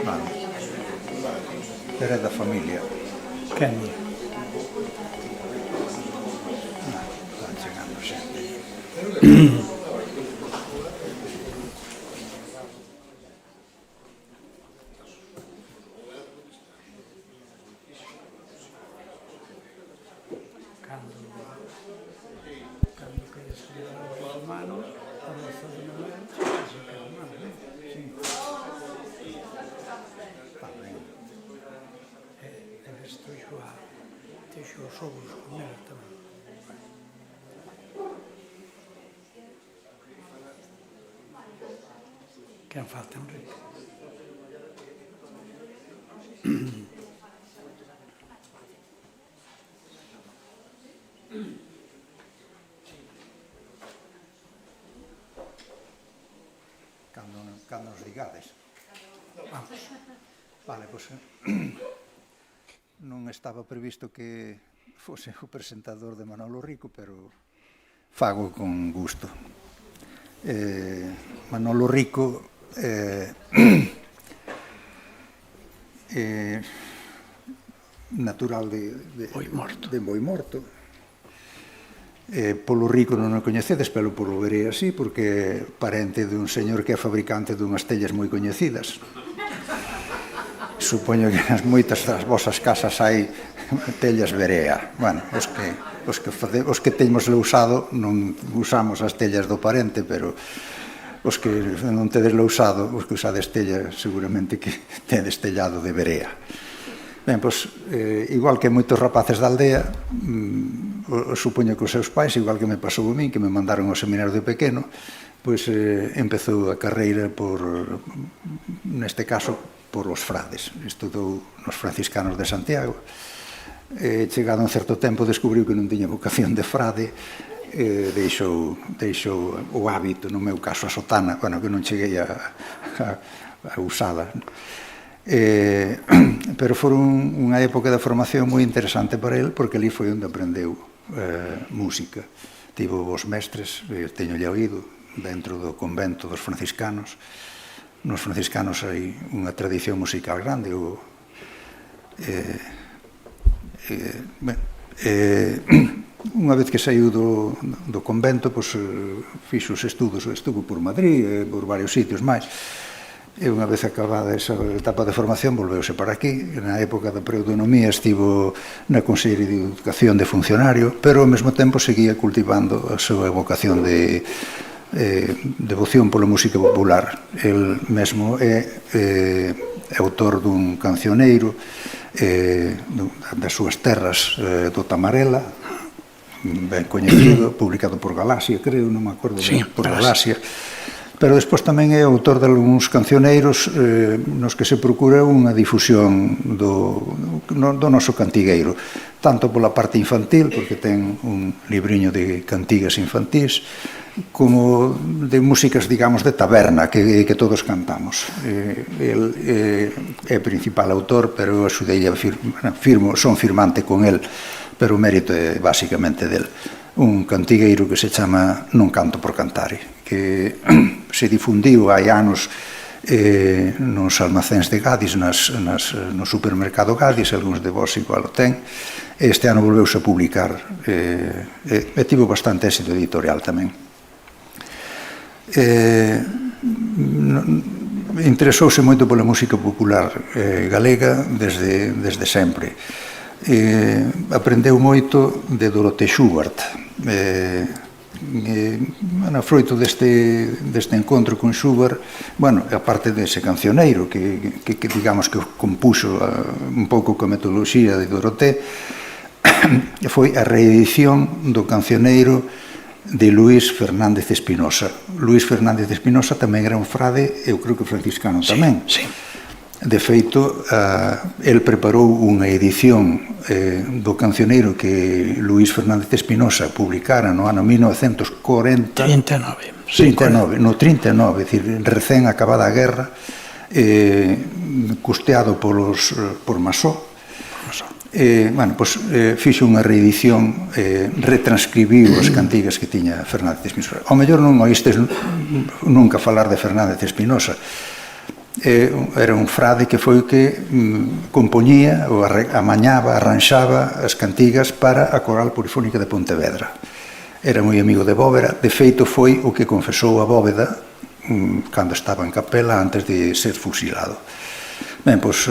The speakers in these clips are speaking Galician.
Vale. Pero é da familia. Quen? Están chegando xente. Cando queres cuidar os humanos, a nosa de Manuel, xa que é humano, non? Sí. Está ben. Eles texo os ovos con ela tamén. Quen falta, Enrique? Cando nos digades. Vamos. Vale, pois non estaba previsto que fose o presentador de Manolo Rico, pero fago con gusto. Manolo Rico natural de Boimorto. Polo Rico non o coñecedes, pero polo verei así, porque é parente dun señor que é fabricante dunhas tellas moi coñecidas. Supoño que nas moitas das vosas casas hai tellas Verea. Bueno, os que temos lousado non usamos as tellas do parente, pero os que non tedes lousado, os que usades tella, seguramente que tedes tellado de Verea. Ben, pois, igual que moitos rapaces da aldea, supoño que os seus pais, igual que me pasou a min, que me mandaron ao seminario de pequeno, pois empezou a carreira neste caso, por os frades. Estudou nos franciscanos de Santiago. Chegado un certo tempo, descubriu que non tiña vocación de frade, deixou o hábito, no meu caso a sotana, bueno, que non cheguei a usala. Pero foi unha época de formación moi interesante para ele, porque ali foi onde aprendeu música. Tivo os mestres, teño lle oído, dentro do convento dos franciscanos. Nos franciscanos hai unha tradición musical grande. Unha vez que saiu do convento, fixo os estudos, estuvo por Madrid, por varios sitios máis. E unha vez acabada esa etapa de formación, volveuse para aquí. Na época da preautonomía estivo na Consellería de Educación de funcionario, pero ao mesmo tempo seguía cultivando a súa vocación de devoción pola música popular. El mesmo é autor dun cancioneiro das súas terras do Tamarela, ben coñecido, publicado por Galaxia, creo, non me acordo, por Galaxia. Pero despois tamén é autor de algúns cancioneiros nos que se procura unha difusión do noso cantigueiro, tanto pola parte infantil, porque ten un libriño de cantigas infantís, como de músicas, digamos, de taberna, que todos cantamos. El é principal autor, pero axudei a son firmante con el, pero o mérito é basicamente del. Un cantigueiro que se chama Non canto por cantare, que se difundiu hai anos nos almacéns de Gadis, no supermercado Gadis, algúns de vos igual o ten. Este ano volveuse a publicar e tivo bastante éxito editorial tamén. Interesouse moito pola música popular galega desde sempre. Aprendeu moito de Dorothée Schubert. Froito deste encontro con Schubert, bueno, a parte dese cancioneiro que digamos que compuxo un pouco coa metodoloxía de Dorothée, foi a reedición do cancioneiro de Luís Fernández Espinosa. Luís Fernández Espinosa tamén era un frade, eu creo que franciscano tamén. Sí. De feito, el preparou unha edición do cancioneiro que Luís Fernández Espinosa publicara no ano 1940. 39. No 39, é dicir, recén acabada a guerra, custeado por Masó. Fixo unha reedición, retranscribiu as cantigas que tiña Fernández Espinosa. Ao mellor non oístes nunca falar de Fernández Espinosa. era un frade que foi o que compoñía, ou amañaba, arranxaba as cantigas para a Coral Polifónica de Pontevedra. Era moi amigo de Bóveda, de feito foi o que confesou a Bóveda cando estaba en capela antes de ser fusilado. Ben, pois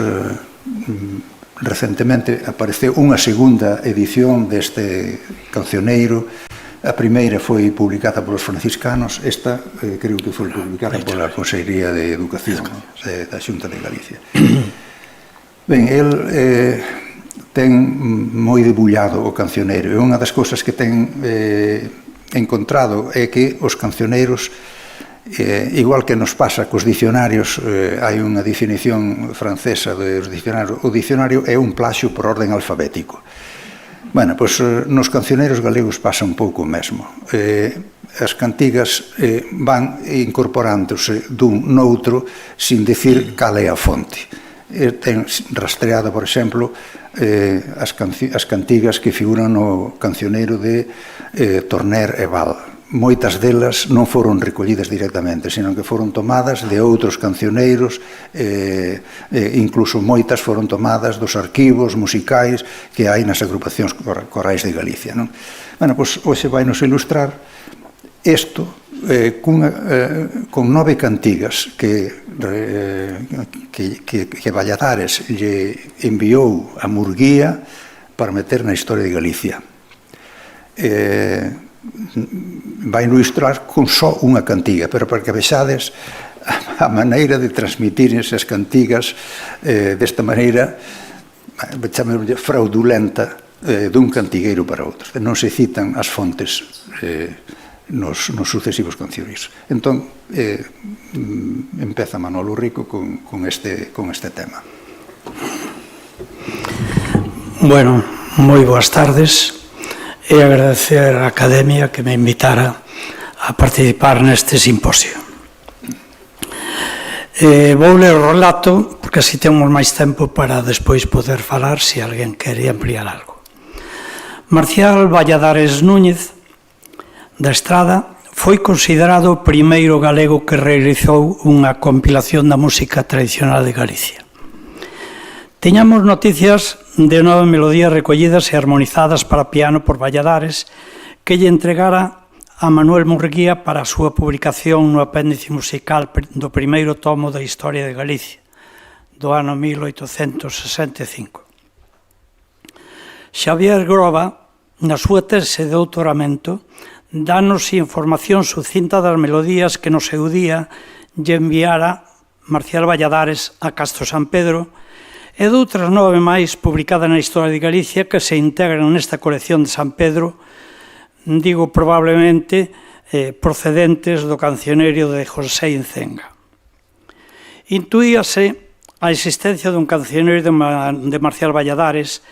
recentemente apareceu unha segunda edición deste cancioneiro. A primeira foi publicada polos franciscanos, esta creo que foi publicada pola Consellería de Educación da Xunta de Galicia. Ben, el ten moi debullado o cancioneiro, e unha das cousas que ten encontrado é que os cancioneiros, igual que nos pasa cos dicionarios, hai unha definición francesa dos dicionarios, o dicionario é un plaxio por orden alfabético. Bueno, pois nos cancioneiros galegos pasa un pouco o mesmo. As cantigas van incorporándose dun noutro sin decir cal é a fonte. Ten rastreada, por exemplo, as cantigas que figuran no cancioneiro de Torner e Val. Moitas delas non foron recollidas directamente, senón que foron tomadas de outros cancioneiros, incluso moitas foron tomadas dos arquivos musicais que hai nas agrupacións corais de Galicia. Bueno, pois hoxe vai nos ilustrar isto con 9 cantigas que Valladares lle enviou a Murguía para meter na historia de Galicia. Vai ilustrar con só unha cantiga, pero para que vexades a maneira de transmitir esas cantigas desta maneira fraudulenta dun cantigueiro para outro. Non se citan as fontes nos sucesivos cancioneiros. Entón, empeza Manolo Rico con este tema. Bueno, moi boas tardes. E agradecer á Academia que me invitara a participar neste simposio. Vou ler o relato, porque así temos máis tempo para despois poder falar se alguén quere ampliar algo. Marcial Valladares Núñez, da Estrada, foi considerado o primeiro galego que realizou unha compilación da música tradicional de Galicia. Teñamos noticias de 9 melodías recollidas e armonizadas para piano por Valladares que lle entregara a Manuel Murguía para a súa publicación no apéndice musical do primeiro tomo da Historia de Galicia, do ano 1865. Xavier Groba, na súa tese de doutoramento, danos información sucinta das melodías que no seu día lle enviara Marcial Valladares a Castro San Pedro e doutras 9 máis publicadas na Historia de Galicia que se integran nesta colección de San Pedro, digo probablemente procedentes do cancioneiro de José Incenga. Intuíase a existencia dun cancioneiro de Marcial Valladares,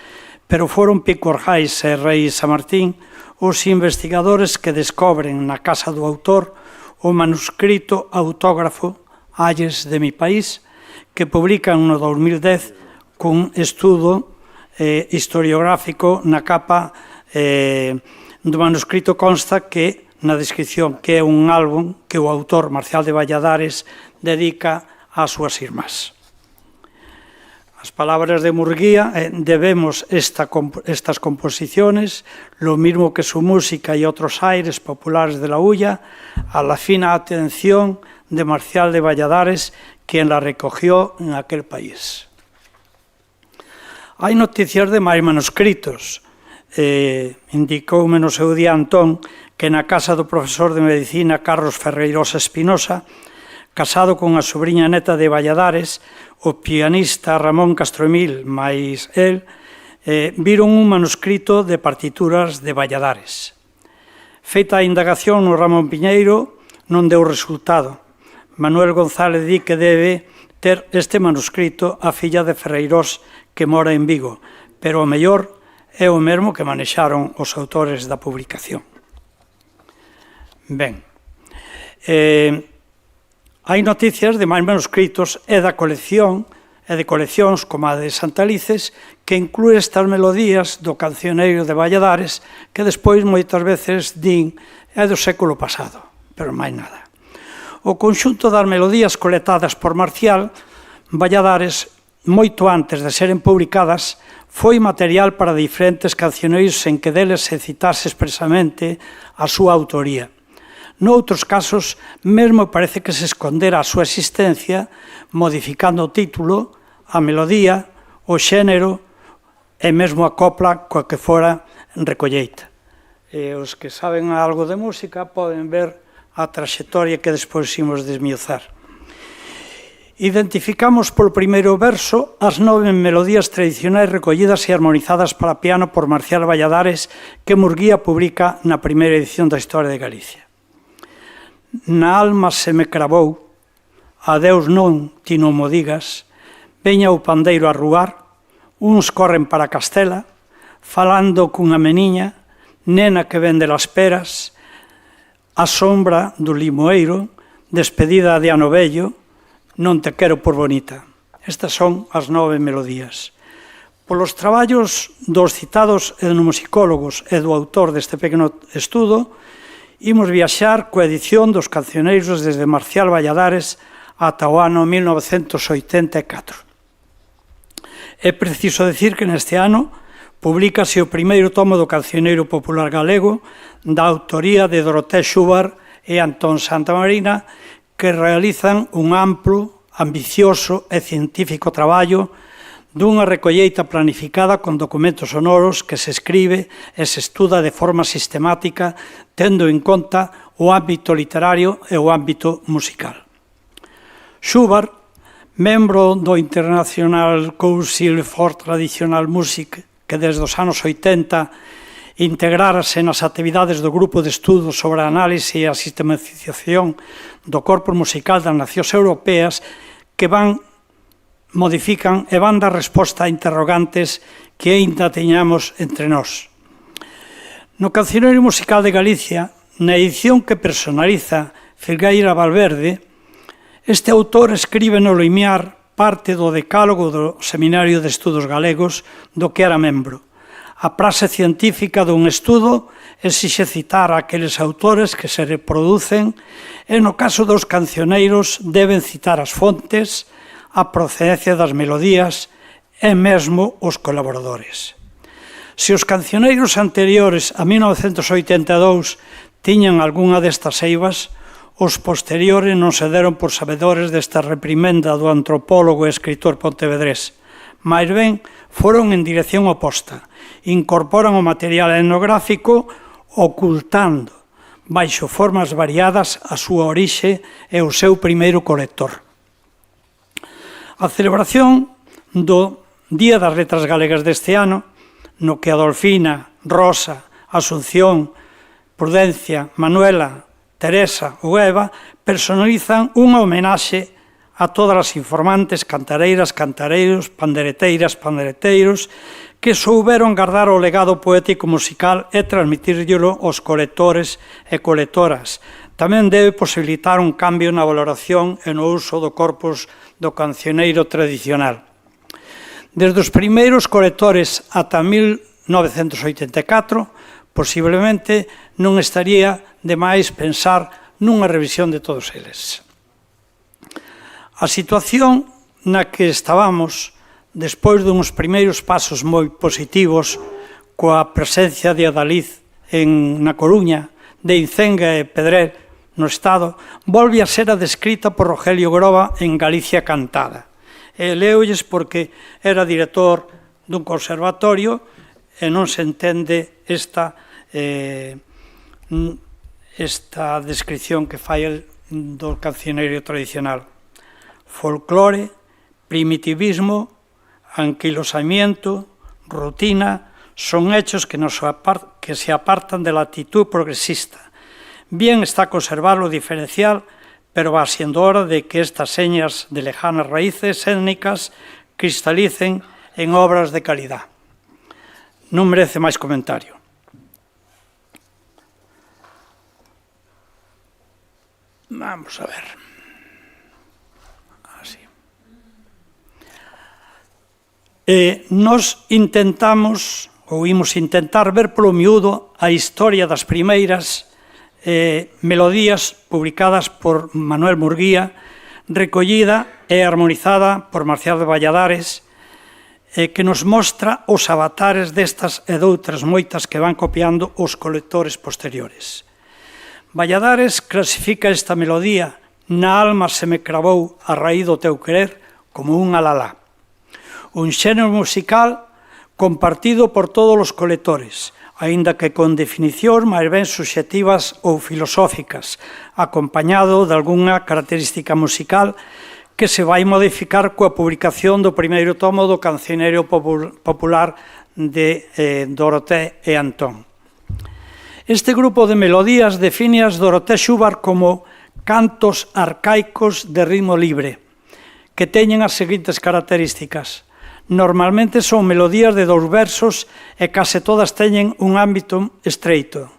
pero foron Pico Orjais e Rei Samartín os investigadores que descobren na casa do autor o manuscrito autógrafo Ayes de mi país, que publican no 2010 cun estudo historiográfico na capa do manuscrito. Consta que na descripción que é un álbum que o autor Marcial de Valladares dedica ás súas irmás. As palabras de Murguía: debemos estas composiciones, lo mismo que su música y otros aires populares de la hulla, a la fina atención de Marcial de Valladares, quien la recogió en aquel país. Hai noticias de máis manuscritos. Indicoume no seu día Antón que na casa do profesor de Medicina Carlos Ferreirosa Espinosa, casado con a sobrinha neta de Valladares, o pianista Ramón Castroemil máis el, viron un manuscrito de partituras de Valladares. Feita a indagación no Ramón Piñeiro, non deu resultado. Manuel González di que debe ter este manuscrito a filla de Ferreirós que mora en Vigo, pero o mellor é o mesmo que manexaron os autores da publicación. Ben, hai noticias de máis manuscritos e da colección e de coleccións como a de Santalices, que inclúe estas melodías do cancioneiro de Valladares, que despois moitas veces din é do século pasado, pero máis nada. O conxunto das melodías coletadas por Marcial Valladares, moito antes de seren publicadas, foi material para diferentes cancioneiros en que deles se citase expresamente a súa autoría. Noutros casos, mesmo parece que se escondera a súa existencia, modificando o título, a melodía, o xénero e mesmo a copla coa que fora recolleita. E os que saben algo de música poden ver a traxectoria que despois imos desmiuzar. Identificamos polo primeiro verso as 9 melodías tradicionais recollidas e armonizadas para piano por Marcial Valladares que Murguía publica na primeira edición da Historia de Galicia. Na alma se me cravou, adeus non, ti non mo digas, veña o pandeiro a ruar, uns corren para Castela, falando cunha meniña, nena que vende las peras, a sombra do limoeiro, despedida de ano vello, non te quero por bonita. Estas son as 9 melodías. Polos traballos dos citados etnomusicólogos e do autor deste pequeno estudo, imos viaxar coa edición dos cancioneiros desde Marcial Valladares ata o ano 1984. É preciso decir que neste ano publícase o primeiro tomo do Cancioneiro Popular Galego da autoría de Doroté Xúbar e Antón Santamarina, que realizan un amplo, ambicioso e científico traballo dunha recolleita planificada con documentos sonoros que se escribe e se estuda de forma sistemática tendo en conta o ámbito literario e o ámbito musical. Schubert, membro do International Council for Traditional Music, que desde os anos 80 integrárase nas actividades do Grupo de Estudos sobre a Análise e a Sistematización do Corpo Musical das Nacións Europeas, que modifican e van dar resposta a interrogantes que aínda teñamos entre nós. No Cancioneiro Musical de Galicia, na edición que personaliza Filgueira Valverde, este autor escribe no limiar parte do decálogo do Seminario de Estudos Galegos do que era membro. A praxe científica dun estudo exixe citar a aqueles autores que se reproducen e, no caso dos cancioneiros, deben citar as fontes, a procedencia das melodías e mesmo os colaboradores. Se os cancioneiros anteriores a 1982 tiñan algunha destas eivas, os posteriores non se deron por sabedores desta reprimenda do antropólogo e escritor pontevedrés. Mais ben, foron en dirección oposta. Incorporan o material etnográfico ocultando, baixo formas variadas, a súa orixe e o seu primeiro colector. A celebración do Día das Letras Galegas deste ano, no que Adolfina, Rosa, Asunción, Prudencia, Manuela, Teresa ou Eva personalizan unha homenaxe a todas as informantes, cantareiras, cantareiros, pandereteiras, pandereteiros, que souberon guardar o legado poético musical e transmitírllelo aos colectores e colectoras. Tamén debe posibilitar un cambio na valoración e no uso do corpus do cancioneiro tradicional. Desde os primeiros colectores ata 1984, posiblemente non estaría de máis pensar nunha revisión de todos eles. A situación na que estábamos, despois duns primeiros pasos moi positivos, coa presencia de Adaliz na Coruña, de Incenga e Pedrer no Estado, volve a ser a descrita por Rogelio Groba en Galicia Cantada. E leolles porque era director dun conservatorio e non se entende esta descripción que fai do cancioneiro tradicional. Folclore, primitivismo, anquilosamiento, rutina, son hechos que se apartan de la actitud progresista. Bien está conservar lo diferencial, pero va siendo hora de que estas señas de lejanas raíces étnicas cristalicen en obras de calidad. Non merece máis comentario. Vamos a ver. Así. Nos intentamos, ou imos intentar ver polo miúdo a historia das primeiras melodías publicadas por Manuel Murguía, recollida e armonizada por Marcial de Valladares, que nos mostra os avatares destas e doutras moitas que van copiando os colectores posteriores. Valladares clasifica esta melodía "Na alma se me cravou a raíz do teu querer" como un alalá. Un xénero musical compartido por todos os colectores, aínda que con definicións máis ben subxectivas ou filosóficas, acompañado de algunha característica musical que se vai modificar coa publicación do primeiro tomo do Cancioneiro Popular de Doroté e Antón. Este grupo de melodías define as Doroté Xubar como cantos arcaicos de ritmo libre, que teñen as seguintes características. Normalmente son melodías de 2 versos e case todas teñen un ámbito estreito.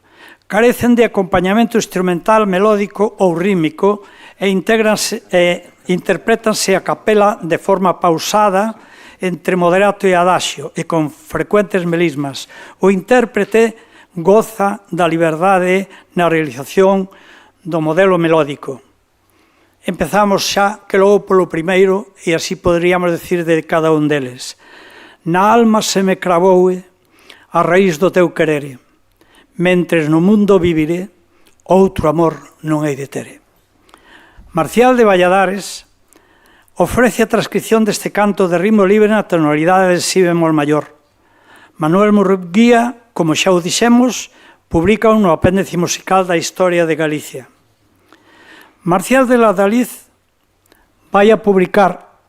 Carecen de acompañamento instrumental melódico ou rítmico e interprétanse a capela de forma pausada entre moderato e adaxio e con frecuentes melismas. O intérprete goza da liberdade na realización do modelo melódico. Empezamos xa que logo polo primeiro e así poderíamos decir de cada un deles. Na alma se me cravou a raíz do teu querere. Mentres no mundo viviré, outro amor non hei de tere. Marcial de Valladares ofrece a transcripción deste canto de ritmo libre na tonalidade de si bemol maior. Manuel Murguía, como xa o dixemos, publica no apéndice musical da Historia de Galicia. Marcial de Valladares vai a publicar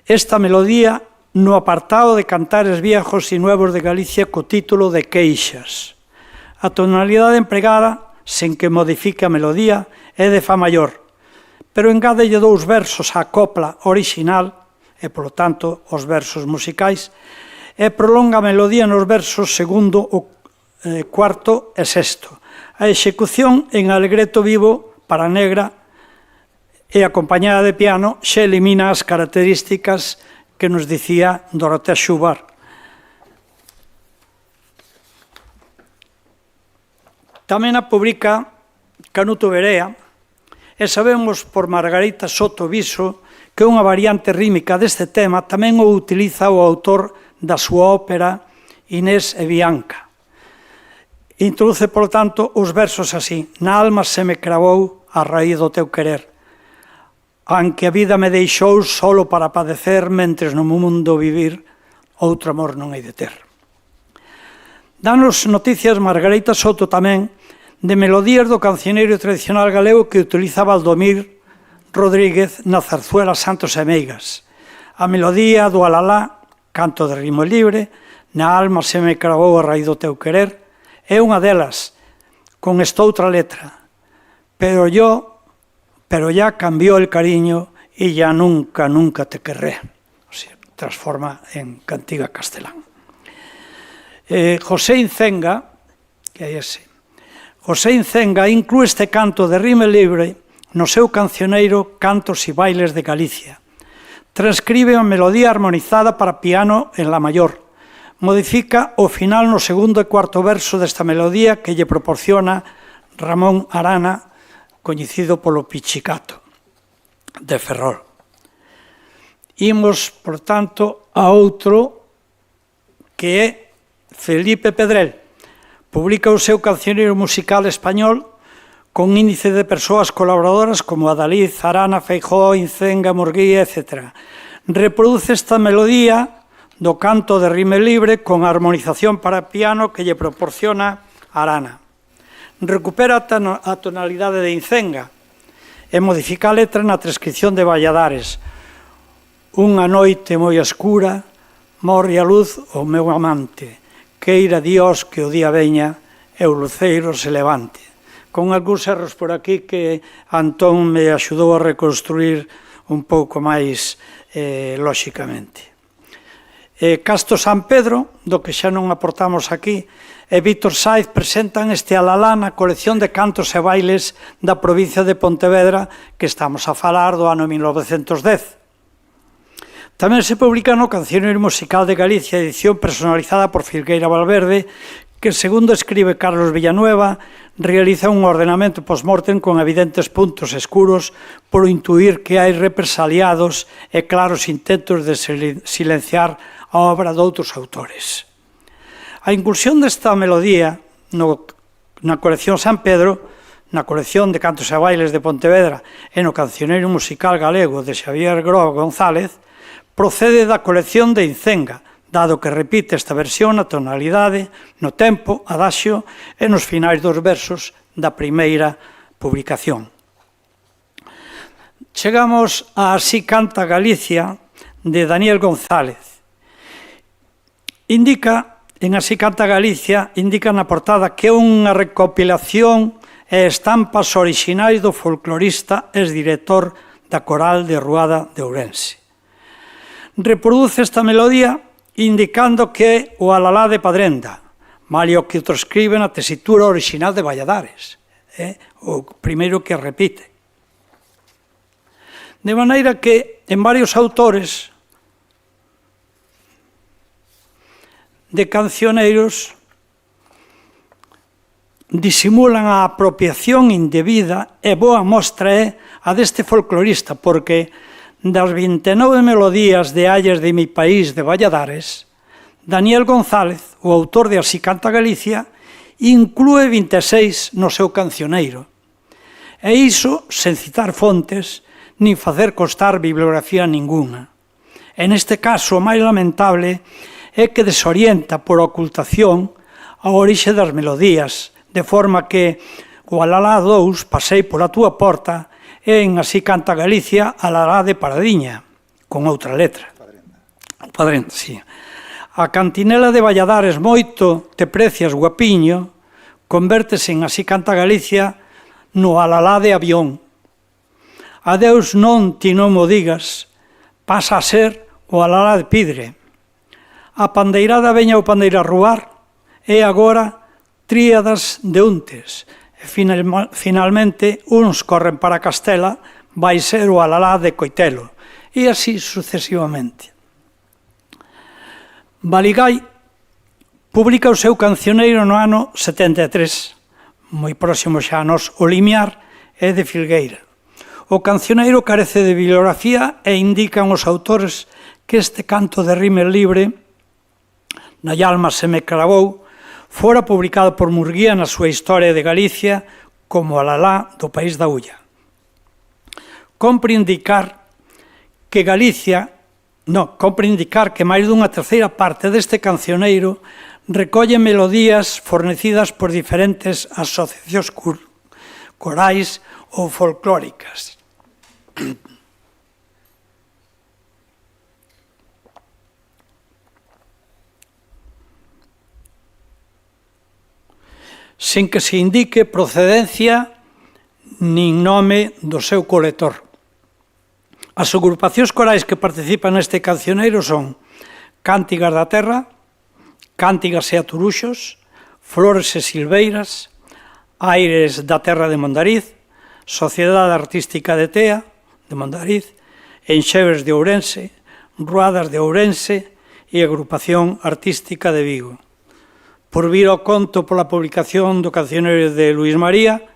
esta melodía no apartado de Cantares Viejos e Nuevos de Galicia co título de Queixas. A tonalidade empregada, sen que modifique a melodía, é de Fa maior, pero engádelle 2 versos á copla orixinal, e, polo tanto, os versos musicais, e prolonga a melodía nos versos segundo, cuarto e sexto. A execución en alegreto vivo para negra e acompañada de piano xa elimina as características que nos dicía Doroté Xubar. Tamén a publica Canuto Berea e sabemos por Margarita Soto Viso que unha variante rítmica deste tema tamén o utiliza o autor da súa ópera Inés e Bianca. Introduce, polo tanto, os versos así: na alma se me cravou a raíz do teu querer. Anque a vida me deixou solo para padecer, mentres no mundo vivir, outro amor non hei de ter. Danos noticias Margarita Soto tamén de melodías do cancioneiro tradicional galego que utiliza Valdomir Rodríguez na zarzuela Santos e Meigas. A melodía do alalá, canto de ritmo libre, na alma se me cravou a raíz do teu querer, é unha delas, con esta outra letra. Pero ya cambió el cariño y ya nunca, nunca te querré. O sea, transforma en cantiga castelán. José Incenga, que é ese, José Incenga inclúe este canto de ritmo libre no seu cancioneiro Cantos e Bailes de Galicia. Transcribe a melodía armonizada para piano en la mayor. Modifica o final no segundo e cuarto verso desta melodía que lle proporciona Ramón Arana, coñecido polo Pichicato de Ferrol. Imos, por tanto, a outro que é Felipe Pedrel. Publica o seu cancioneiro musical español con índice de persoas colaboradoras como Adalid, Arana, Feijóo, Incenga, Murguía, etc. Reproduce esta melodía do canto de ritmo libre con armonización para piano que lle proporciona Arana. Recupera a tonalidade de Incenga e modifica a letra na transcripción de Valladares. Unha noite moi escura, morre a luz o meu amante, queira Dios que o día veña e o luceiro se levante. Con algúns erros por aquí que Antón me axudou a reconstruir un pouco máis lóxicamente. Casto San Pedro, do que xa non aportamos aquí, e Víctor Sáiz presentan este alalá na colección de cantos e bailes da provincia de Pontevedra que estamos a falar do ano 1910. Tamén se publica no Cancioneiro Musical de Galicia, edición personalizada por Filgueira Valverde, que, segundo escribe Carlos Villanueva, realiza un ordenamento post-mortem con evidentes puntos escuros por intuir que hai represaliados e claros intentos de silenciar a obra de outros autores. A inclusión desta melodía na colección San Pedro, na colección de cantos e bailes de Pontevedra e no cancioneiro musical galego de Xavier Gro González, procede da colección de Incenga, dado que repite esta versión na tonalidade, no tempo, adaxio e nos finais dos versos da primeira publicación. Chegamos a Así canta Galicia, de Daniel González. En Así canta Galicia, indica na portada que é unha recopilación e estampas orixinais do folclorista e director da Coral de Ruada de Ourense. Reproduce esta melodía indicando que é o alalá de Padrenda, malio que o transcribe na tesitura orixinal de Valladares, o primeiro que repite. De maneira que en varios autores de cancioneiros disimulan a apropiación indebida e boa mostra é a deste folclorista, porque das 29 melodías de Ayes de mi país de Valladares, Daniel González, o autor de Así canta Galicia, inclúe 26 no seu cancioneiro. E iso sen citar fontes, nin facer constar bibliografía ninguna. En este caso, o máis lamentable é que desorienta por ocultación a orixe das melodías, de forma que o alalá 2, Pasei pola túa porta, e en Así canta Galicia, alalá de Paradiña, con outra letra. Padrenda, sí. A cantinela de Valladares moito te precias guapiño, convértese en Así canta Galicia no alalá de Avión. Adeus non ti non mo digas, pasa a ser o alalá de Pidre. A pandeirada veña o pandeira ruar, e agora tríadas de untes. E finalmente, uns corren para Castela, vai ser o alalá de Coitelo, e así sucesivamente. Baligái publica o seu cancioneiro no ano 73, moi próximo xa a nos o Limiar e de Filgueira. O cancioneiro carece de bibliografía e indican os autores que este canto de rímel libre, Na alma se me cravou, fora publicado por Murguía na súa Historia de Galicia como alalá do País da Ulla. Compre indicar que máis dunha terceira parte deste cancioneiro recolle melodías fornecidas por diferentes asociacións corais ou folclóricas. Sin que se indique procedencia nin nome do seu colector. As agrupacións corais que participan neste cancioneiro son Cántigas da Terra, Cántigas e Aturuxos, Flores e Silveiras, Aires da Terra de Mondariz, Sociedade Artística de Tea, de Mondariz, Enxeves de Ourense, Ruadas de Ourense e Agrupación Artística de Vigo. Por vir ao conto pola publicación do cancioneiro de Luís María,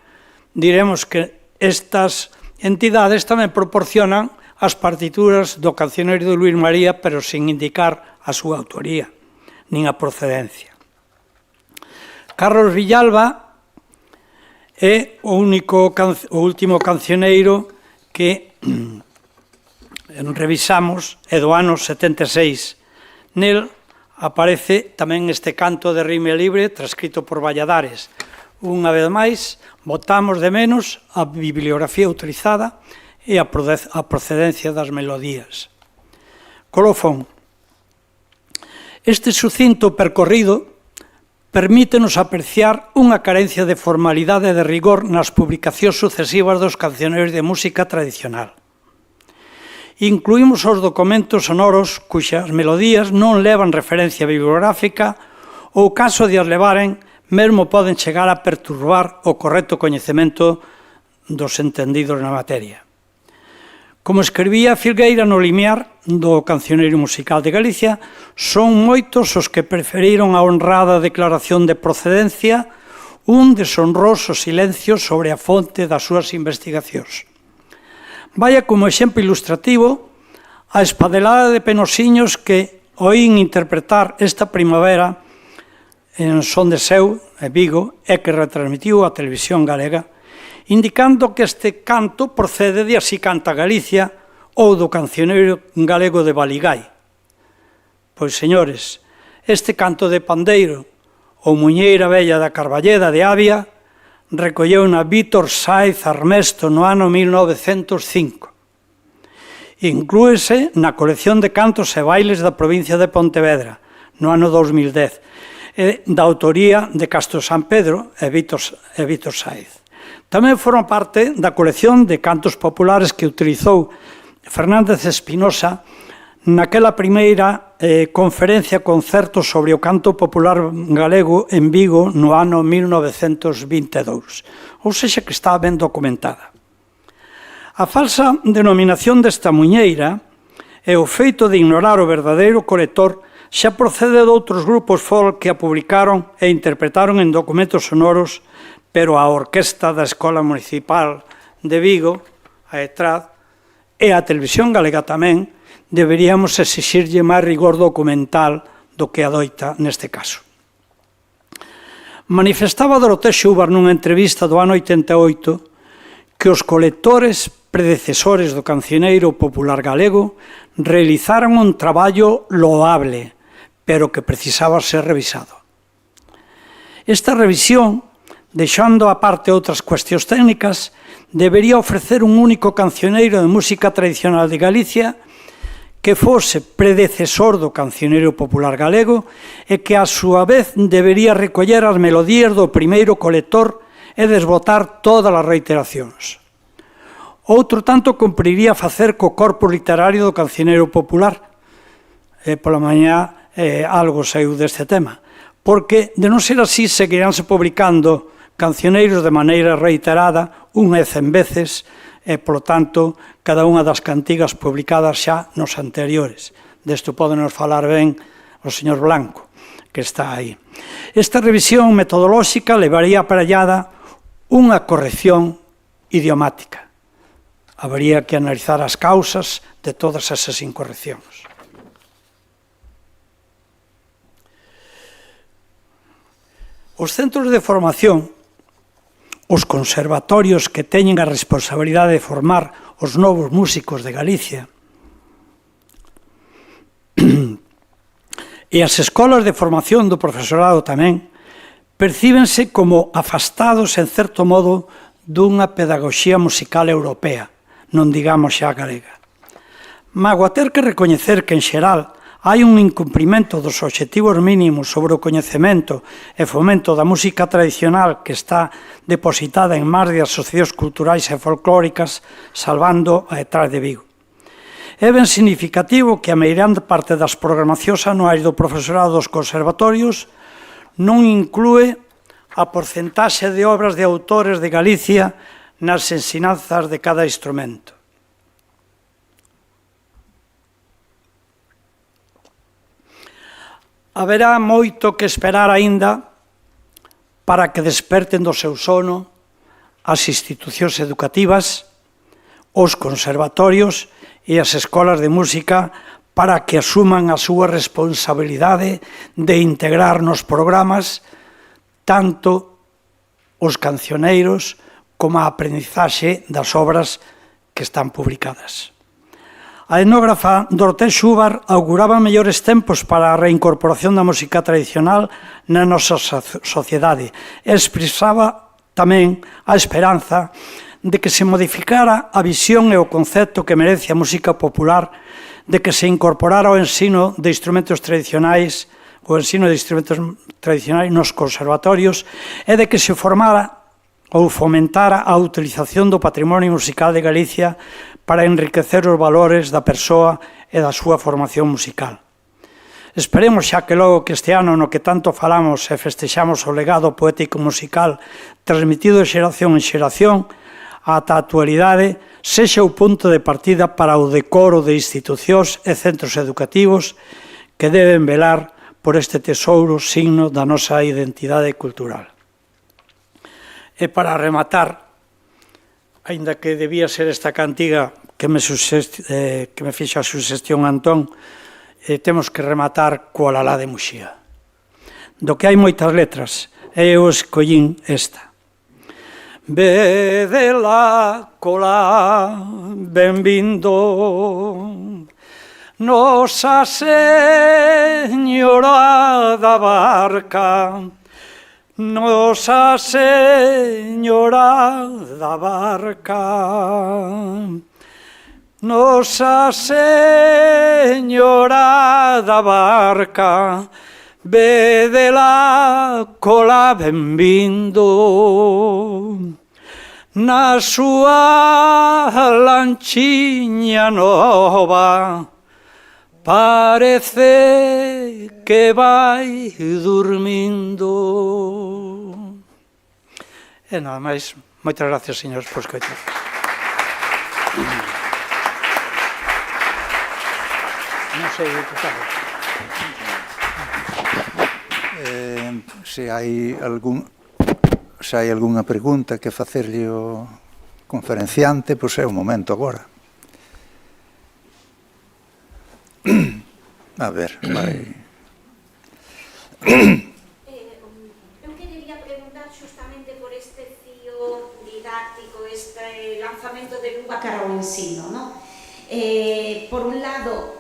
diremos que estas entidades tamén proporcionan as partituras do cancioneiro de Luís María, pero sin indicar a súa autoría, nin a procedencia. Carlos Villalba é o último cancioneiro que revisamos, é do ano 76. Nel aparece tamén este canto de rime libre transcrito por Valladares. Unha vez máis, botamos de menos a bibliografía utilizada e a procedencia das melodías. Colofón. Este sucinto percorrido permítenos apreciar unha carencia de formalidade e de rigor nas publicacións sucesivas dos cancioneiros de música tradicional. Incluímos os documentos sonoros cuxas melodías non levan referencia bibliográfica ou, caso de as levaren, mesmo poden chegar a perturbar o correcto coñecemento dos entendidos na materia. Como escribía Filgueira no limiar do Cancioneiro Musical de Galicia, son moitos os que preferiron a honrada declaración de procedencia un deshonroso silencio sobre a fonte das súas investigacións. Vaya como exemplo ilustrativo a espadelada de penosiños que oín interpretar esta primavera en Son de Seu, e Vigo, e que retransmitiu a televisión galega, indicando que este canto procede de Así canta Galicia ou do Cancioneiro Galego de Baligái. Pois, señores, este canto de pandeiro, ou Muñeira Vella da Carballeda de Avia, recolleu na Vítor Sáez Armesto no ano 1905. Inclúese na colección de cantos e bailes da provincia de Pontevedra, no ano 2010, da autoría de Castro San Pedro e Vítor Sáez. Tamén foron parte da colección de cantos populares que utilizou Fernández Espinosa naquela primeira conferencia concerto sobre o canto popular galego en Vigo no ano 1922, ou sexa que está ben documentada. A falsa denominación desta muñeira e o feito de ignorar o verdadeiro colector xa procede de outros grupos folk que a publicaron e interpretaron en documentos sonoros, pero a Orquesta da Escola Municipal de Vigo, a ETRAD, e a Televisión Galega tamén, deberíamos exixirlle máis rigor documental do que adoita neste caso. Manifestaba Dorotea Xúbar nunha entrevista do ano 88 que os colectores predecesores do cancioneiro popular galego realizaron un traballo loable, pero que precisaba ser revisado. Esta revisión, deixando aparte outras cuestións técnicas, debería ofrecer un único cancioneiro de música tradicional de Galicia que fose predecesor do cancioneiro popular galego e que, a súa vez, debería recoller as melodías do primeiro colector e desbotar todas as reiteracións. Outro tanto cumpriría facer co corpo literario do cancioneiro popular. Pola mañá algo saiu deste tema, porque, de non ser así, seguiránse publicando cancioneiros de maneira reiterada, unha e 100 veces, e, polo tanto, cada unha das cantigas publicadas xa nos anteriores. Desto podenos falar ben o señor Blanco, que está aí. Esta revisión metodolóxica levaría aparellada unha corrección idiomática. Habería que analizar as causas de todas esas incorreccións. Os centros de formación, os conservatorios que teñen a responsabilidade de formar os novos músicos de Galicia e as escolas de formación do profesorado tamén percíbense como afastados, en certo modo, dunha pedagogía musical europea, non digamos xa galega. Mago a ter que recoñecer que, en xeral, hai un incumprimento dos obxectivos mínimos sobre o coñecemento e fomento da música tradicional que está depositada en máis de asociacións culturais e folclóricas, salvando a ETRAD de Vigo. É ben significativo que a meirande parte das programacións anuais do profesorado dos conservatorios non inclúe a porcentaxe de obras de autores de Galicia nas ensinanzas de cada instrumento. Haberá moito que esperar aínda para que desperten do seu sono as institucións educativas, os conservatorios e as escolas de música para que asuman a súa responsabilidade de integrar nos programas tanto os cancioneiros como a aprendizaxe das obras que están publicadas. A etnógrafa Dorotea Xúbar auguraba mellores tempos para a reincorporación da música tradicional na nosa sociedade e expresaba tamén a esperanza de que se modificara a visión e o concepto que merece a música popular, de que se incorporara o ensino de instrumentos tradicionais, nos conservatorios e de que se formara ou fomentara a utilización do patrimonio musical de Galicia para enriquecer os valores da persoa e da súa formación musical. Esperemos xa que logo que este ano no que tanto falamos e festexamos o legado poético musical transmitido de xeración en xeración, ata a actualidade sexa o punto de partida para o decoro de institucións e centros educativos que deben velar por este tesouro signo da nosa identidade cultural. E para rematar, aínda que debía ser esta cantiga que me fixa a suxestión Antón, temos que rematar coa Lalá de Muxía. Do que hai moitas letras, e eu escollín esta. Vedela colá, benvindo, Nosa Señora da Barca, Nosa Señora da Barca, Nosa Señora da Barca, vedela cola benvindo, na súa lanchiña nova, parece que vai dormindo. E nada máis. Moitas gracias, señores, por escoitar. Non sei o que sabe. Se hai algunha pregunta que facerlle o conferenciante, pois é o momento agora. A ver, vai. Eu quería preguntar justamente por este fío didáctico, este lanzamento de Luba cara ao ensino, ¿no? Por un lado,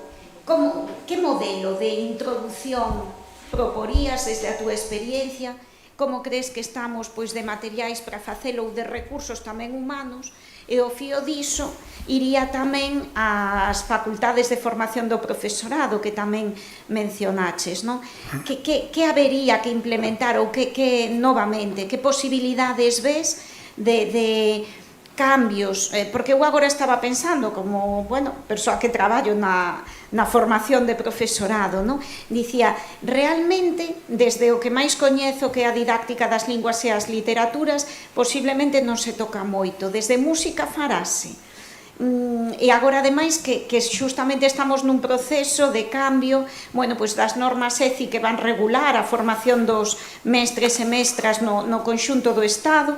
que modelo de introducción proporías desde a túa experiencia? Como crees que estamos pois, de materiais para facelo ou de recursos tamén humanos? E o fío diso iría tamén ás facultades de formación do profesorado que tamén mencionaches, non? Que habería que implementar ou que novamente, que posibilidades ves de cambios? Porque eu agora estaba pensando como, bueno, persoa que traballo na formación de profesorado, non? Dicía, realmente, desde o que máis coñezo que é a didáctica das linguas e as literaturas, posiblemente non se toca moito. Desde música farase. E agora, ademais, que justamente estamos nun proceso de cambio, bueno, pois das normas ECI que van regular a formación dos mestres e mestras no conxunto do Estado,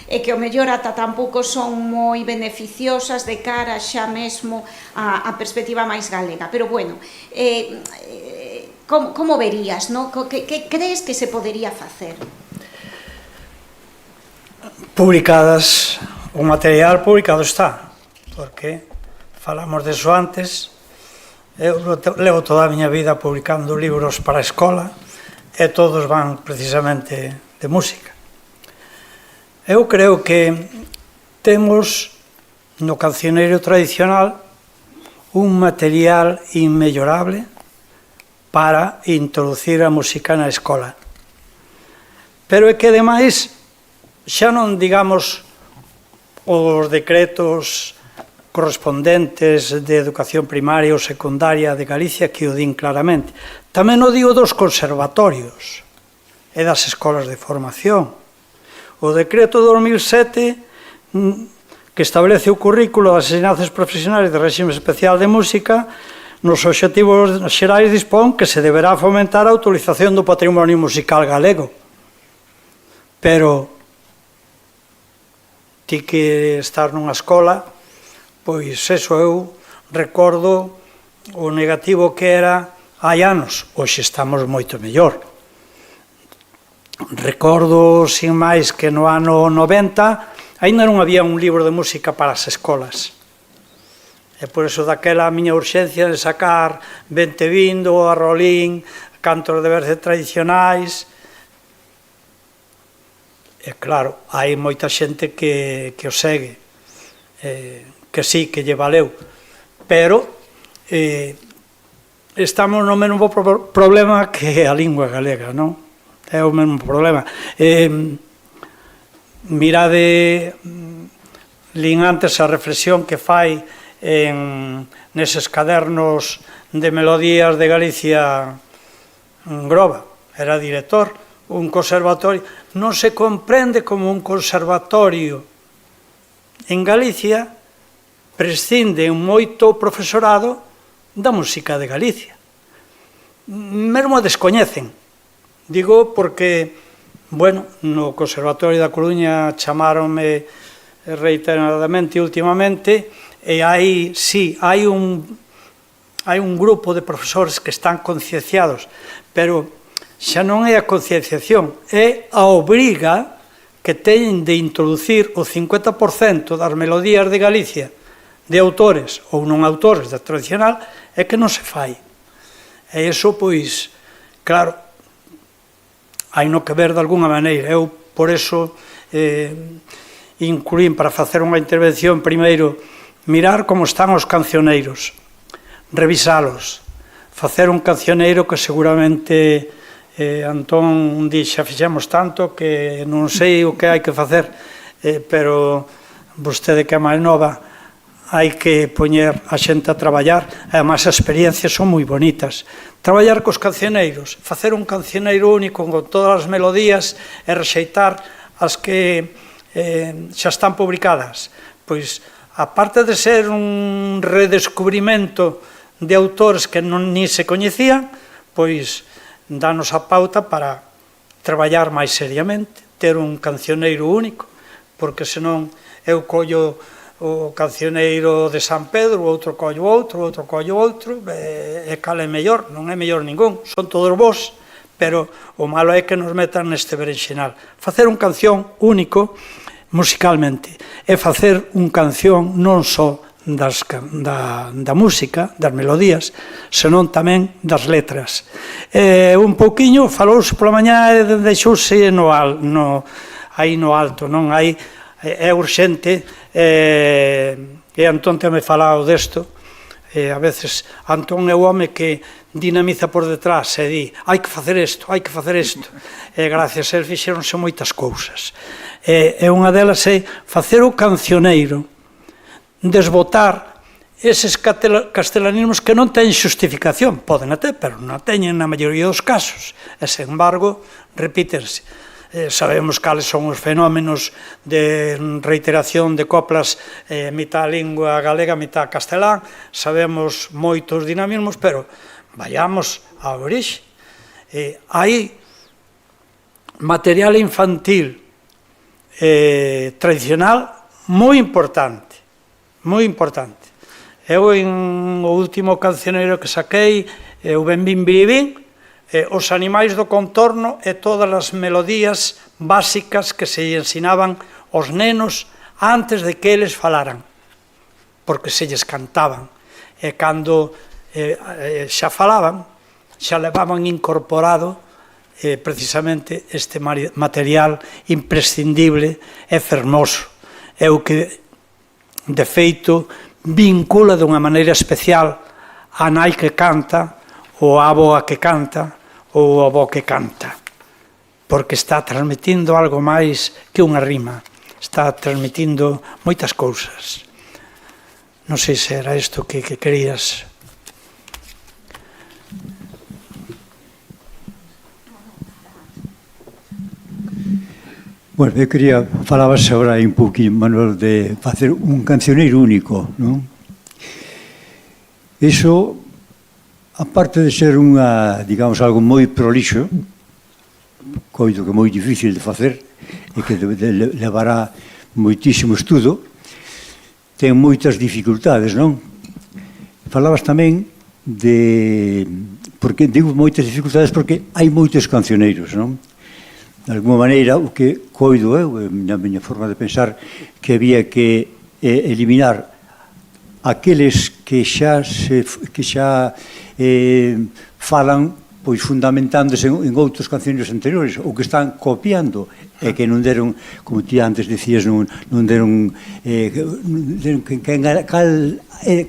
e que o mellor ata tampouco son moi beneficiosas de cara xa mesmo a perspectiva máis galega. Pero bueno, como verías, no? Que crees que se podería facer? Publicadas, o material publicado está, porque falamos deso antes. Eu levo toda a miña vida publicando libros para a escola e todos van precisamente de música. Eu creo que temos no cancioneiro tradicional un material inmellorable para introducir a música na escola. Pero é que, ademais, xa non digamos os decretos correspondentes de educación primaria ou secundaria de Galicia que o din claramente. Tamén o digo dos conservatorios e das escolas de formación. O decreto 2007 que establece o currículo das ensinanzas profesionais de réxime especial de música nos obxectivos xerais dispón que se deberá fomentar a utilización do patrimonio musical galego. Pero ti que estar nunha escola, pois eso eu recordo o negativo que era hai anos, hoxe estamos moito mellor. Recordo, sin máis, que no ano 90 aínda non había un libro de música para as escolas. E por iso daquela a miña urxencia de sacar Vente Vindo, a Rolín, cantos de verse tradicionais. E claro, hai moita xente que o segue, que sí, que lle valeu. Pero estamos no mesmo problema que a lingua galega, non? É o mesmo problema. Mirade, lin antes a reflexión que fai neses cadernos de melodías de Galicia Groba, era director, un conservatorio. Non se comprende como un conservatorio en Galicia prescinde moito profesorado da música de Galicia. Mesmo a descoñecen. Digo porque, bueno, no Conservatorio da Coruña chamaronme reiteradamente últimamente e hai, sí, hai un grupo de profesores que están concienciados, pero xa non é a concienciación, é a obriga que teñen de introducir o 50% das melodías de Galicia de autores ou non autores da tradicional, é que non se fai. E iso, pois, claro, hai no que ver de alguna maneira. Eu, por eso, incluín para facer unha intervención primeiro, mirar como están os cancioneiros, revisalos, facer un cancioneiro que seguramente Antón un día xa fixemos tanto que non sei o que hai que facer, pero vostede que é máis nova, hai que poñer a xente a traballar, e además as experiencias son moi bonitas. Traballar cos cancioneiros, facer un cancioneiro único con todas as melodías e rexeitar as que xa están publicadas. Pois, aparte de ser un redescubrimento de autores que ni se coñecían, pois, danos a pauta para traballar máis seriamente, ter un cancioneiro único, porque senón eu collo o cancioneiro de San Pedro, outro collo outro, e cal é mellor? Non é mellor ningún, son todos vos, pero o malo é que nos metan neste berenxenal. Facer un canción único musicalmente, e facer un canción non só da música, das melodías, senón tamén das letras. Un pouquiño falouse pola mañá e deixouse aí no alto, non hai, é urxente, e Antón teme falado desto, a veces Antón é o home que dinamiza por detrás e di, hai que facer isto, e gracias a él fixeronse moitas cousas. E unha delas é facer o cancioneiro, desbotar eses castelanismos que non teñen xustificación, poden ter, pero non teñen na maioría dos casos, e sen embargo repítense. Sabemos cales son os fenómenos de reiteración de coplas mitad lingua galega, mitad castelán, sabemos moitos dinamismos, pero vayamos á orixe. Hai material infantil tradicional moi importante, moi importante. Eu, en o último cancioneiro que saquei, o Benvin Biribín, os animais do contorno e todas as melodías básicas que se ensinaban aos nenos antes de que eles falaran, porque se lles cantaban, e cando xa falaban, xa levaban incorporado precisamente este material imprescindible e fermoso. É o que, de feito, vincula dunha maneira especial a nai que canta, ou a avoa que canta, ou o avó que canta, porque está transmitindo algo máis que unha rima, está transmitindo moitas cousas. Non sei se era isto que querías. Bueno, eu quería, falabas agora un pouquinho, Manuel, de facer un cancioneiro único, non? Iso, aparte de ser unha, digamos, algo moi prolixo, coido que moi difícil de facer e que levará moitísimo estudo, ten moitas dificultades, non? Falabas tamén de... porque digo moitas dificultades porque hai moitos cancioneiros, non? De alguma maneira, o que coido eu, na miña forma de pensar, que había que eliminar aqueles que xa falan, pois, fundamentándose en outros cancioneiros anteriores, ou que están copiando, e que non deron, como ti antes decías, non deron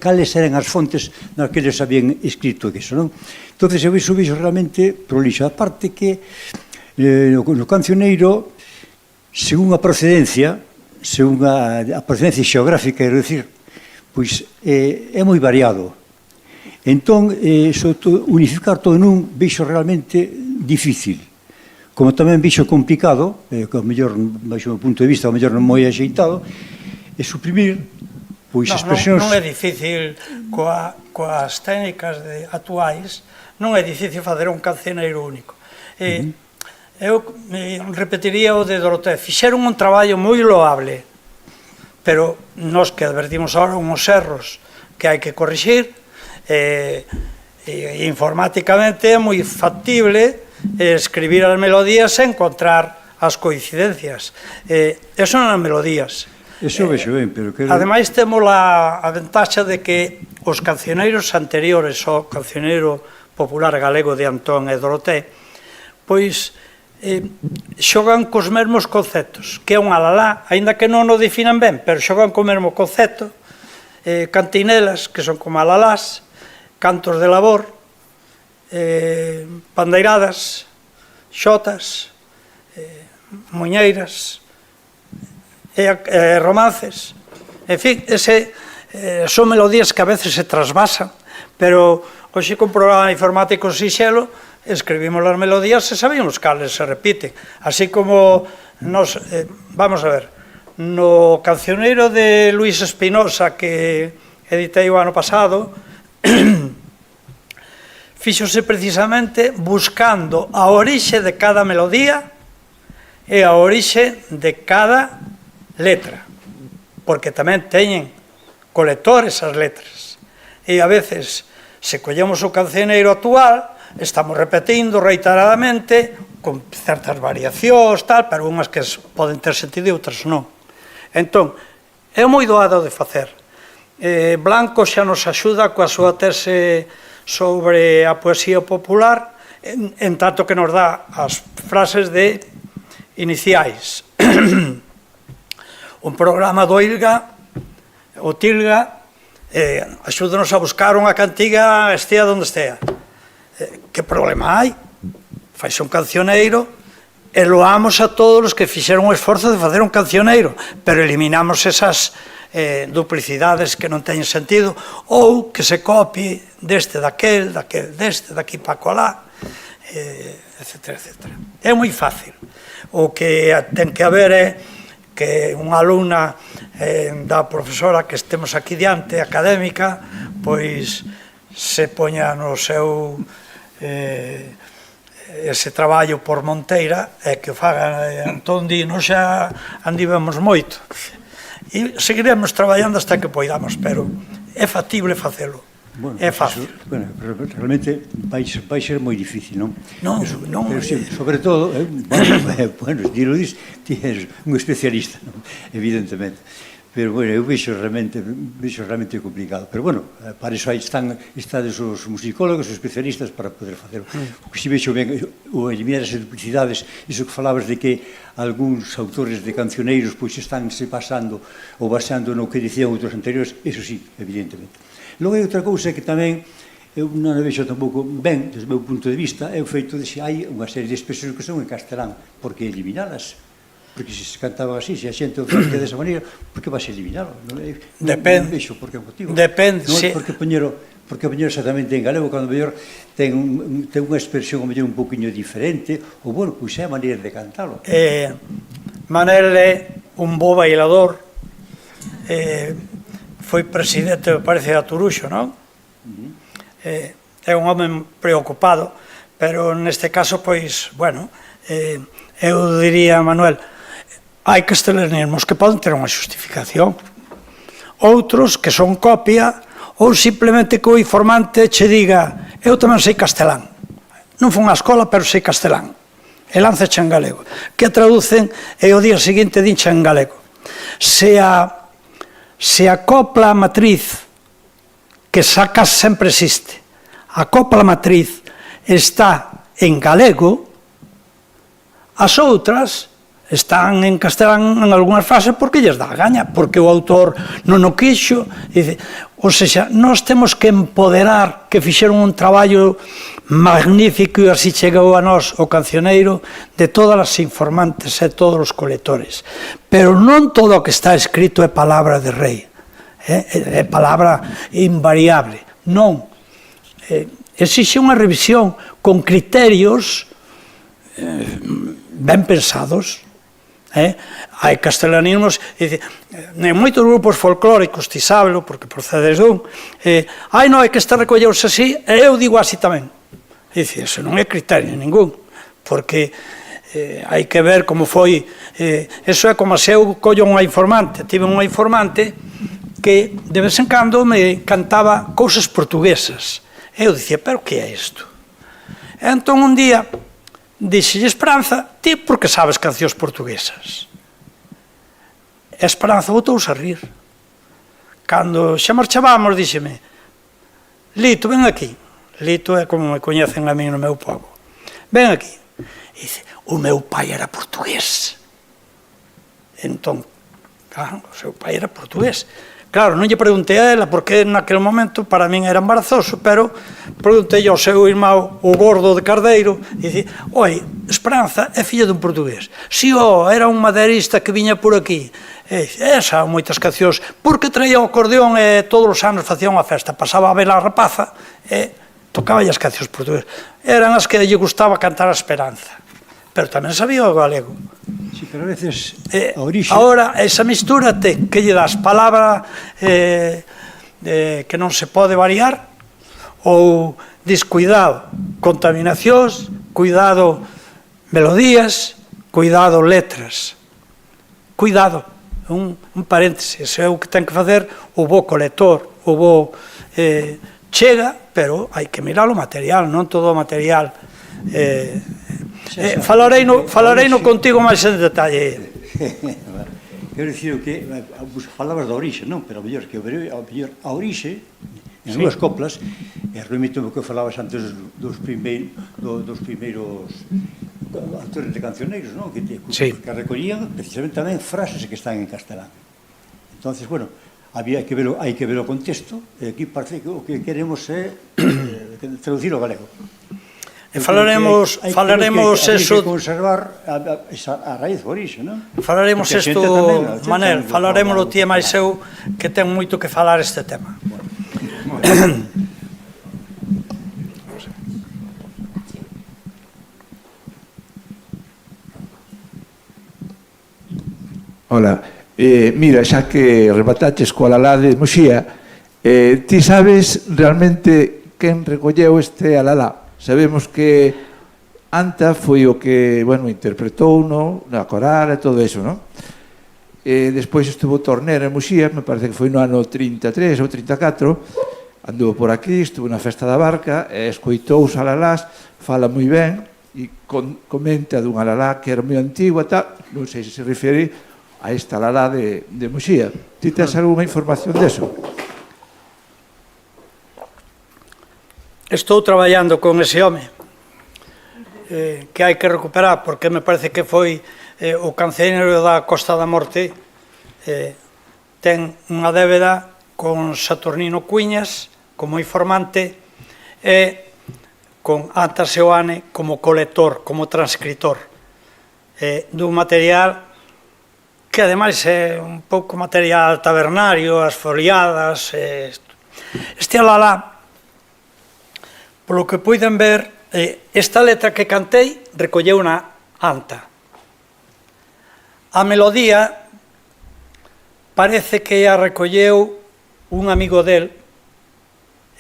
cales eran as fontes nas que eles habían escrito iso, non? Entón, eu vixo realmente prolixo. A parte que no cancioneiro, según a procedencia xeográfica, quero dicir, pois é moi variado. Entón, unificar todo nun vixo realmente difícil. Como tamén vixo complicado, que ao mellor, baixo o meu punto de vista, ao mellor non moi axeitado, e suprimir pois expresións. Non é difícil coas técnicas actuais, non é difícil facer un cancioneiro único. Eu repetiría o de Dorotea, fixeron un traballo moi loable, pero nós que advertimos ahora uns erros que hai que corrixir, informáticamente é moi factible escribir as melodías e encontrar as coincidencias. Eso non as melodías. Eso vexo ben, pero que... Ademais, temos a ventaxa de que os cancioneiros anteriores ao cancioneiro popular galego de Antón e Dorotea, pois xogan cos mesmos conceptos, que é un alalá, aínda que non o definan ben, pero xogan co mesmo concepto, cantinelas, que son como alalás, cantos de labor, pandeiradas, xotas, muñeiras, romances, en fin, son melodías que a veces se trasvasan, pero hoxe con programa informático sinxelo escribimos as melodías e sabíamos cales se repiten, así como nos, vamos a ver, no cancioneiro de Luis Espinosa que editei o ano pasado, fíxose precisamente buscando a orixe de cada melodía e a orixe de cada letra, porque tamén teñen colectores as letras, e a veces, se collemos o cancioneiro actual, estamos repetindo reiteradamente, con certas variacións, tal, pero unhas que poden ter sentido e outras non. Entón, é moi doado de facer. Blanco xa nos axuda coa súa tese sobre a poesía popular, en tanto que nos dá as frases de iniciais. Un programa do ILGA, o TILGA, axúdanos a buscar unha cantiga estea donde estea. Que problema hai? Faise un cancioneiro e loamos a todos os que fixeron o esforzo de facer un cancioneiro, pero eliminamos esas duplicidades que non teñen sentido, ou que se copie deste daquel, deste, daqui para colá, etc. É moi fácil. O que ten que haber é que unha alumna da profesora que estemos aquí diante, académica, pois se poña no seu ese traballo por monteira e que o faga Antón Dino, xa andivemos moito. E seguiremos traballando hasta que poidamos, pero é factible facelo. É fácil. Bueno, realmente vai ser moi difícil, non? Non. Pero sobre todo, bueno, dilo dis, ti és un especialista, evidentemente. Pero, bueno, eu vexo realmente complicado. Pero, bueno, para iso aí estades os musicólogos, os especialistas para poder facer. O que si vexo ben, o eliminar as duplicidades, iso que falabas de que algúns autores de cancioneiros pois están se basando ou baseando no que dicían outros anteriores, iso sí, evidentemente. Logo hai outra cousa que tamén eu non a vexo tampouco ben, desde o meu punto de vista, é o feito de se hai unha serie de expresións que son en castelán, porque eliminalas. Porque se cantaba así, se a xente o faz desa maneira, por que vas a eliminalo? Depende. Non vexo por que motivo. Depende. Non é porque poñero exactamente en galego, cando mellor ten unha expresión o mellor un poquinho diferente, ou, bueno, pois é a maneira de cantalo. Manel é un bo bailador, foi presidente, me parece, da Turuxo, non? É un home preocupado, pero neste caso, pois, bueno, eu diría, Manuel, hai castelanismos que poden ter unha xustificación, outros que son copia, ou simplemente que o informante che diga eu tamén sei castelán, non fun á escola pero sei castelán, e lanceche en galego, que traducen e o día seguinte dinche en galego. Se a copla matriz, que sacas sempre existe, a copla matriz está en galego, as outras están en castelán en algunhas frases porque lles dá a gaña, porque o autor non o quixo. Ou seja, nós temos que empoderar que fixeron un traballo magnífico e así chegou a nós o cancioneiro de todas as informantes e todos os colectores. Pero non todo o que está escrito é palabra de rei, é palabra invariable. Non. Exixe unha revisión con criterios ben pensados. Hai castelanismos, en moitos grupos folclóricos, ti sábelo, porque procedes dun, non, é que este recolleuse así, e eu digo así tamén. Dice, eso non é criterio ningún, porque hai que ver como foi, eso é como se eu collo unha informante, tive unha informante que de vez en cando me cantaba cousas portuguesas, e eu dicía, pero que é isto? E entón un día dixelle, Esperanza, ti porque sabes cancións portuguesas? E Esperanza botouse a rir. Cando xa marchábamos, díxeme, Lito, ven aquí. Lito é como me coñecen a mí no meu pobo. Ven aquí. E dice, o meu pai era portugués. Entón, claro, o seu pai era portugués. Claro, non lle preguntei a ela, porque naquele momento para min era embarazoso, pero preguntei ao seu irmão, o gordo de Cardeiro, e dice, oi, Esperanza é filla dun portugués. Si, era un maderista que viña por aquí. E esa, moitas cancións, porque traía o acordeón e todos os anos facía unha festa. Pasaba a ver a rapaza e tocaba as cancións portuguesas. Eran as que lle gustaba cantar a Esperanza. Pero tamén sabía o galego. Sí, pero a veces a orixe... Ahora, esa mistura que lle das palabra que non se pode variar, ou descuidado contaminacións, cuidado melodías, cuidado letras. Cuidado, un paréntesis, é o que ten que facer o bo colector, o bo chega, pero hai que mirar o material, non todo o material. Falareino contigo máis en detalle. Quero dicir que falabas da orixe, non? Pero a mellor a orixe, en dúas coplas, e remito o que falabas antes dos primeiros autores de cancioneiros, non? Que recollían precisamente tamén frases que están en castelán. Entonces, bueno, hai que ver o contexto, e aquí parece que o que queremos é traducir o galego. Falaremos eso. Hai que conservar a raíz, o orixe, non? Falaremos isto, Manel, falaremos o ti e máis eu, que ten moito que falar este tema. Hola, mira, xa que remataches coa Alalá de Muxía, ti sabes realmente quen recolleu este Alalá? Sabemos que Anta foi o que, bueno, interpretou, no, na coral e todo eso, non? Despois estuvo Tornera en Muxía, me parece que foi no ano 33 ou 34, anduvo por aquí, estuvo na Festa da Barca, escoitou os Alalás, fala moi ben, e comenta dun Alalá que era moi antigo e tal, non sei se refere a esta Alalá de Muxía. Ti tens algunha información deso? Estou traballando con ese home que hai que recuperar, porque me parece que foi o cancioneiro da Costa da Morte, ten unha débeda con Saturnino Cuiñas como informante e con Anta Seoane como colector, como transcritor dun material que ademais é un pouco material tabernario, as foliadas. Este Alalá, polo que poden ver, esta letra que cantei recolleu na Anta. A melodía parece que a recolleu un amigo del,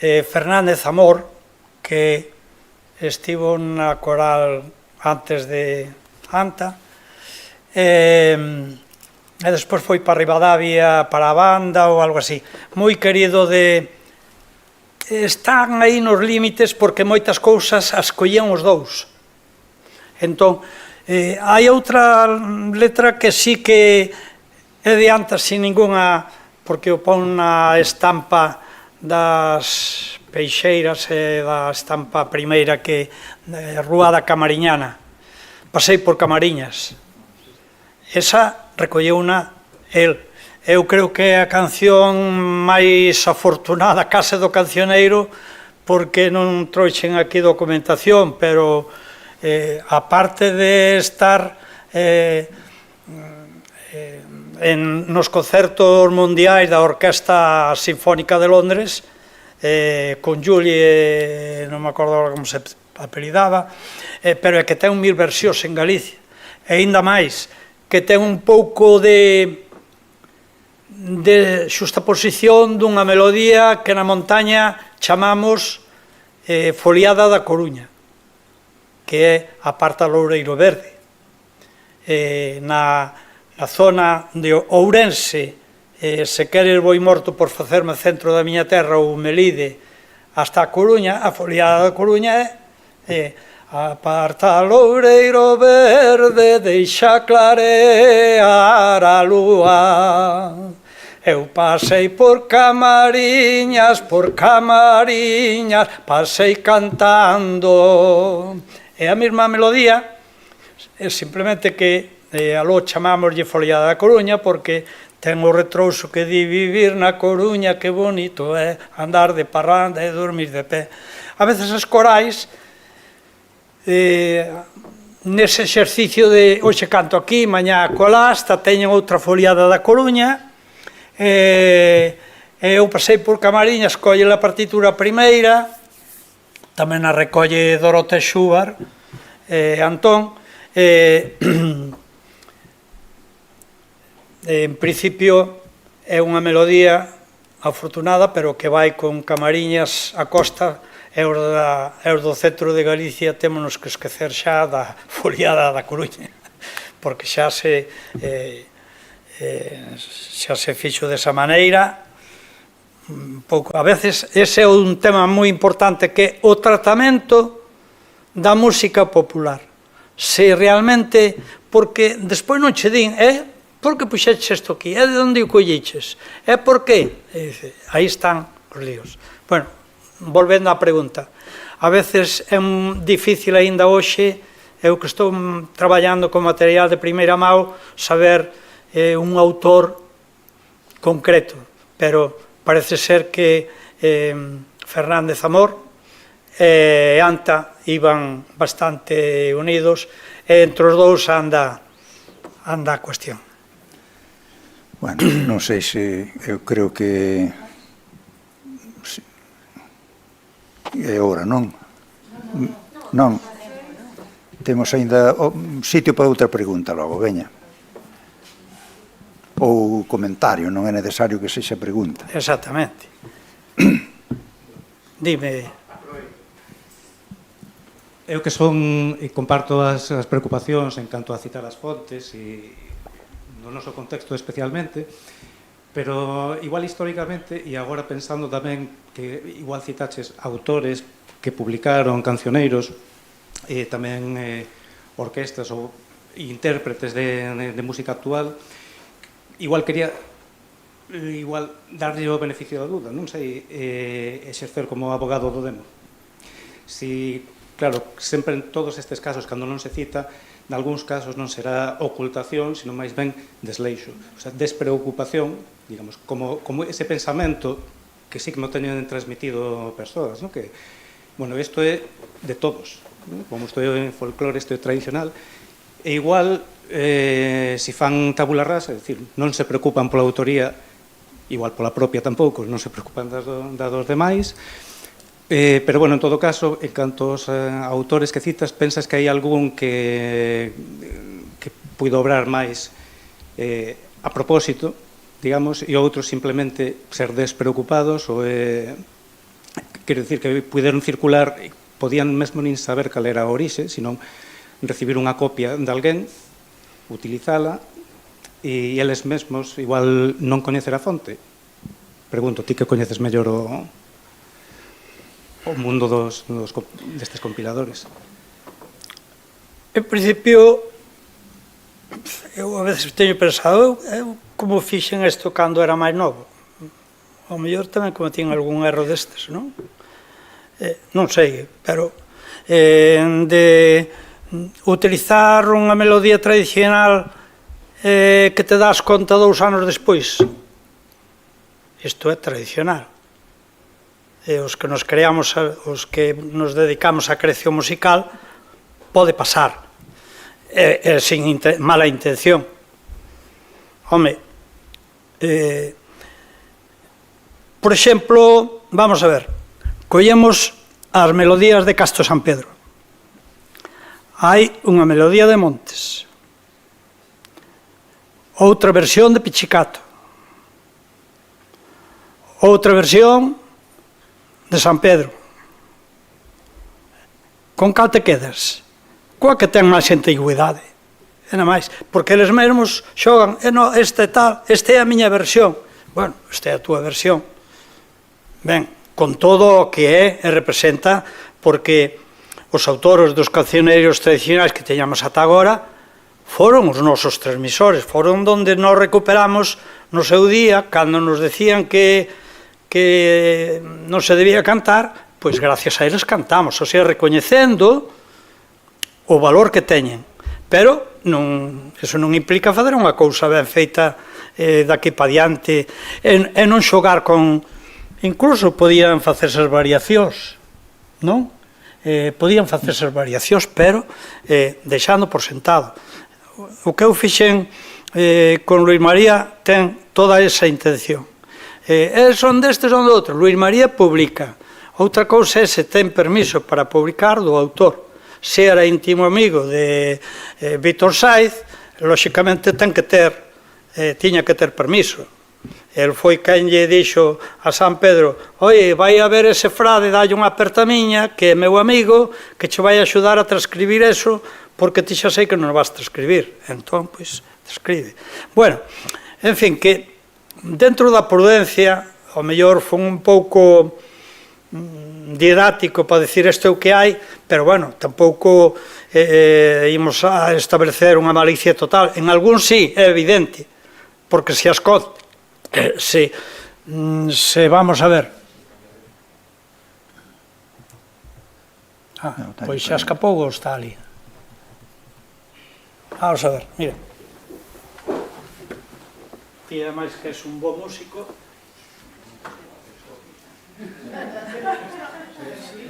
Fernández Amor, que estivo na coral antes de Anta, e despois foi para Ribadavia, para a banda ou algo así. Moi querido están aí nos límites porque moitas cousas as collían os dous. Entón, hai outra letra que sí que é de Anta sin ninguna, porque o pon na estampa das Peixeiras e da estampa primeira que Rúa da Camariñana. Pasei por Camariñas. Esa recolleuna el. Eu creo que é a canción máis afortunada case do cancioneiro, porque non trouxen aquí documentación, pero a parte de estar nos concertos mundiais da Orquesta Sinfónica de Londres, con Julie, non me acordo como se apelidaba, pero é que ten 1000 versións en Galicia, e ainda máis, que ten un pouco de xustaposición dunha melodía que na montaña chamamos Foliada da Coruña, que é a Parta Loureiro Verde. Na zona de Ourense, se queres boi morto por facerme centro da miña terra ou Melide hasta a Coruña, a Foliada da Coruña é a Parta Loureiro Verde deixa clarear a lúa. Eu pasei por camariñas, pasei cantando. É a mesma melodía, é simplemente que aló chamámoslle Foliada da Coruña porque ten o retrouso que di vivir na Coruña, que bonito é andar de parranda e dormir de pé. A veces as corais, nese exercicio de hoxe canto aquí, mañá colá, hasta teñen outra Foliada da Coruña. Eu pasei por camariñas, colle a partitura primeira, tamén a recolle Dorote Xúbar, Antón. En principio é unha melodía afortunada, pero que vai con camariñas a costa, e os do centro de Galicia témonos que esquecer xa da Foliada da Coruña, porque xa se fixo desa maneira. A veces ese é un tema moi importante, que é o tratamento da música popular. Se realmente, porque despois non che din, por que puxeches isto aquí? É de onde o colleches? É por qué? Aí están os líos. Bueno, volvendo á pregunta, a veces é difícil aínda hoxe, eu que estou traballando con material de primeira mão, saber un autor concreto, pero parece ser que Fernández Amor e Anta iban bastante unidos, e entre os dous anda a cuestión. Bueno, non sei se eu creo que é hora, non? Non. Temos aínda sitio para outra pregunta logo, veña. Ou comentario, non é necesario que sexa pregunta. Exactamente. Dime. Eu que son e comparto as preocupacións en canto a citar as fontes e no noso contexto especialmente, pero igual históricamente, e agora pensando tamén que igual citaches autores que publicaron cancioneiros e tamén orquestas ou intérpretes de música actual, igual quería darlle o beneficio da dúda, non sei, exercer como abogado do demo. Si, claro, sempre en todos estes casos, cando non se cita, nalgúns casos non será ocultación, sino máis ben desleixo, o sea, despreocupación, digamos, como ese pensamento que sí que me teñen transmitido persoas, non? Que, bueno, isto é de todos, non? Como isto é en folclore, isto é tradicional, e igual, se fan tabula rasa, é dicir, non se preocupan pola autoría, igual pola propia tampouco, non se preocupan das dos demais, pero, bueno, en todo caso, en canto aos autores que citas, pensas que hai algún que puido obrar máis a propósito, digamos, e outros simplemente ser despreocupados, ou quero dicir que puderon circular, podían mesmo nin saber cal era a orixe, senón recibir unha copia de alguén, utilizala, e eles mesmos igual non coñecer a fonte. Pregunto, ti que coñeces mellor o mundo destes compiladores? En principio, eu a veces teño pensado, eu como fixen isto cando era máis novo. Ao mellor tamén cometín algún erro destes, non? Non sei, pero de utilizar unha melodía tradicional que te das conta 2 anos despois, isto é tradicional. Os que nos creamos, os que nos dedicamos á creación musical, pode pasar, sin mala intención. Home, por exemplo, vamos a ver, collemos as melodías de Castro San Pedro. Hai unha melodía de Montes, outra versión de Pichicato, outra versión de San Pedro. Con cal te quedas? Coa que ten máis antigüidade. E nada máis, porque eles mesmos xogan, no, este tal, este é a miña versión. Bueno, esta é a túa versión. Ben, con todo o que é e representa, porque os autores dos cancioneiros tradicionais que teñamos ata agora foron os nosos transmisores, foron donde nos recuperamos no seu día, cando nos decían que non se debía cantar, pois gracias a eles cantamos, ou sea, recoñecendo o valor que teñen. Pero eso non implica fazer unha cousa ben feita daqui pa diante e non xogar con... Incluso podían facerse as variacións, non? Podían facerse as variacións, pero deixando por sentado. O que eu fixen con Luis María ten toda esa intención. Son destes, son do outro. Luis María publica. Outra cousa é se ten permiso para publicar do autor. Se era íntimo amigo de Víctor Saiz, lóxicamente tiña que ter permiso. El foi quen lle dixo a San Pedro: oi, vai a ver ese frade, dalle unha apertamiña, que é meu amigo, que che vai axudar a transcribir eso, porque ti xa sei que non vas transcribir. Entón, pois, transcribe. Bueno, en fin, que dentro da prudencia, ao mellor foi un pouco didáctico para decir isto é o que hai, pero bueno, tampouco imos a establecer unha malicia total. En algún sí, é evidente, porque se as cosas se vamos a ver, pois xa escapou ou está ali. Vamos a ver, mira, ti ademais que és un bo músico.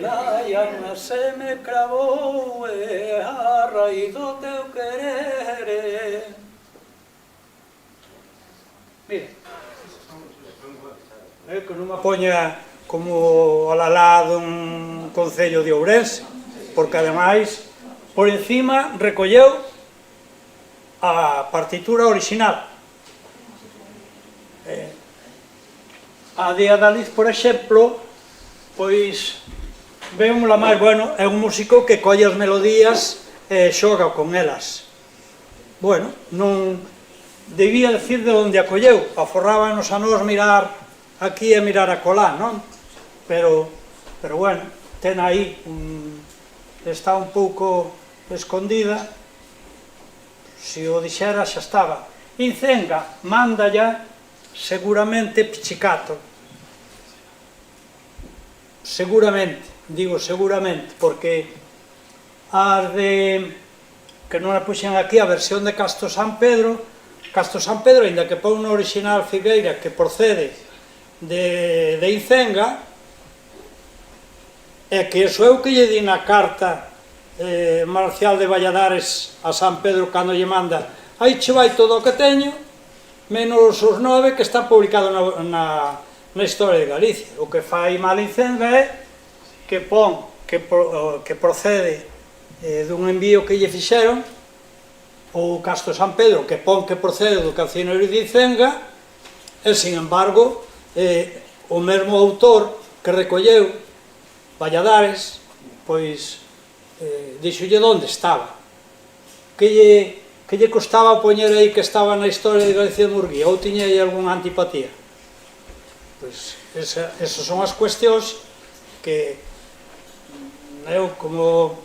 La llana se me cravou e a raíz do teu querer. Mira, que non me poña como alalá dun concello de Ourense, porque ademais por encima recolleu a partitura original. A de Adaliz, por exemplo, pois vémosla máis, bueno, é un músico que colle as melodías e xoga con elas. Bueno, non debía decir de onde a colleu, aforrábanos a nos mirar aquí e mirar a colá, non? Pero bueno, ten aí, está un pouco escondida, se o dixera xa estaba. Incenga, manda ya seguramente Pichicato. Seguramente, digo seguramente, porque as de que non a puxen aquí, a versión de Castro San Pedro, ainda que pon no original Figueira, que procede de Incenga, é que eso é o que lle di na carta Marcial de Valladares a San Pedro cando lle manda: aí che vai todo o que teño, menos os 9 que está publicado na Historia de Galicia. O que fai mal Incenga é que pon que procede dun envío que lle fixeron, ou Castro San Pedro que pon que procede do cancioneiro de Incenga, e, sin embargo, o mesmo autor que recolleu Valladares, pois dixolle onde estaba, que lle costaba poñer aí que estaba na Historia de Galicia de Murguía, ou tiña aí algunha antipatía. Pois esas son as cuestións que eu, como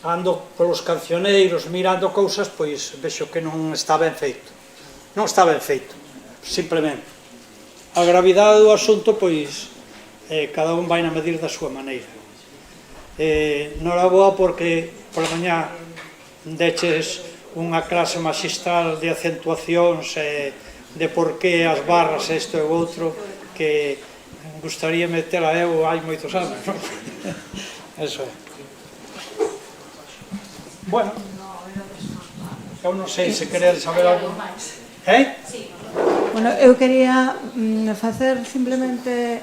ando polos cancioneiros mirando cousas, pois vexo que non está ben feito. Non está ben feito, simplemente. A gravidade do asunto, pois, cada un vai na medir da súa maneira. Noraboa porque pola mañá deches unha clase magistral de acentuacións de por que as barras isto e o outro, que gustaría metela eu hai moitos anos, non? Eso é. Bueno, eu non sei se queredes saber algo. Bueno, eu quería facer simplemente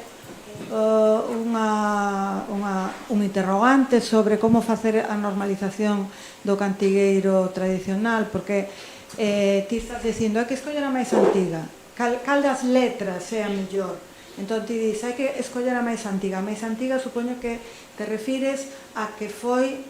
un interrogante sobre como facer a normalización do cantigueiro tradicional, porque ti estás dicindo, hai que escoller a máis antiga, cal das letras é a mellor. Entón ti dis, hai que escoller a máis antiga. A máis antiga supoño que te refires a que foi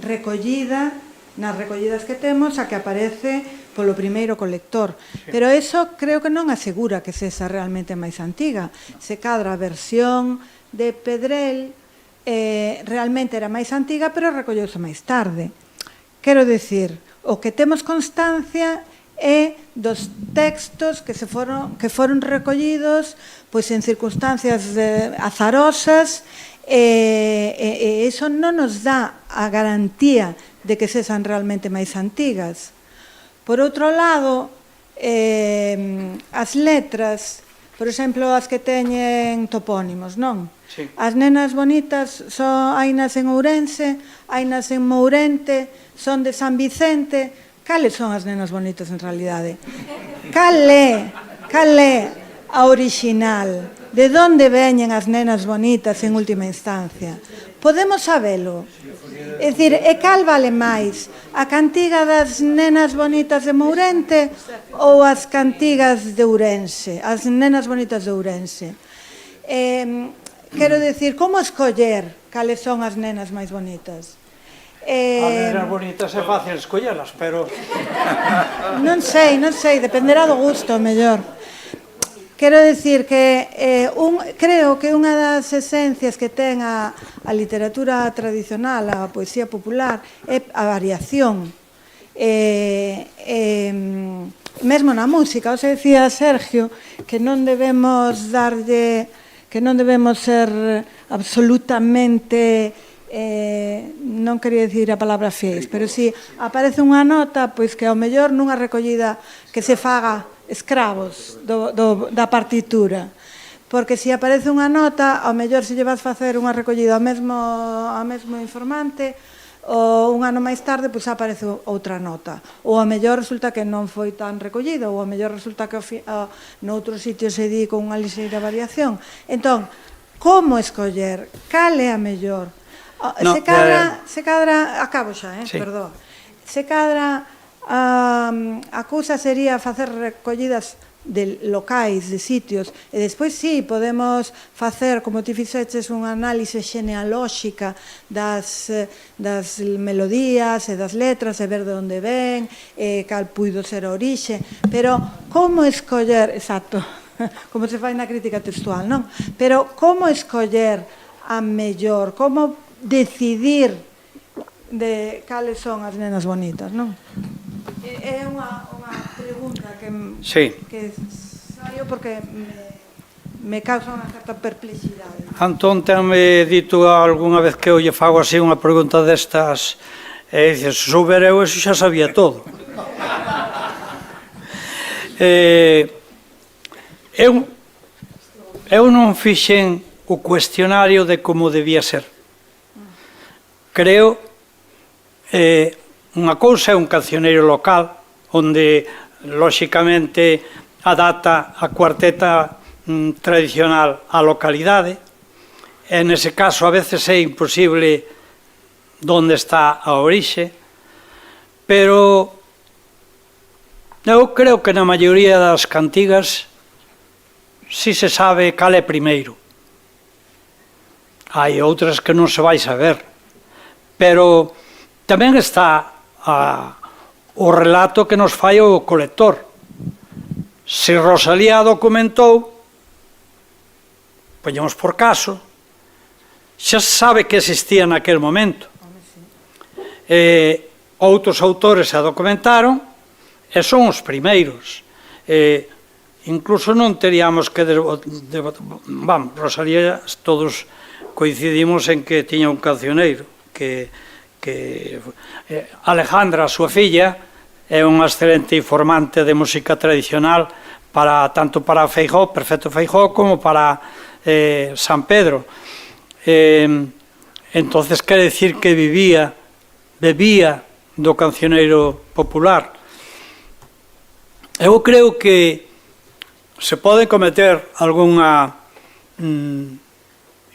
recollida nas recollidas que temos, a que aparece polo primeiro colector. Pero eso creo que non asegura que sexa realmente máis antiga. Se cadra a versión de Pedrell realmente era máis antiga, pero recolleuse máis tarde. Quero dicir, o que temos constancia é dos textos que foron recollidos pois en circunstancias azarosas, e iso non nos dá a garantía de que sexan realmente máis antigas. Por outro lado, as letras, por exemplo, as que teñen topónimos, non? Sí. As nenas bonitas hainas en Ourense, hainas en Mourente, son de San Vicente. Cales son as nenas bonitas en realidade? Cal é a orixinal? De onde veñen as nenas bonitas en última instancia? Podemos sabelo? É dicir, e cal vale máis? A cantiga das nenas bonitas de Mourente ou as cantigas de Ourense? As nenas bonitas de Ourense? Quero dicir, como escoller cales son as nenas máis bonitas? As nenas bonitas é fácil escollelas, pero... Non sei, dependerá do gusto, mellor. Quero dicir que creo que unha das esencias que ten a literatura tradicional, a poesía popular, é a variación. Mesmo na música, o se decía Sergio, que non debemos ser absolutamente, non quería dicir a palabra fiéis, pero si aparece unha nota, pois que ao mellor nunha recollida que se faga escravos da partitura, porque se aparece unha nota, ao mellor se lle vas facer unha recollida ao mesmo informante, ou un ano máis tarde pois aparece outra nota, ou ao mellor resulta que non foi tan recollida, ou ao mellor resulta que noutro sitio se di con unha ligeira variación. Entón, como escoller? Cal é a mellor? Se cadra, acabo xa, perdón. Se cadra, a cousa sería facer recollidas de locais, de sitios, e despois sí, podemos facer, como ti fixeches, unha análise xenealóxica das melodías e das letras, e ver de onde ven, cal puido ser a orixe, pero como escoller, exacto, como se fai na crítica textual, non? Pero como escoller a mellor, como decidir de cales son as nenas bonitas, non? É unha pregunta que saio porque me causa unha certa perplexidade. Antón tenme dito algunha vez que eu lle fago así unha pregunta destas e dices, souber eu eso xa sabía todo. Eu non fixen o cuestionario de como debía ser. Creo unha cousa é un cancioneiro local onde lóxicamente adapta a cuarteta tradicional á localidade, e nese caso a veces é imposible onde está a orixe, pero eu creo que na maioría das cantigas si se sabe cal é primeiro. Hai outras que non se vai saber, pero tamén está o relato que nos fai o colector. Se Rosalía documentou, poñemos por caso, xa se sabe que existía naquel momento. Outros autores a documentaron e son os primeiros. Incluso non teríamos que... Rosalía, todos coincidimos en que tiña un cancioneiro, que Alejandra, a súa filla, é unha excelente informante de música tradicional tanto para Feijóo, Perfecto Feijóo, como para San Pedro. Entonces quere dicir que bebía do cancioneiro popular. Eu creo que se pode cometer algunha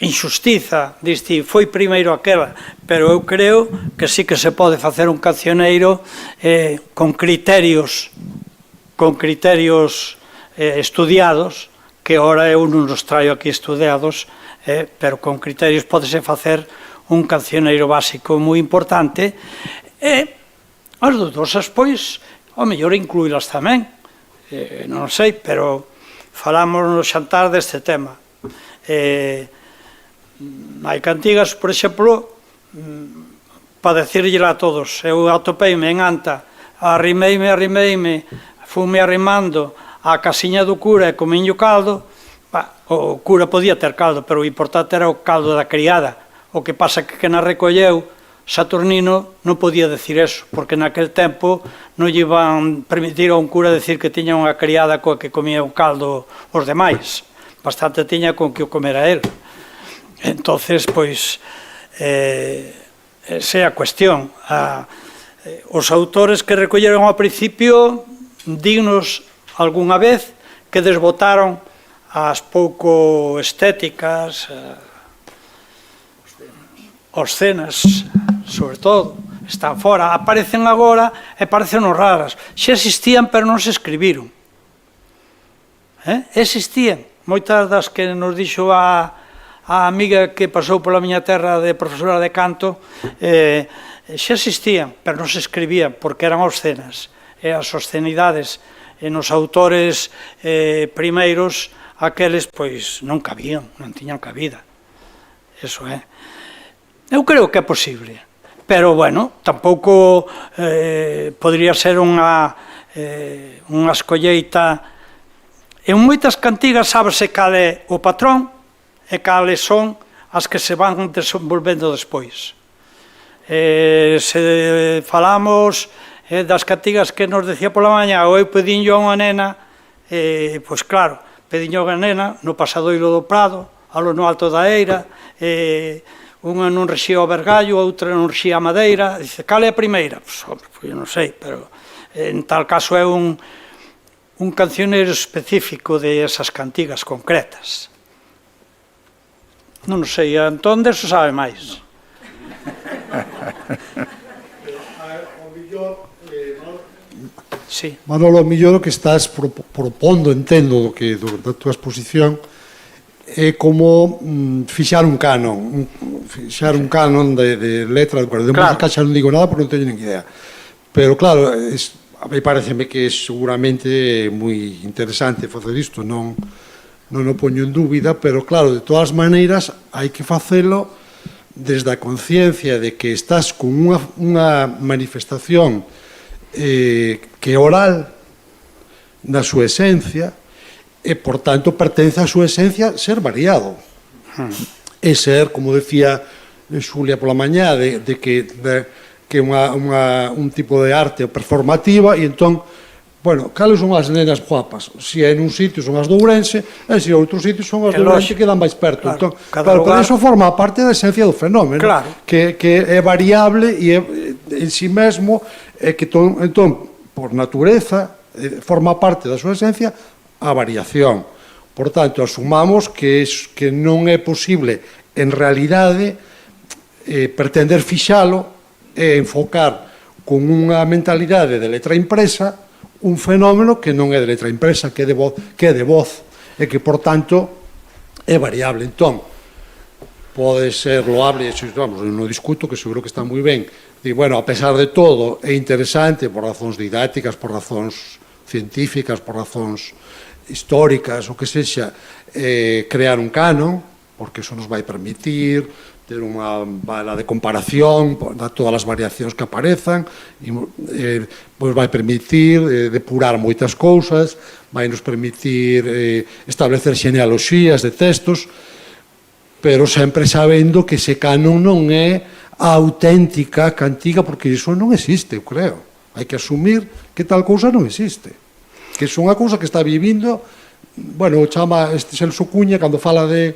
injustiza, diste, foi primeiro aquela, pero eu creo que sí que se pode facer un cancioneiro con criterios estudiados, que ora eu non os traio aquí estudiados, pero con criterios podese facer un cancioneiro básico moi importante, e as dudosas, pois, ao mellor incluílas tamén, non sei, pero falamos no xantar deste tema. Hai cantigas, por exemplo, para decirlle a todos, eu atopeime en Anta, arrimeime, fume arrimando á casiña do cura e comiño caldo, o cura podía ter caldo, pero o importante era o caldo da criada. O que pasa que na recolleu Saturnino non podía decir eso, porque naquel tempo non lle iban permitir a un cura decir que tiña unha criada coa que comía o caldo os demais. Bastante tiña con que o comera él. Entonces, pois, esa é a cuestión. Os autores que recolleron ao principio, dignos algunha vez, que desbotaron as pouco estéticas, obscenas, sobre todo, están fora, aparecen agora e parecenos raras. Xa existían, pero non se escribiron. Existían. Moitas das que nos dixo a amiga que pasou pola miña terra de profesora de canto, xa existían, pero non se escribían, porque eran obscenas. E as obscenidades nos autores primeiros, aqueles, pois, non cabían, non tiñan cabida. Eso é. Eu creo que é posible, pero, bueno, tampouco podría ser unha escolleita. En moitas cantigas sábese cal é o patrón e cales son as que se van desenvolvendo despois. Se falamos das cantigas que nos decía pola mañá, ou eu pedinho a unha nena, pois claro, pedinho a unha nena no pasadoiro do Prado, alo no Alto da Eira, unha non rexía o vergallo, outra non rexía a madeira. Dice, cal é a primeira? Pois, non sei, pero en tal caso é un cancioneiro específico de esas cantigas concretas. Non sei, Antón deso sabe máis. Sí. Manolo, o mellor o que estás propondo, entendo da túa exposición, é como fixar un canon de letra, de música xa non digo nada porque non teño nin idea, pero claro, a mí pareceme que é seguramente moi interesante facer isto, non o poño en dúbida, pero claro, de todas maneiras hai que facelo desde a conciencia de que estás con unha manifestación que é oral na súa esencia e, por tanto, pertence á súa esencia ser variado e ser, como decía Xulia pola mañá, de que é un tipo de arte performativa e entón, bueno, cales son as nenas guapas? Se é nun sitio son as de Ourense e se outros sitios son as de Ourense que dan máis perto. Entón, claro, por iso forma parte da esencia do fenómeno, que é variable e en si mesmo é que entón, por natureza, forma parte da súa esencia a variación. Por tanto, asumamos que non é posible, en realidade, pretender fixalo e enfocar con unha mentalidade de letra impresa un fenómeno que non é de letra impresa, que é de voz, e que, por tanto, é variable. Entón, pode ser loable, e vamos, non discuto, que seguro que está moi ben. E, bueno, a pesar de todo, é interesante por razóns didácticas, por razóns científicas, por razóns históricas, o que sexa, crear un canon, porque eso nos vai permitir ter unha bala de comparación de todas as variacións que aparezan, pois vai permitir depurar moitas cousas, vai nos permitir establecer genealoxías de textos, pero sempre sabendo que ese canon non é a auténtica cantiga, porque iso non existe, eu creo. Hai que asumir que tal cousa non existe, que é unha cousa que está vivindo, bueno, chama Celso Cuña, cando fala de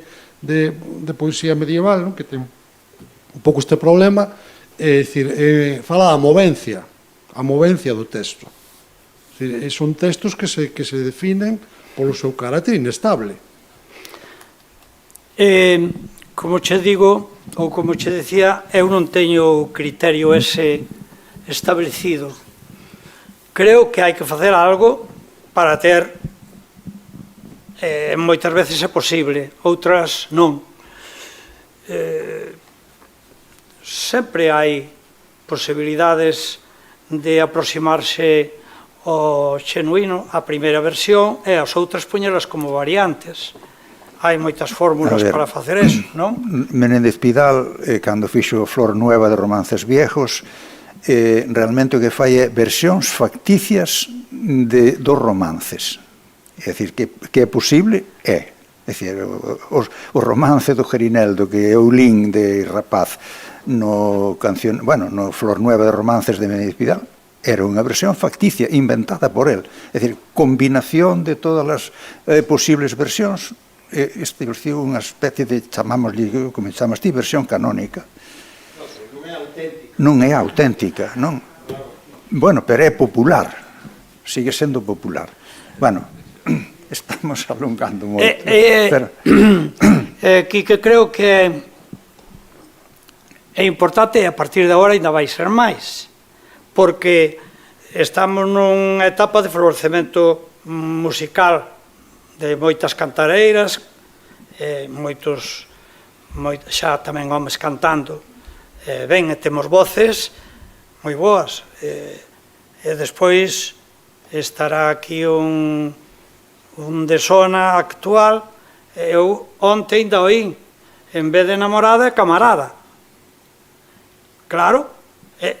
poesía medieval, que ten un pouco este problema, é dicir, fala da movencia do texto. Son textos que se definen polo seu carácter inestable. como che digo, ou como che decía, eu non teño criterio ese establecido. Creo que hai que facer algo para ter, moitas veces é posible, outras non. Sempre hai posibilidades de aproximarse ao xenuíno, a primeira versión, e as outras poñelas como variantes. Hai moitas fórmulas para facer eso, non? Menéndez Pidal, cando fixo Flor Nueva de romances viejos, realmente o que fai é versións facticias dos romances. É dicir, que é posible, é. É dicir, o romance do Gerineldo que eu lín de rapaz no Flor Nueva de romances de Menéndez Pidal, era unha versión facticia, inventada por él. É dicir, combinación de todas as posibles versións, estableceu unha especie de, chamámoslle, como chamas ti, versión canónica. Non é auténtica, non? Bueno, pero é popular, sigue sendo popular. Bueno, estamos alongando moito. Quique, creo que é importante, e a partir de agora ainda vai ser máis, porque estamos nunha etapa de florecemento musical de moitas cantareiras, xa tamén homes cantando. Ben, temos voces moi boas. E despois estará aquí un de sona actual. Eu onte ainda oín, en vez de namorada, é camarada. Claro,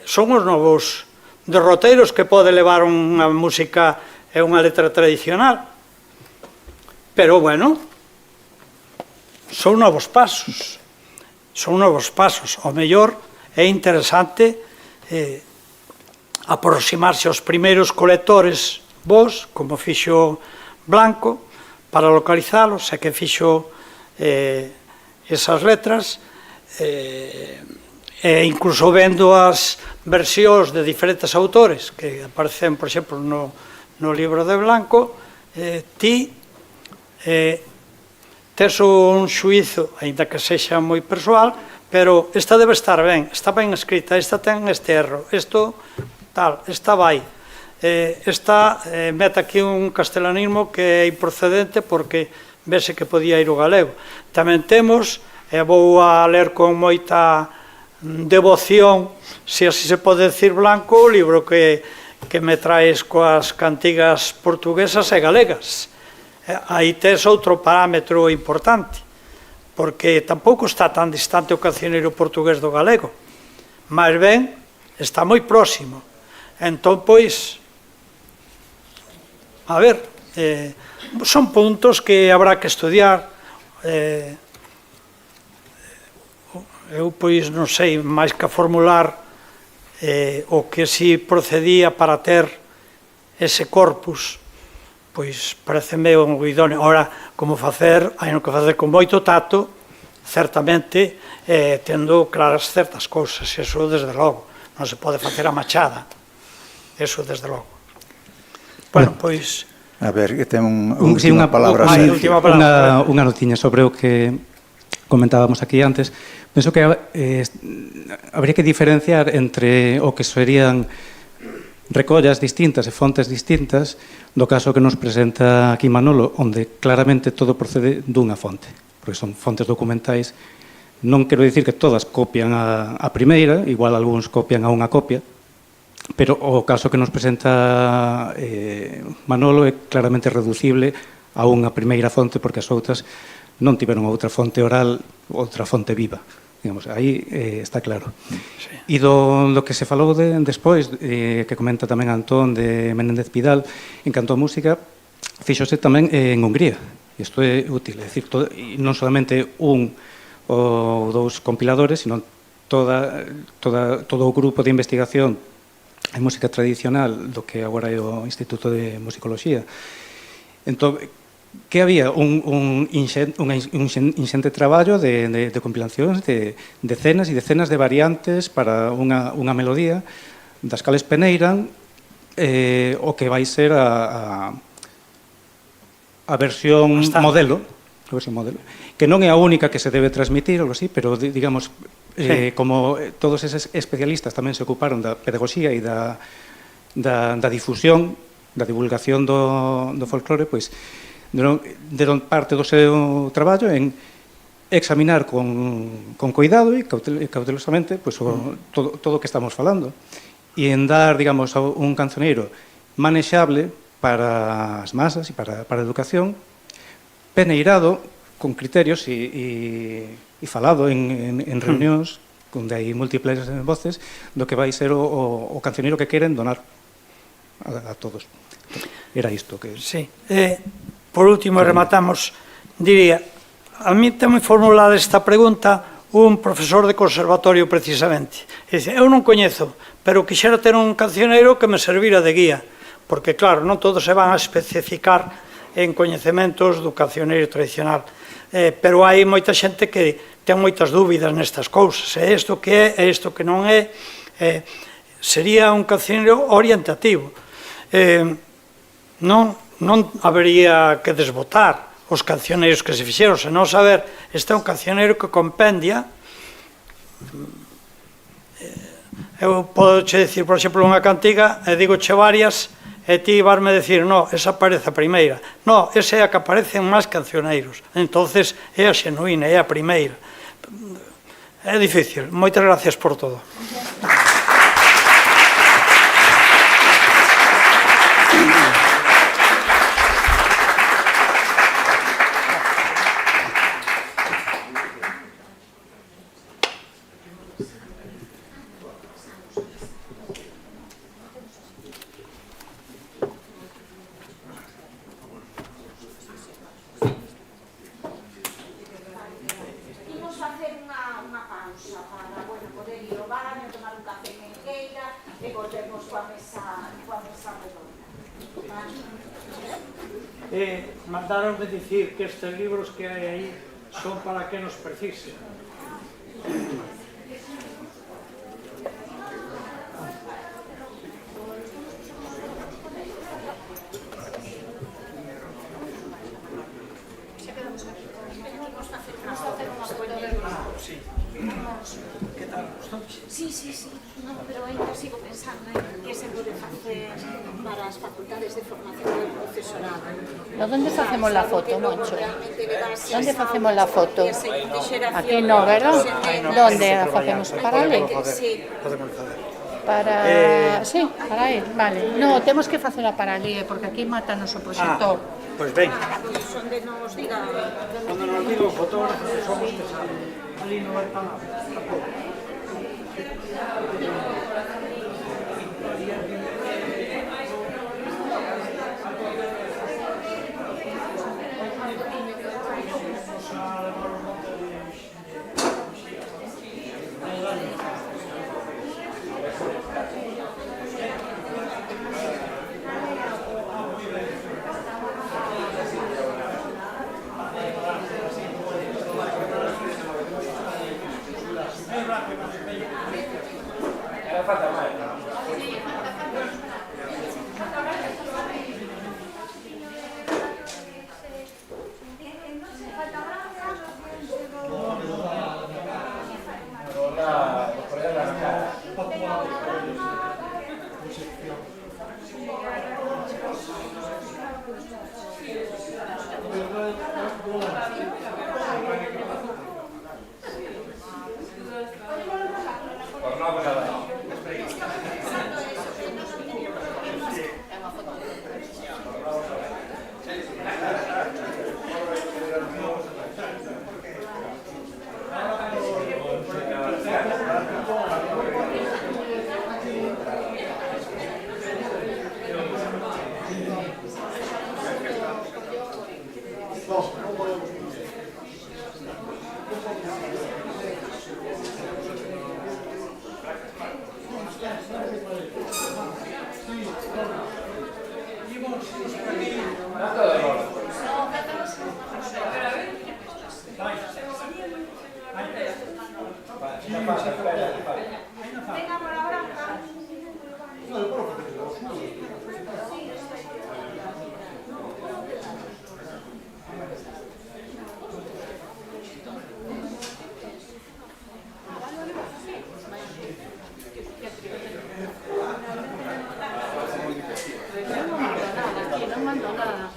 son os novos derroteiros que pode levar unha música e unha letra tradicional. Pero, bueno, son novos pasos. Son novos pasos. O mellor é interesante aproximarse aos primeiros colectores vos, como fixo Blanco, para localizalos, e que fixo esas letras, e incluso vendo as versións de diferentes autores que aparecen, por exemplo, no libro de Blanco, ti tes un xuízo, aínda que sexa moi persoal, pero esta debe estar ben, está ben escrita, esta ten este erro, isto tal, esta vai, esta mete aquí un castelanismo que é improcedente porque vese que podía ir o galego. Tamén temos, e vou a ler con moita devoción, se así se pode decir, Blanco, o libro que me traes coas cantigas portuguesas e galegas. Aí tes outro parámetro importante, porque tampouco está tan distante o cancioneiro portugués do galego, máis ben está moi próximo. Entón, pois, a ver, son puntos que habrá que estudiar. Eu, pois, non sei, máis que formular o que si procedía para ter ese corpus, pois pareceme un idóneo. Ora, como facer, hai que facer con moito tato, certamente, tendo claras certas cousas, eso desde logo, non se pode facer a machada, eso desde logo. Bueno, pois... A ver, que ten unha palabra. Unha notiña sobre o que comentábamos aquí antes. Penso que habría que diferenciar entre o que serían recollas distintas e fontes distintas do caso que nos presenta aquí Manolo, onde claramente todo procede dunha fonte, porque son fontes documentais. Non quero dicir que todas copian a primeira, igual algúns copian a unha copia, pero o caso que nos presenta Manolo é claramente reducible a unha primeira fonte, porque as outras non tiveron outra fonte oral, outra fonte viva. Digamos, aí está claro. Sí. E do que se falou despois, que comenta tamén Antón de Menéndez Pidal, en canto a música, fíxose tamén en Hungría. Isto é útil, é dicir, non solamente un ou dous compiladores, sino todo o grupo de investigación en música tradicional do que agora é o Instituto de Musicoloxía. Entón, que había un inxente traballo de compilacións de decenas e decenas de variantes para unha melodía, das cales peneiran o que vai ser a versión modelo que non é a única que se debe transmitir, algo así, pero, digamos, como todos eses especialistas tamén se ocuparon da pedagogía e da difusión, da divulgación do folclore, pois, deron parte do seu traballo en examinar con cuidado e cautelosamente todo o que estamos falando e en dar, digamos, un cancioneiro manexable para as masas e para a educación, peneirado con criterios e falado en reunións onde hai múltiples voces do que vai ser o cancioneiro que queren donar a todos. Era isto que... Sí. Por último, rematamos, diría, a mí tamén formulada esta pregunta un profesor de conservatorio precisamente. Dice, eu non coñezo, pero quixera ter un cancioneiro que me servira de guía, porque claro, non todos se van a especificar en coñecementos do cancioneiro tradicional, pero hai moita xente que ten moitas dúbidas nestas cousas, é isto que é isto que non é, sería un cancioneiro orientativo. Non habería que desbotar os cancioneiros que se fixeron, senón saber, este é un cancioneiro que compendia, eu podo che dicir, por exemplo, unha cantiga, e digo che varias, e ti varme decir, no, esa aparece a primeira, no, esa é a que aparece en máis cancioneiros, entonces é a xenuína, é a primeira. É difícil. Moitas gracias por todo. Mandaron de dicir que estes libros que hai aí son para que nos precise. Sí, no, pero ainda sigo pensando en que se pode facer para as facultades de formación do profesorado. ¿Dónde facemos la foto, Moncho? ¿Dónde facemos la foto? Aquí no, ¿verdad? ¿Dónde la facemos? ¿Para ali? Sí. Para... Sí, para aí, vale. No, temos que facela para ali, porque aquí mata o opositor. Pois ben. Onde nos diga... Cando nos digo fotógrafos, somos que saben. Ali non vai para nada. mando nada.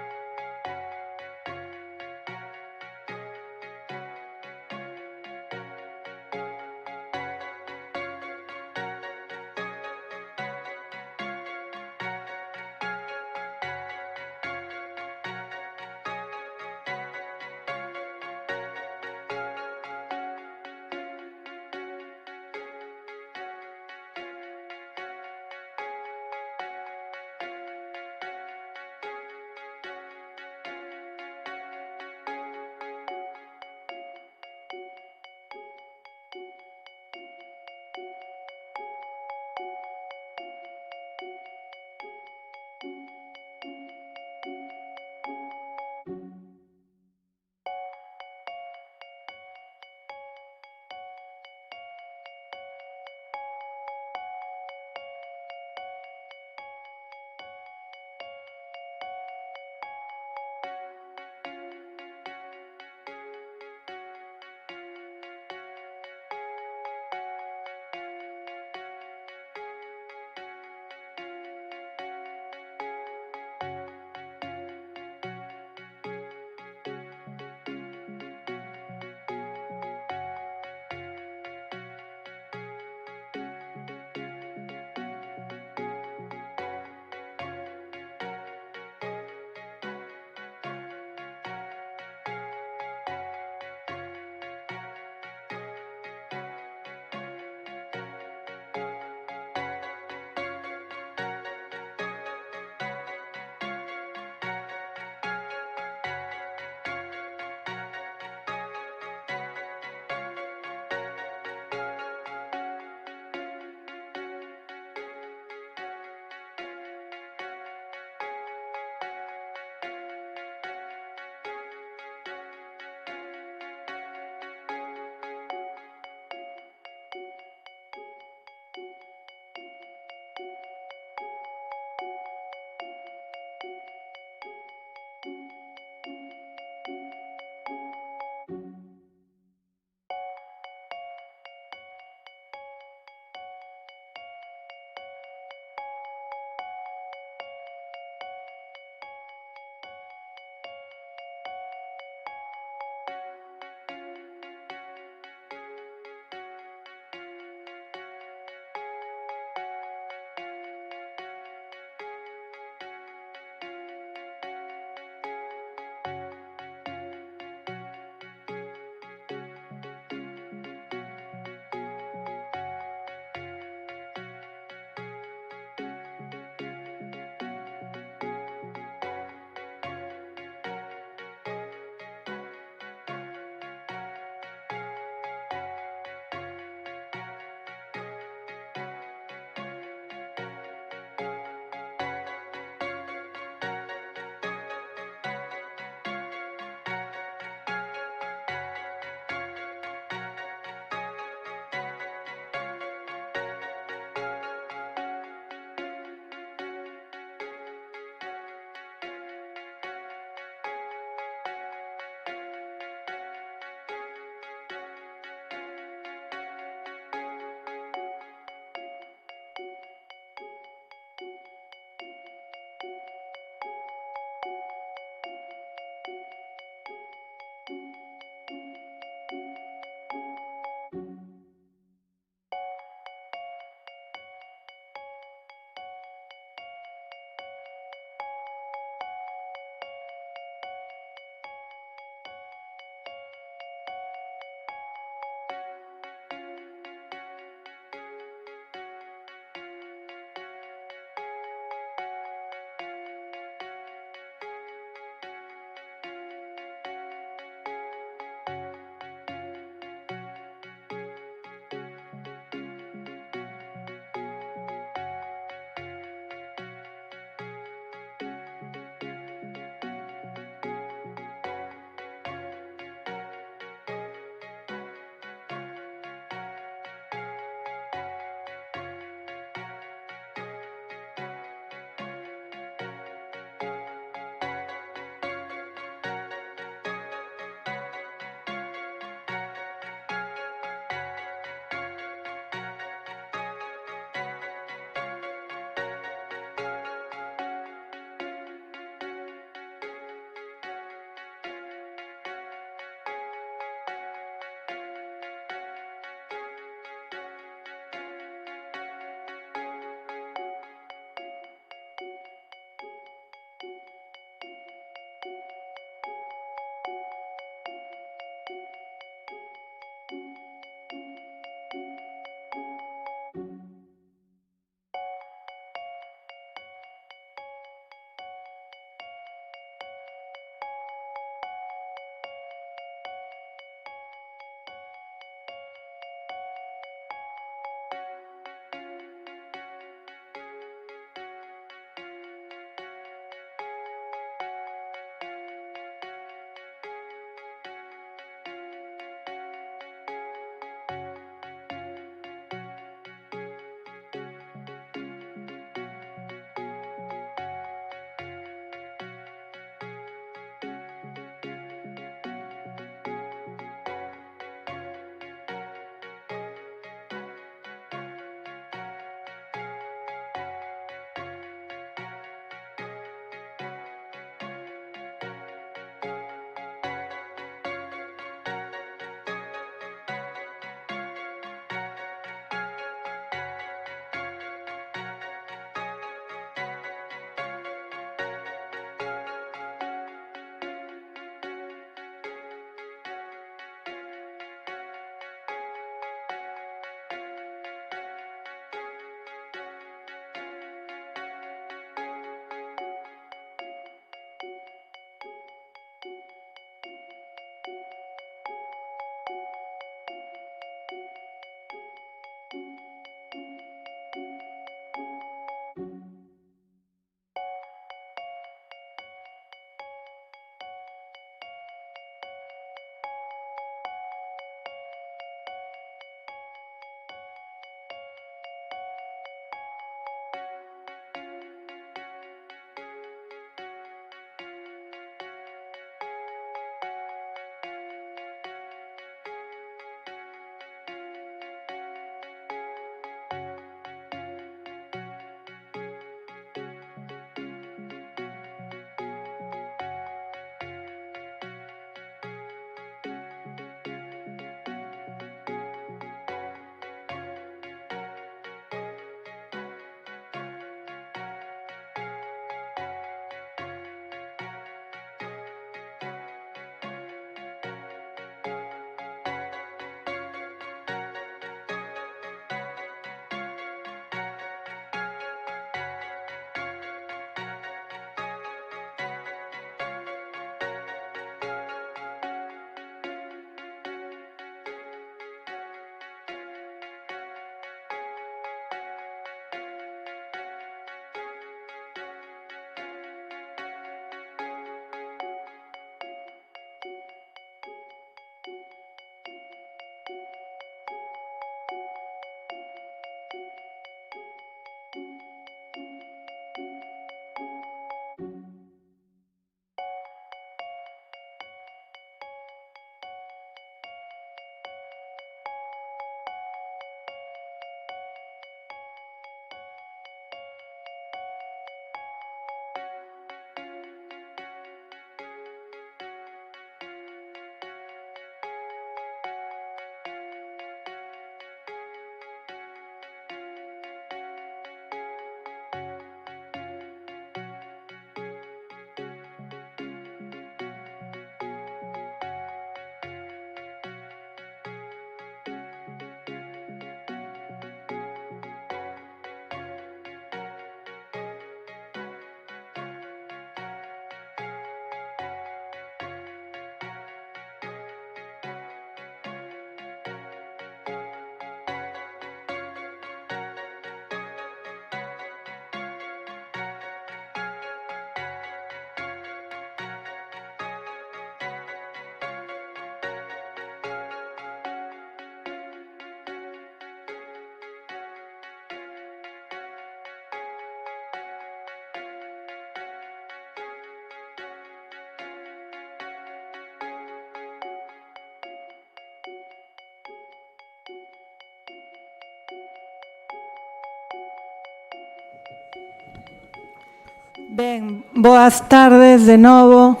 Ben, boas tardes de novo.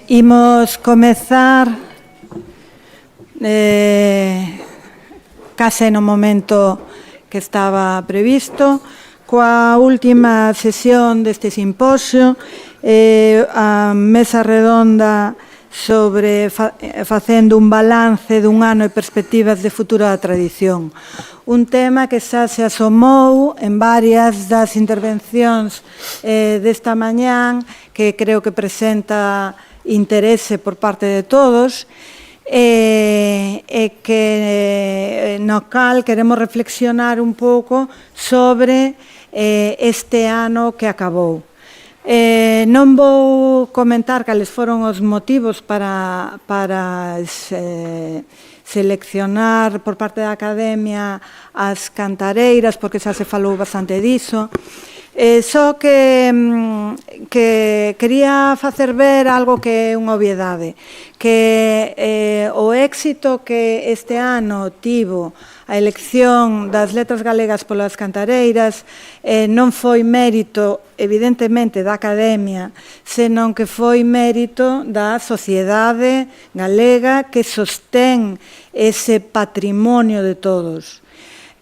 Imos comezar case no momento que estaba previsto coa última sesión deste simposio, a mesa redonda sobre facendo un balance dun ano e perspectivas de futuro da tradición. Un tema que xa se asomou en varias das intervencións desta mañán, que creo que presenta interese por parte de todos, e que no cal queremos reflexionar un pouco sobre este ano que acabou. Non vou comentar cales foron os motivos para seleccionar por parte da Academia as cantareiras, porque xa se falou bastante diso. Só que quería facer ver algo que é unha obviedade, que o éxito que este ano tivo a elección das letras galegas polas cantareiras non foi mérito, evidentemente, da Academia, senón que foi mérito da sociedade galega que sostén ese patrimonio de todos.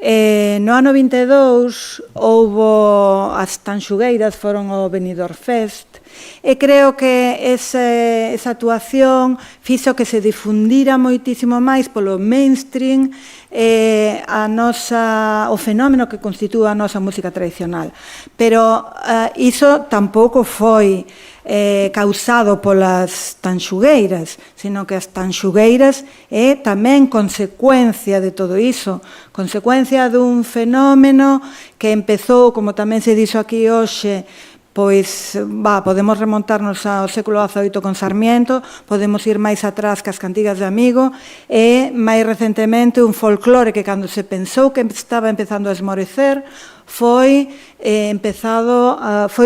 No ano 22 houbo as tanxugueiras, foron ao Benidorm Fest, e creo que esa actuación fixo que se difundira moitísimo máis polo mainstream o fenómeno que constitúe a nosa música tradicional. Pero iso tampouco foi causado polas tanxugueiras, sino que as tanxugueiras é tamén consecuencia de todo iso, consecuencia dun fenómeno que empezou, como tamén se dixo aquí hoxe, pois, podemos remontarnos ao século XVIII con Sarmiento, podemos ir máis atrás que as cantigas de Amigo, e máis recentemente un folclore que cando se pensou que estaba empezando a esmorecer, foi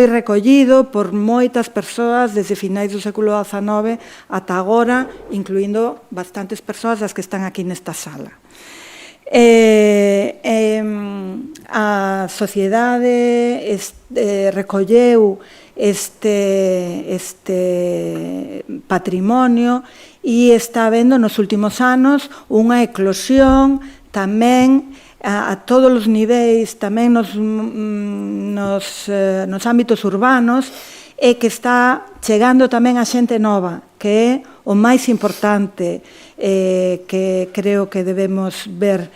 recollido por moitas persoas desde finais do século XIX ata agora, incluindo bastantes persoas das que están aquí nesta sala. A sociedade recolleu este patrimonio e está vendo nos últimos anos unha eclosión tamén a todos os niveis, tamén nos ámbitos urbanos, e que está chegando tamén a xente nova, que é o máis importante que creo que debemos ver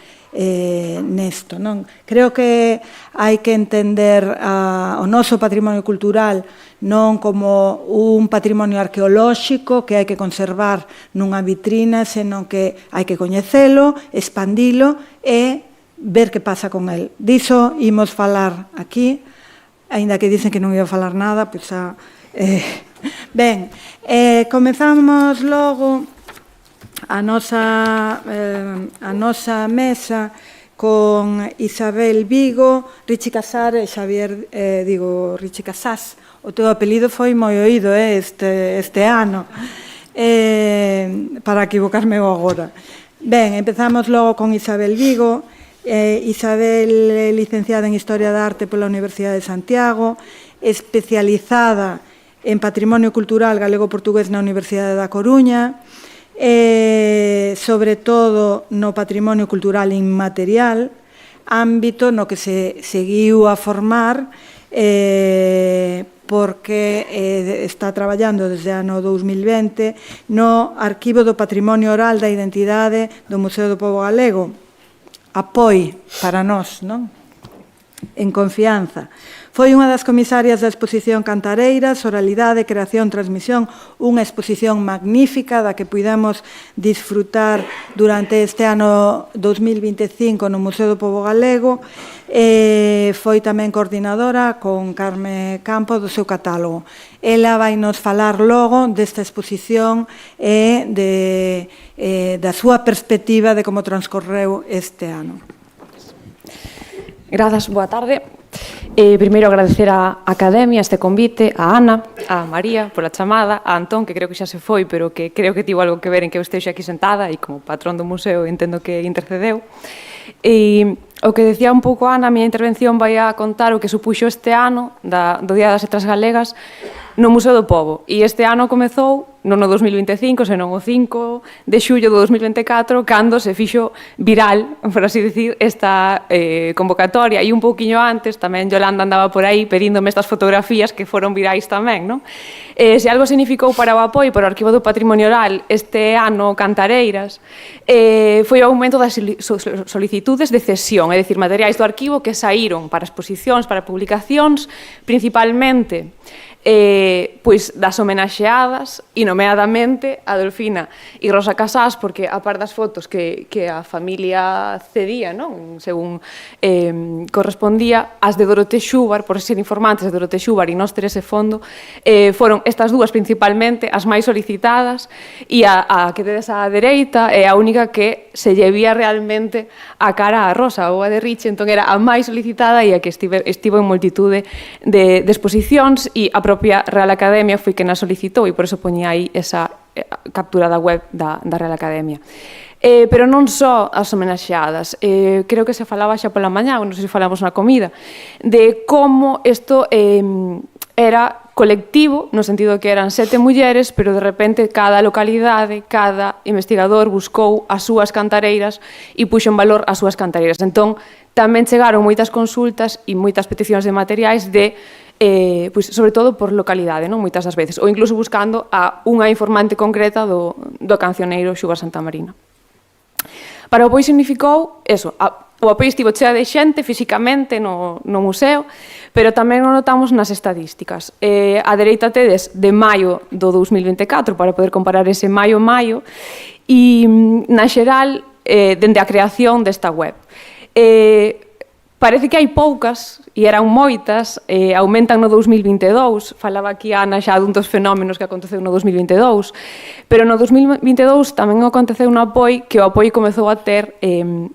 nesto. Creo que hai que entender o noso patrimonio cultural non como un patrimonio arqueolóxico que hai que conservar nunha vitrina, senón que hai que coñecelo, expandilo e ver que pasa con el. Diso imos falar aquí, aínda que dicen que non iba a falar nada, pois xa... Ben, comezamos logo a nosa mesa con Isabel Vigo, Richi Casar e Xavier, Richi Casás. O teu apelido foi moi oído este ano, para equivocarme agora. Ben, empezamos logo con Isabel Vigo. Isabel é licenciada en Historia da Arte pola Universidade de Santiago, especializada en Patrimonio Cultural Galego-Portugués na Universidade da Coruña, sobre todo no patrimonio cultural inmaterial, ámbito no que se seguiu a formar porque está traballando desde o ano 2020 no Arquivo do Patrimonio Oral da Identidade do Museo do Pobo Galego. Apoi para nós, non? En confianza. Foi unha das comisarias da exposición Cantareiras, Oralidade, Creación, Transmisión, unha exposición magnífica da que puidamos disfrutar durante este ano 2025 no Museo do Pobo Galego. Foi tamén coordinadora con Carme Campo do seu catálogo. Ela vai nos falar logo desta exposición e da súa perspectiva de como transcorreu este ano. Grazas, boa tarde. Primeiro agradecer á Academia este convite, a Ana, a María pola chamada, a Antón, que creo que xa se foi, pero que creo que tivo algo que ver en que eu estexe aquí sentada e como patrón do museo entendo que intercedeu. E o que decía un pouco Ana, a miña intervención vai a contar o que supuxo este ano do Día das Letras Galegas no Museo do Pobo. E este ano comezou non no 2025, senón o 5 de xullo do 2024, cando se fixo viral, por así decir, esta convocatoria. E un pouquiño antes, tamén Yolanda andaba por aí pedíndome estas fotografías que foron virais tamén, non? Se algo significou para o apoio para o Arquivo do Patrimonio Oral este ano Cantareiras, foi o aumento das solicitudes de cesión, é dicir, materiais do arquivo que saíron para exposicións, para publicacións, principalmente pois das homenaxeadas e nomeadamente a Delfina e Rosa Casás, porque a par das fotos que a familia cedía, non? Según correspondía, as de Dorote Xúbar, por ser informantes de Dorote Xúbar e nós ter ese fondo, foron estas dúas principalmente as máis solicitadas, e a que tedes á dereita é a única que se llevía realmente a cara a Rosa ou a de Riche, entón era a máis solicitada e a que estivo en multitude de exposicións, e a propia Real Academia foi que na solicitou e por eso poñía aí esa captura da web da Real Academia. Pero non só as homenaxeadas, creo que se falaba xa pola mañá, non sei se falamos na comida, de como isto era colectivo, no sentido que eran 7 mulleres, pero de repente cada localidade, cada investigador buscou as súas cantareiras e puxo en valor as súas cantareiras. Entón, tamén chegaron moitas consultas e moitas peticións de materiais de pois, sobre todo por localidade, non? Moitas das veces, ou incluso buscando a unha informante concreta do cancioneiro Xúbar Santamarina. Para o apoio significou eso, o apoio estivo chea de xente físicamente no museo, pero tamén o notamos nas estadísticas. A dereita tedes de maio do 2024, para poder comparar ese maio-maio, e na xeral, dende a creación desta web. Parece que hai poucas, e eran moitas, aumentan no 2022, falaba aquí a Ana xa dun dos fenómenos que aconteceu no 2022, pero no 2022 tamén aconteceu no apoio, que o apoio comezou a ter,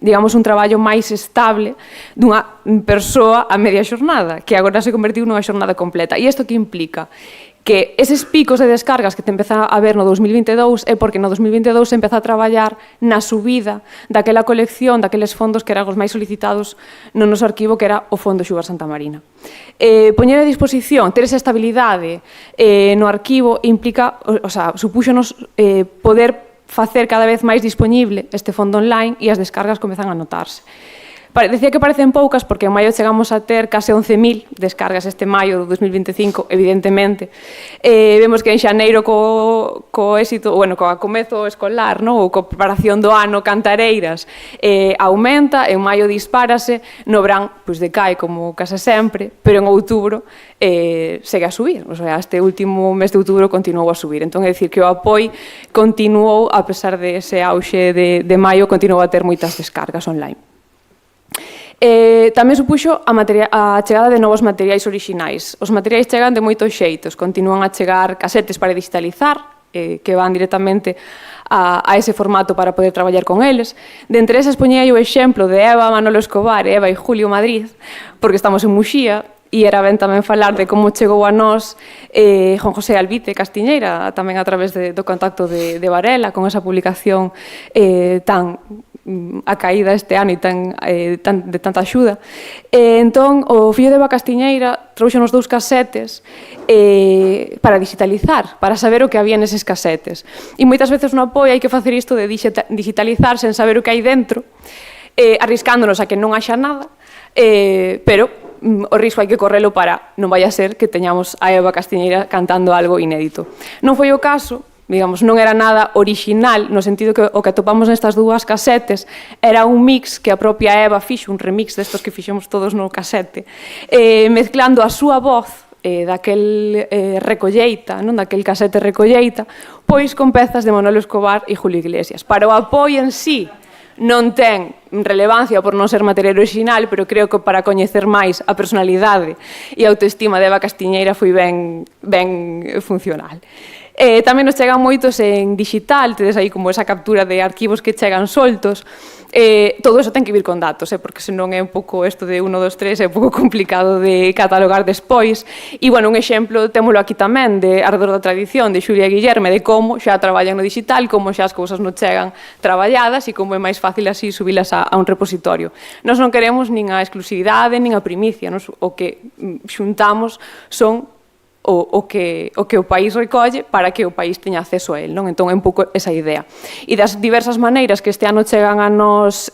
digamos, un traballo máis estable dunha persoa a media xornada, que agora se convertiu nunha xornada completa. E isto que implica? Que eses picos de descargas que te empeza a ver no 2022 é porque no 2022 se empeza a traballar na subida daquela colección, daqueles fondos que eran os máis solicitados no noso arquivo, que era o Fondo Xúbar Santamarina. Poñer a disposición, ter esa estabilidade no arquivo implica, o sea, supúxonos poder facer cada vez máis disponible este fondo online e as descargas comezan a notarse. Decía que parecen poucas porque en maio chegamos a ter case 11.000 descargas este maio do 2025, evidentemente. Vemos que en xaneiro co éxito, bueno, co comezo escolar, ou coa preparación do ano Cantareiras, aumenta, en maio dispárase, no verán pois decae como case sempre, pero en outubro segue a subir, o sea, este último mes de outubro continuou a subir. Entón, é dicir que o apoio continuou, a pesar de ese auxe de maio, continuou a ter moitas descargas online. Tamén supuxo a chegada de novos materiais orixinais. Os materiais chegan de moitos xeitos, continúan a chegar casetes para digitalizar, que van directamente a ese formato para poder traballar con eles. De entre esas poñei o exemplo de Eva Manolo Escobar e Eva e Julio Madrid, porque estamos en Muxía, e era ben tamén falar de como chegou a nós Juan José Albite Castiñeira, tamén a través do contacto de Varela, con esa publicación tan a caída este ano e de tanta axuda. Entón, o fillo de Eva Castiñeira trouxe nos 2 casetes para digitalizar, para saber o que había neses casetes. E moitas veces no apoio hai que facer isto de digitalizar sen saber o que hai dentro, arriscándonos a que non haxa nada, pero o risco hai que correlo para non vai a ser que teñamos a Eva Castiñeira cantando algo inédito. Non foi o caso, digamos, non era nada orixinal, no sentido que o que atopamos nestas 2 casetes era un mix que a propia Eva fixo, un remix destos que fixemos todos no casete, mezclando a súa voz daquel Recolleita, daquel casete Recolleita, pois con pezas de Manolo Escobar e Julio Iglesias. Para o apoio en sí non ten relevancia por non ser material original, pero creo que para coñecer máis a personalidade e a autoestima de Eva Castiñeira foi ben funcional. Tamén nos chegan moitos en digital, tedes aí como esa captura de arquivos que chegan soltos. Todo eso ten que vir con datos, porque senón é un pouco isto de 1, 2, 3, é un pouco complicado de catalogar despois. E, bueno, un exemplo, témolo aquí tamén, de Arredor da Tradición, de Xulia Guillerme, de como xa traballan no digital, como xa as cousas non chegan traballadas e como é máis fácil así subilas a un repositorio. Nós non queremos nin a exclusividade, nin a primicia, o que xuntamos son o que o país recolle para que o país teña acceso a él, non? Entón é un pouco esa idea. E das diversas maneiras que este ano chegan a nos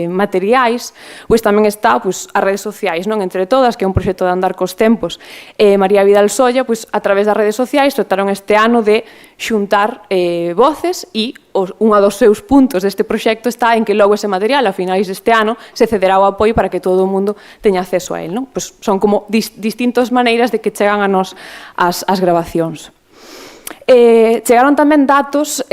materiais, pois tamén está as redes sociais, non? Entre todas, que é un proxecto de andar cos tempos. María Vidal Solla, pois a través das redes sociais, trataron este ano de xuntar voces e un dos seus puntos deste proxecto está en que logo ese material, a finais deste ano, se cederá o apoio para que todo o mundo teña acceso a él, non? Pois son como distintas maneiras de que chegan a nos as grabacións. Chegaron tamén datos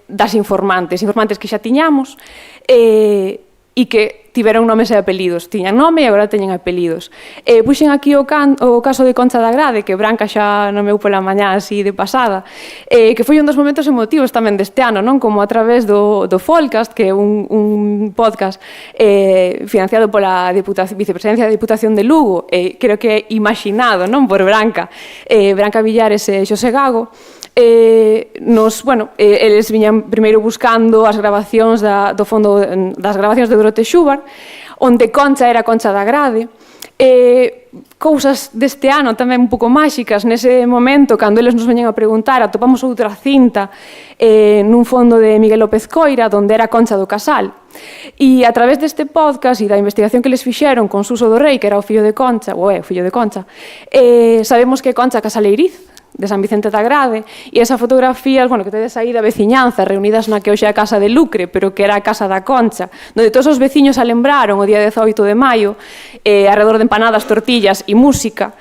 das informantes que xa tiñamos e que tiveron nomes e apelidos. Tiñan nome e agora teñen apelidos. Puxen aquí o caso de Concha da Grade, que Branca xa nomeu pola mañá así de pasada, que foi un dos momentos emotivos tamén deste ano, non? Como a través do Folcast, que é un podcast financiado pola Vicepresidencia da Diputación de Lugo, creo que imaginado, non? Por Branca Villares e Xosé Gago. Eles viñan primeiro buscando as grabacións do fondo das grabacións de Dorote Schubart, onde Concha era Concha da Grade. Cousas deste ano tamén un pouco máxicas. Nese momento, cando eles nos veñen a preguntar, atopamos outra cinta nun fondo de Miguel López Coira, onde era Concha do Casal. E a través deste podcast e da investigación que les fixeron con Suso do Rei, que era o fillo de Concha, ou é o fillo de Concha, sabemos que Concha Casaleiriz, de San Vicente da Grade, e esa fotografía, que tedes aí da veciñanza reunidas na que hoxe é a Casa de Lucre, pero que era a Casa da Concha, onde todos os veciños a lembraron o día 18 de maio, arredor de empanadas, tortillas e música.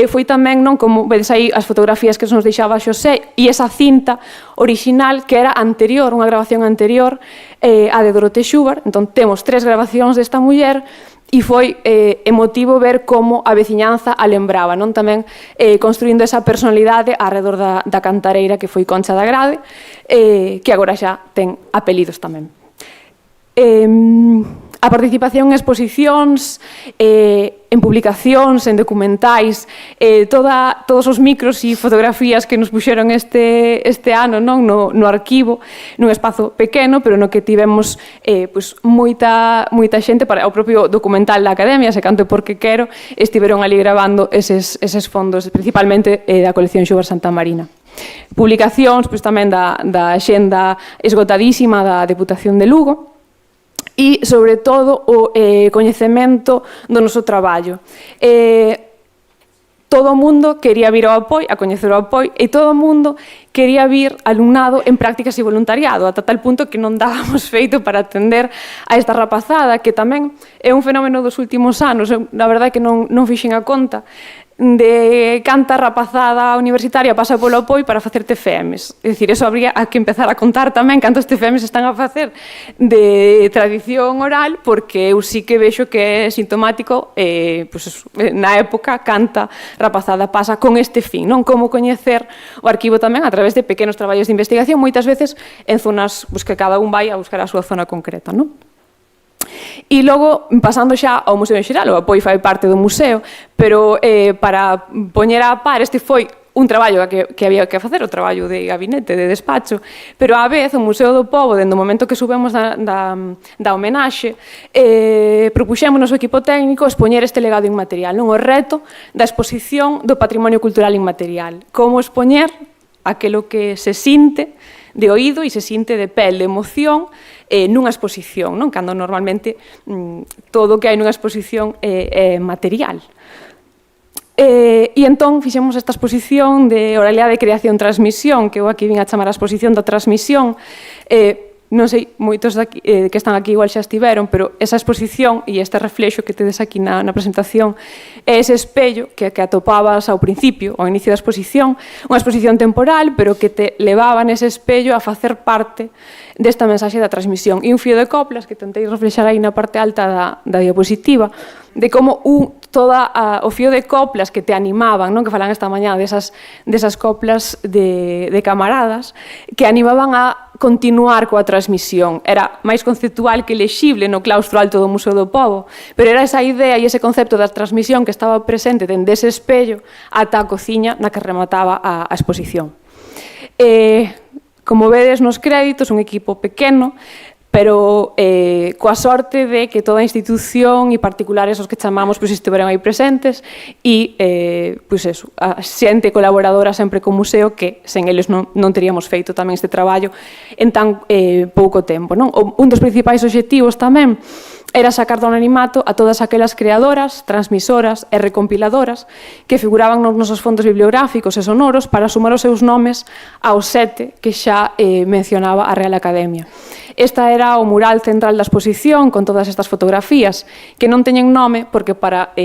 Foi tamén, non, como vedes aí as fotografías que nos deixaba Xosé, e esa cinta orixinal que era anterior, unha grabación anterior a de Dorote Schubart. Entón temos 3 grabacións desta muller, e foi emotivo ver como a veciñanza a lembraba, non? Tamén construindo esa personalidade arredor da cantareira que foi Concha da Grade, que agora xa ten apelidos tamén. A participación en exposicións, en publicacións, en documentais, todos os micros e fotografías que nos puxeron este ano no arquivo, nun espazo pequeno, pero no que tivemos moita xente para o propio documental da Academia, Se canto porque quero, estiveron ali grabando eses fondos, principalmente da colección Schubart Santa Marina. Publicacións tamén da xenda esgotadísima da Deputación de Lugo, e, sobre todo, o coñecemento do noso traballo. Todo o mundo quería vir ao apoio, a coñecer o apoio, e todo o mundo quería vir alumnado en prácticas e voluntariado, ata tal punto que non dábamos feito para atender a esta rapazada, que tamén é un fenómeno dos últimos anos. Na verdade que non fixen a conta de canta rapazada universitaria pasa polo apoio para facer TFMs. É dicir, eso habría que empezar a contar tamén cantos TFMs están a facer de tradición oral, porque eu sí que vexo que é sintomático, na época canta rapazada pasa con este fin, non? Como coñecer o arquivo tamén a través de pequenos traballos de investigación, moitas veces en zonas que cada un vai a buscar a súa zona concreta, non? E logo, pasando xa ao museo en xeral, o apoio fai parte do museo, pero para poñer a par, este foi un traballo que había que facer, o traballo de gabinete, de despacho, pero á vez o Museo do Pobo, dende o momento que subemos da homenaxe, propuxémonos o equipo técnico expoñer este legado inmaterial, non? O reto da exposición do patrimonio cultural inmaterial. Como expoñer aquilo que se sinte de oído e se sinte de pel, de emoción, nunha exposición, non? Cando normalmente todo o que hai nunha exposición é material. E entón fixemos esta exposición de oralidade, creación, transmisión, que eu aquí vin a chamar a exposición da transmisión. Non sei, moitos que están aquí igual xa estiveron, pero esa exposición e este reflexo que tedes aquí na presentación é ese espello que atopabas ao principio, ao inicio da exposición, unha exposición temporal, pero que te levaba nese espello a facer parte desta mensaxe da transmisión. E un fío de coplas que tentei reflexar aí na parte alta da diapositiva, de como toda o fío de coplas que te animaban, non? Que falan esta mañá desas coplas de camaradas que animaban a continuar coa transmisión. Era máis conceptual que lexible no claustro alto do Museo do Pobo, pero era esa idea e ese concepto da transmisión que estaba presente dende ese espello ata a cociña na que remataba a exposición. Como vedes nos créditos, un equipo pequeno, pero coa sorte de que toda a institución e particulares os que chamamos estiveron aí presentes e a xente colaboradora sempre co museo que sen eles non teríamos feito tamén este traballo en tan pouco tempo. Un dos principais obxectivos tamén era sacar do anonimato a todas aquelas creadoras, transmisoras e recompiladoras que figuraban nos nosos fondos bibliográficos e sonoros para sumar os seus nomes aos 7 que xa mencionaba a Real Academia. Esta era o mural central da exposición con todas estas fotografías que non teñen nome porque para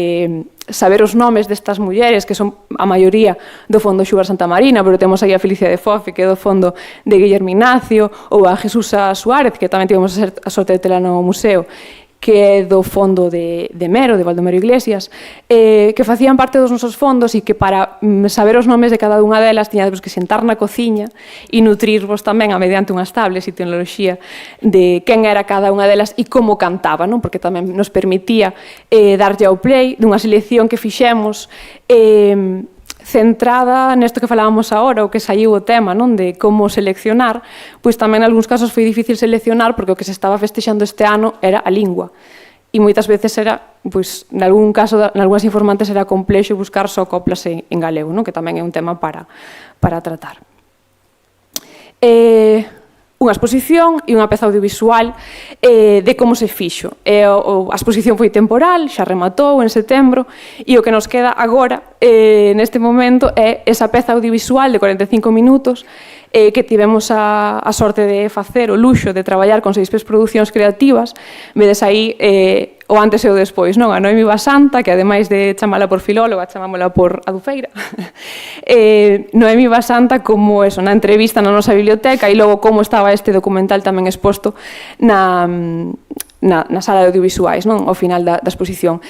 saber os nomes destas mulleres que son a maioría do Fondo Xugar Santa Marina, pero temos aí a Felicia de Fofi que é do Fondo de Guillermo Ignacio ou a Jesusa Suárez que tamén tivemos a sorte de tela no museo que é do fondo de Mero, de Baldomero Iglesias, que facían parte dos nosos fondos e que para saber os nomes de cada unha delas tiñades que sentar na cociña e nutrirvos tamén a mediante unhas tablets e tecnoloxía de quen era cada unha delas e como cantaba, non? Porque tamén nos permitía darlle ao play dunha selección que fixemos centrada nesto que falábamos agora, o que saiu o tema, non, de como seleccionar, pois tamén en algúns casos foi difícil seleccionar porque o que se estaba festexando este ano era a lingua. E moitas veces era, pois, en algún caso, en algúnas informantes era complexo buscar só coplas en galego, non, que tamén é un tema para tratar. Unha exposición e unha peza audiovisual de como se fixo. A exposición foi temporal, xa rematou en setembro, e o que nos queda agora, neste momento, é esa peza audiovisual de 45 minutos que tivemos a sorte de facer, o luxo de traballar con 6 producións creativas. Vedes aí o antes e o despois, non? A Noemi Basanta, que ademais de chamala por filóloga, chamámola por adufeira. Noemi Basanta como eso, na entrevista na nosa biblioteca e logo como estaba este documental tamén exposto na sala de audiovisuais, non? Ao final da exposición.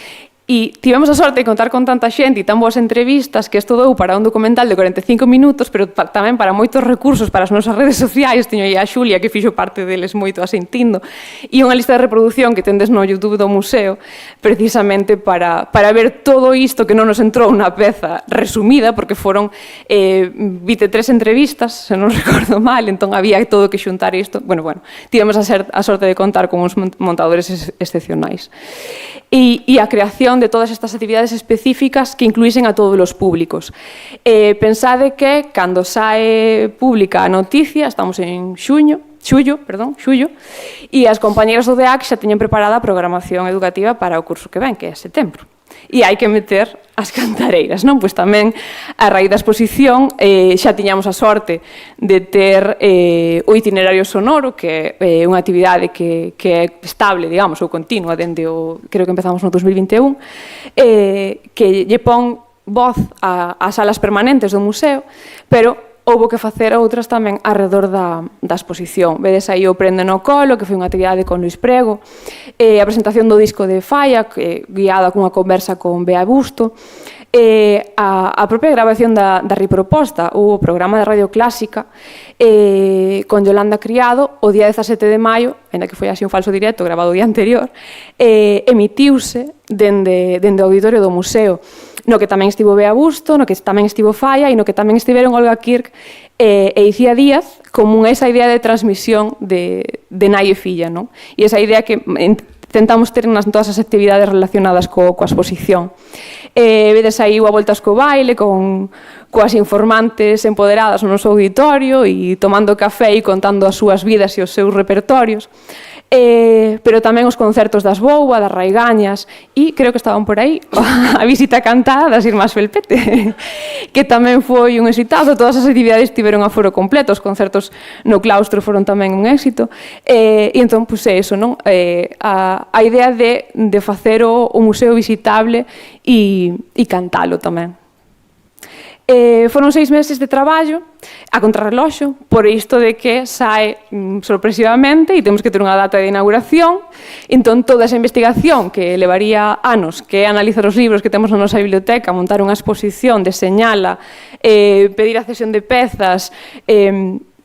E tivemos a sorte de contar con tanta xente e tan boas entrevistas que isto dou para un documental de 45 minutos, pero tamén para moitos recursos para as nosas redes sociais. Teño aí a Xulia, que fixo parte deles moito asentindo, e unha lista de reproducción que tendes no YouTube do museo, precisamente para ver todo isto que non nos entrou unha peza resumida, porque foron 23 entrevistas, se non recordo mal, entón había todo que xuntar isto. Bueno, tivemos a sorte de contar con uns montadores excepcionais. E a creación de todas estas actividades específicas que incluísen a todos os públicos. Pensade que, cando sae pública a noticia, estamos en xullo, e as compañeras do DEAC xa teñen preparada a programación educativa para o curso que ven, que é setembro. E hai que meter as cantareiras, non? Pois tamén, a raíz da exposición, xa tiñamos a sorte de ter o itinerario sonoro, que é unha actividade que é estable, digamos, ou continua, dende o, creo que empezamos no 2021, que lle pon voz ás salas permanentes do museo, pero houbo que facer outras tamén alrededor da exposición. Vedes aí o Prende no Colo, que foi unha actividade con Luis Prego, a presentación do disco de Falla, guiada cunha conversa con Bea Busto, a propia grabación da Riproposta, o programa de Radio Clásica, con Yolanda Criado, o día 17 de maio, ainda que foi así un falso directo grabado o día anterior, emitiuse dende o auditorio do museo, no que tamén estivo Bea Busto, no que tamén estivo Falla e no que tamén estiveron Olga Kirk e Icía Díaz, como esa idea de transmisión de nai e filla, non? E esa idea que tentamos ter nas todas as actividades relacionadas coa exposición. Vedes aí a voltas co baile, coas informantes empoderadas no noso auditorio e tomando café e contando as súas vidas e os seus repertorios. Pero tamén os concertos das Boua, das Raigañas e creo que estaban por aí a visita cantada das Irmás Felpete, que tamén foi un exitazo. Todas as actividades tiveron aforo completo, os concertos no claustro foron tamén un éxito, e entón, pois é iso, non? A idea de facer o museo visitable e cantalo tamén. Foron 6 meses de traballo a contrarreloxo, por isto de que sae sorpresivamente e temos que ter unha data de inauguración. Entón, toda esa investigación que levaría anos, que é analizar os libros que temos na nosa biblioteca, montar unha exposición, deseñala, pedir a cesión de pezas,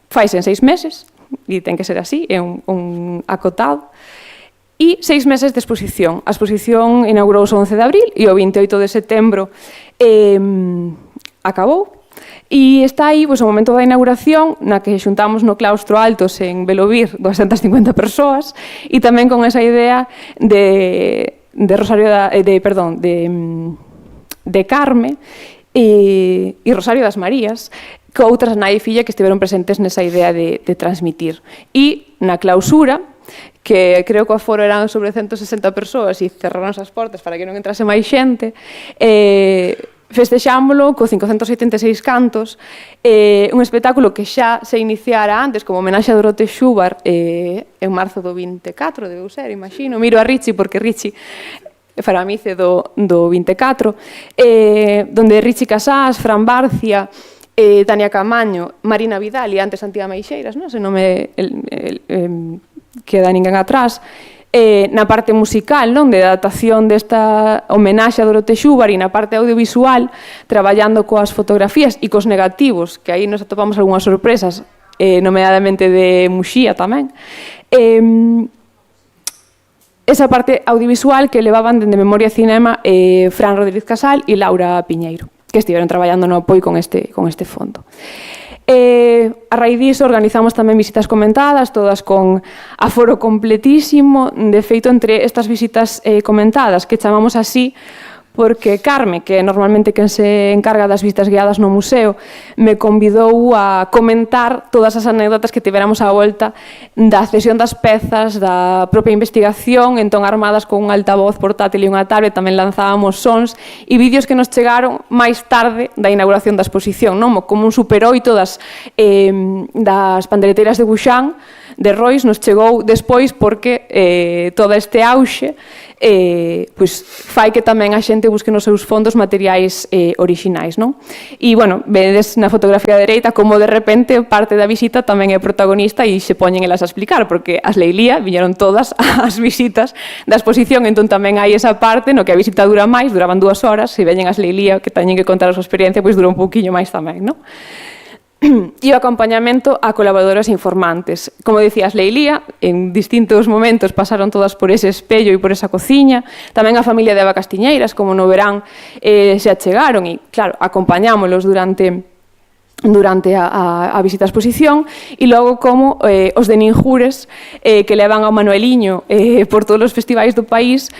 faise en 6 meses, e ten que ser así, é un acotado. E 6 meses de exposición. A exposición inaugurouse o 11 de abril e o 28 de setembro acabou. E está aí o momento da inauguración na que xuntamos no claustro Altos en Belovir 250 persoas e tamén con esa idea de Carme e Rosario das Marías, que outras nai e filla que estiveron presentes nesa idea de transmitir. E na clausura, que creo que o aforo eran sobre 160 persoas e cerraron as portas para que non entrase máis xente, festexámolo co 576 cantos, un espectáculo que xa se iniciara antes como homenaxe a Dorote Schubart en marzo do 24, debeu ser, imagino. Miro a Richie porque Richie fará a mice do 24, donde Richie Casás, Fran Barcia, Tania Camaño, Marina Vidal e antes Antía Meixeiras, non? Se non me queda ninguén atrás, na parte musical, non, de adaptación desta homenaxe a Dorote Schubart e na parte audiovisual, traballando coas fotografías e cos negativos, que aí nos atopamos algunhas sorpresas, nomeadamente de Muxía tamén. Esa parte audiovisual que levaban dende Memoria Cinema Fran Rodríguez Casal e Laura Piñeiro, que estiveron traballando no apoio con este fondo. A raíz disso organizamos tamén visitas comentadas, todas con aforo completísimo. De feito, entre estas visitas comentadas, que chamamos así porque Carme, que é normalmente quen se encarga das visitas guiadas no museo, me convidou a comentar todas as anécdotas que tiveramos á volta da cesión das pezas, da propia investigación. Entón, armadas con un altavoz portátil e unha tablet, tamén lanzábamos sons e vídeos que nos chegaron máis tarde da inauguración da exposición, non? Como un Super 8 das pandereteiras de Buxán, de Rois, nos chegou despois porque todo este auxe fai que tamén a xente busque nos seus fondos materiais orixinais, non? E, bueno, vedes na fotografía dereita como de repente parte da visita tamén é protagonista e se poñen elas a explicar, porque as Leilía viñeron todas as visitas da exposición, entón tamén hai esa parte no que a visita dura máis, duraban 2 horas, se veñen as Leilía que teñen que contar a súa experiencia, pois dura un pouquiño máis tamén, non? E o acompañamento a colaboradoras informantes. Como dicías, Leilía, en distintos momentos pasaron todas por ese espello e por esa cociña. Tamén a familia de Eva Castiñeiras, como no verán, se achegaron e, claro, acompañámolos durante a visita á exposición, e logo como os de Ninjures, que levan ao Manueliño por todos os festivais do país,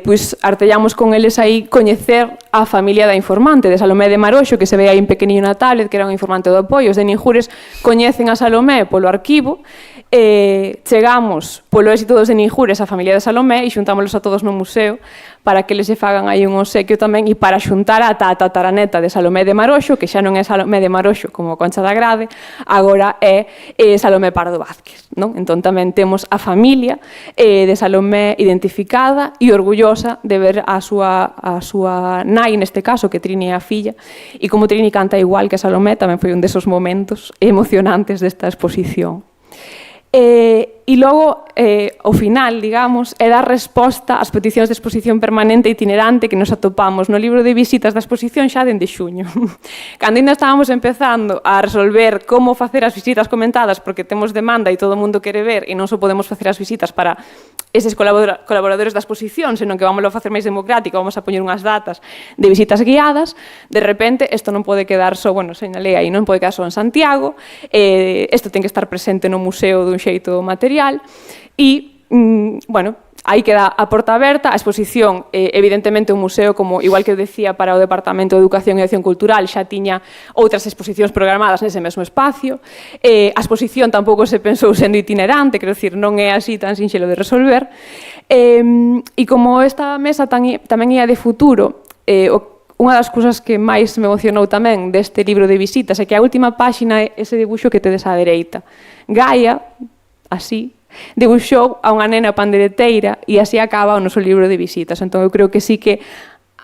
pois artellamos con eles aí coñecer a familia da informante, de Salomé de Maroxo, que se ve aí en pequeniño na tablet, que era un informante do apoio. Os de Ninjures coñecen a Salomé polo arquivo, chegamos polo éxito dos de Ninjures a familia de Salomé e xuntámolos a todos no museo para que les fagan aí un obsequio tamén e para xuntar a tataraneta de Salomé de Maroxo, que xa non é Salomé de Maroxo como Concha da Grade, agora é Salomé Pardo Vázquez, non? Entón tamén temos a familia de Salomé identificada e orgullosa de ver a súa nai, neste caso, que Trini é a filla, e como Trini canta igual que Salomé, tamén foi un desos momentos emocionantes desta exposición. E logo, o final, digamos, é dar resposta ás peticións de exposición permanente e itinerante que nos atopamos no libro de visitas da exposición xa dende xuño. Cando ainda estábamos empezando a resolver como facer as visitas comentadas, porque temos demanda e todo o mundo quere ver, e non só podemos facer as visitas para eses colaboradores da exposición, senón que vamos a facer máis democrático, vamos a poñer unhas datas de visitas guiadas. De repente, isto non pode quedar só, bueno, señalei aí, non pode quedar só en Santiago, isto ten que estar presente no museo dun xeito material, e, bueno, aí queda a porta aberta. A exposición, evidentemente, un museo, como igual que eu decía para o Departamento de Educación e Acción Cultural, xa tiña outras exposicións programadas nese mesmo espacio. A exposición tampouco se pensou sendo itinerante, quero dicir, non é así tan sinxelo de resolver. E como esta mesa tamén é de futuro, unha das cousas que máis me emocionou tamén deste libro de visitas é que a última páxina é ese dibuixo que tedes á dereita. Gaia, así, debuxou a unha nena pandereteira e así acaba o noso libro de visitas. Entón, eu creo que sí que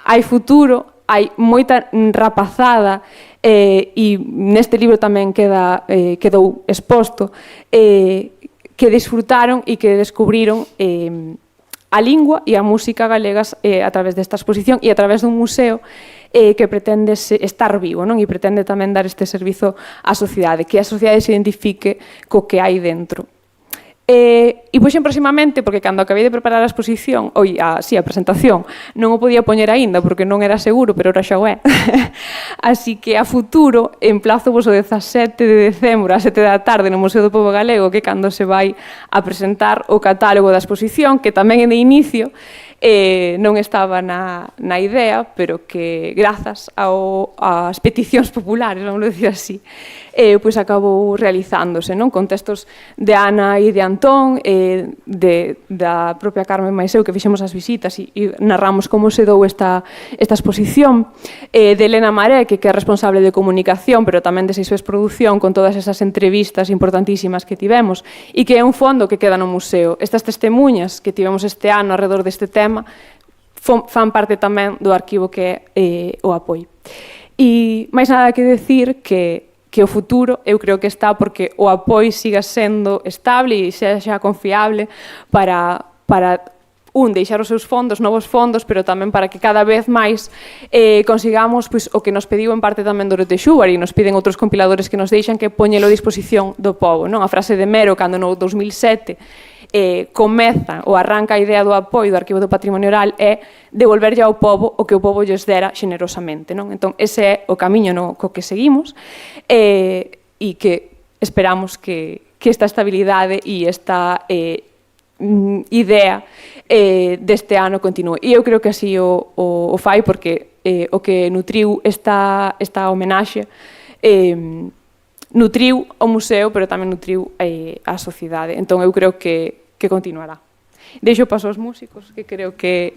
hai futuro hai moita rapazada e neste libro tamén quedou exposto que disfrutaron e que descubriron a lingua e a música galegas a través desta exposición e a través dun museo que pretende estar vivo, non? E pretende tamén dar este servizo á sociedade, que a sociedade se identifique co que hai dentro. E puxen próximamente, porque cando acabei de preparar a exposición, a presentación, non o podía poñer aínda porque non era seguro, pero ora xa o é. Así que a futuro, emplazo vos o 17 de decembro a 7 da tarde no Museo do Pobo Galego, que cando se vai a presentar o catálogo da exposición, que tamén é de inicio, non estaba na idea, pero que grazas ás peticións populares, vamos dicir así, pois acabou realizándose, non? Con textos de Ana e de Antón, da propia Carmen Maiseu, que fixemos as visitas e narramos como se dou esta exposición, de Elena Maré, que é responsable de comunicación, pero tamén de Seixoes Produción, con todas esas entrevistas importantísimas que tivemos, e que é un fondo que queda no museo. Estas testemunhas que tivemos este ano alrededor deste tema fan parte tamén do arquivo que é o Apoio. E máis nada que decir que o futuro eu creo que está porque o Apoio siga sendo estable e sexa confiable para deixar os seus fondos, novos fondos, pero tamén para que cada vez máis consigamos o que nos pediu en parte tamén Dorote Xúbar e nos piden outros compiladores que nos deixan que poñelo a disposición do pobo. A frase de Mero, cando no 2007 comeza ou arranca a idea do Apoio do Arquivo do Patrimonio Oral, é devolverlle ao pobo o que o pobo lles dera xenerosamente. Entón, ese é o camiño co que seguimos e que esperamos que esta estabilidade e esta idea deste ano continúe. E eu creo que así o fai porque o que nutriu esta homenaxe nutriu o museo, pero tamén nutriu a sociedade. Entón, eu creo que continuará. Deixo paso aos músicos, que creo que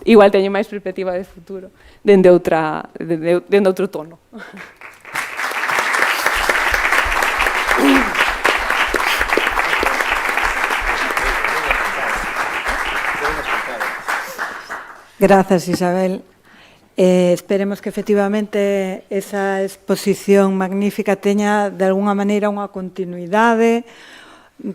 igual teñen máis perspectiva de futuro dende outro tono. Grazas, Isabel. Esperemos que efectivamente esa exposición magnífica teña de alguna maneira unha continuidade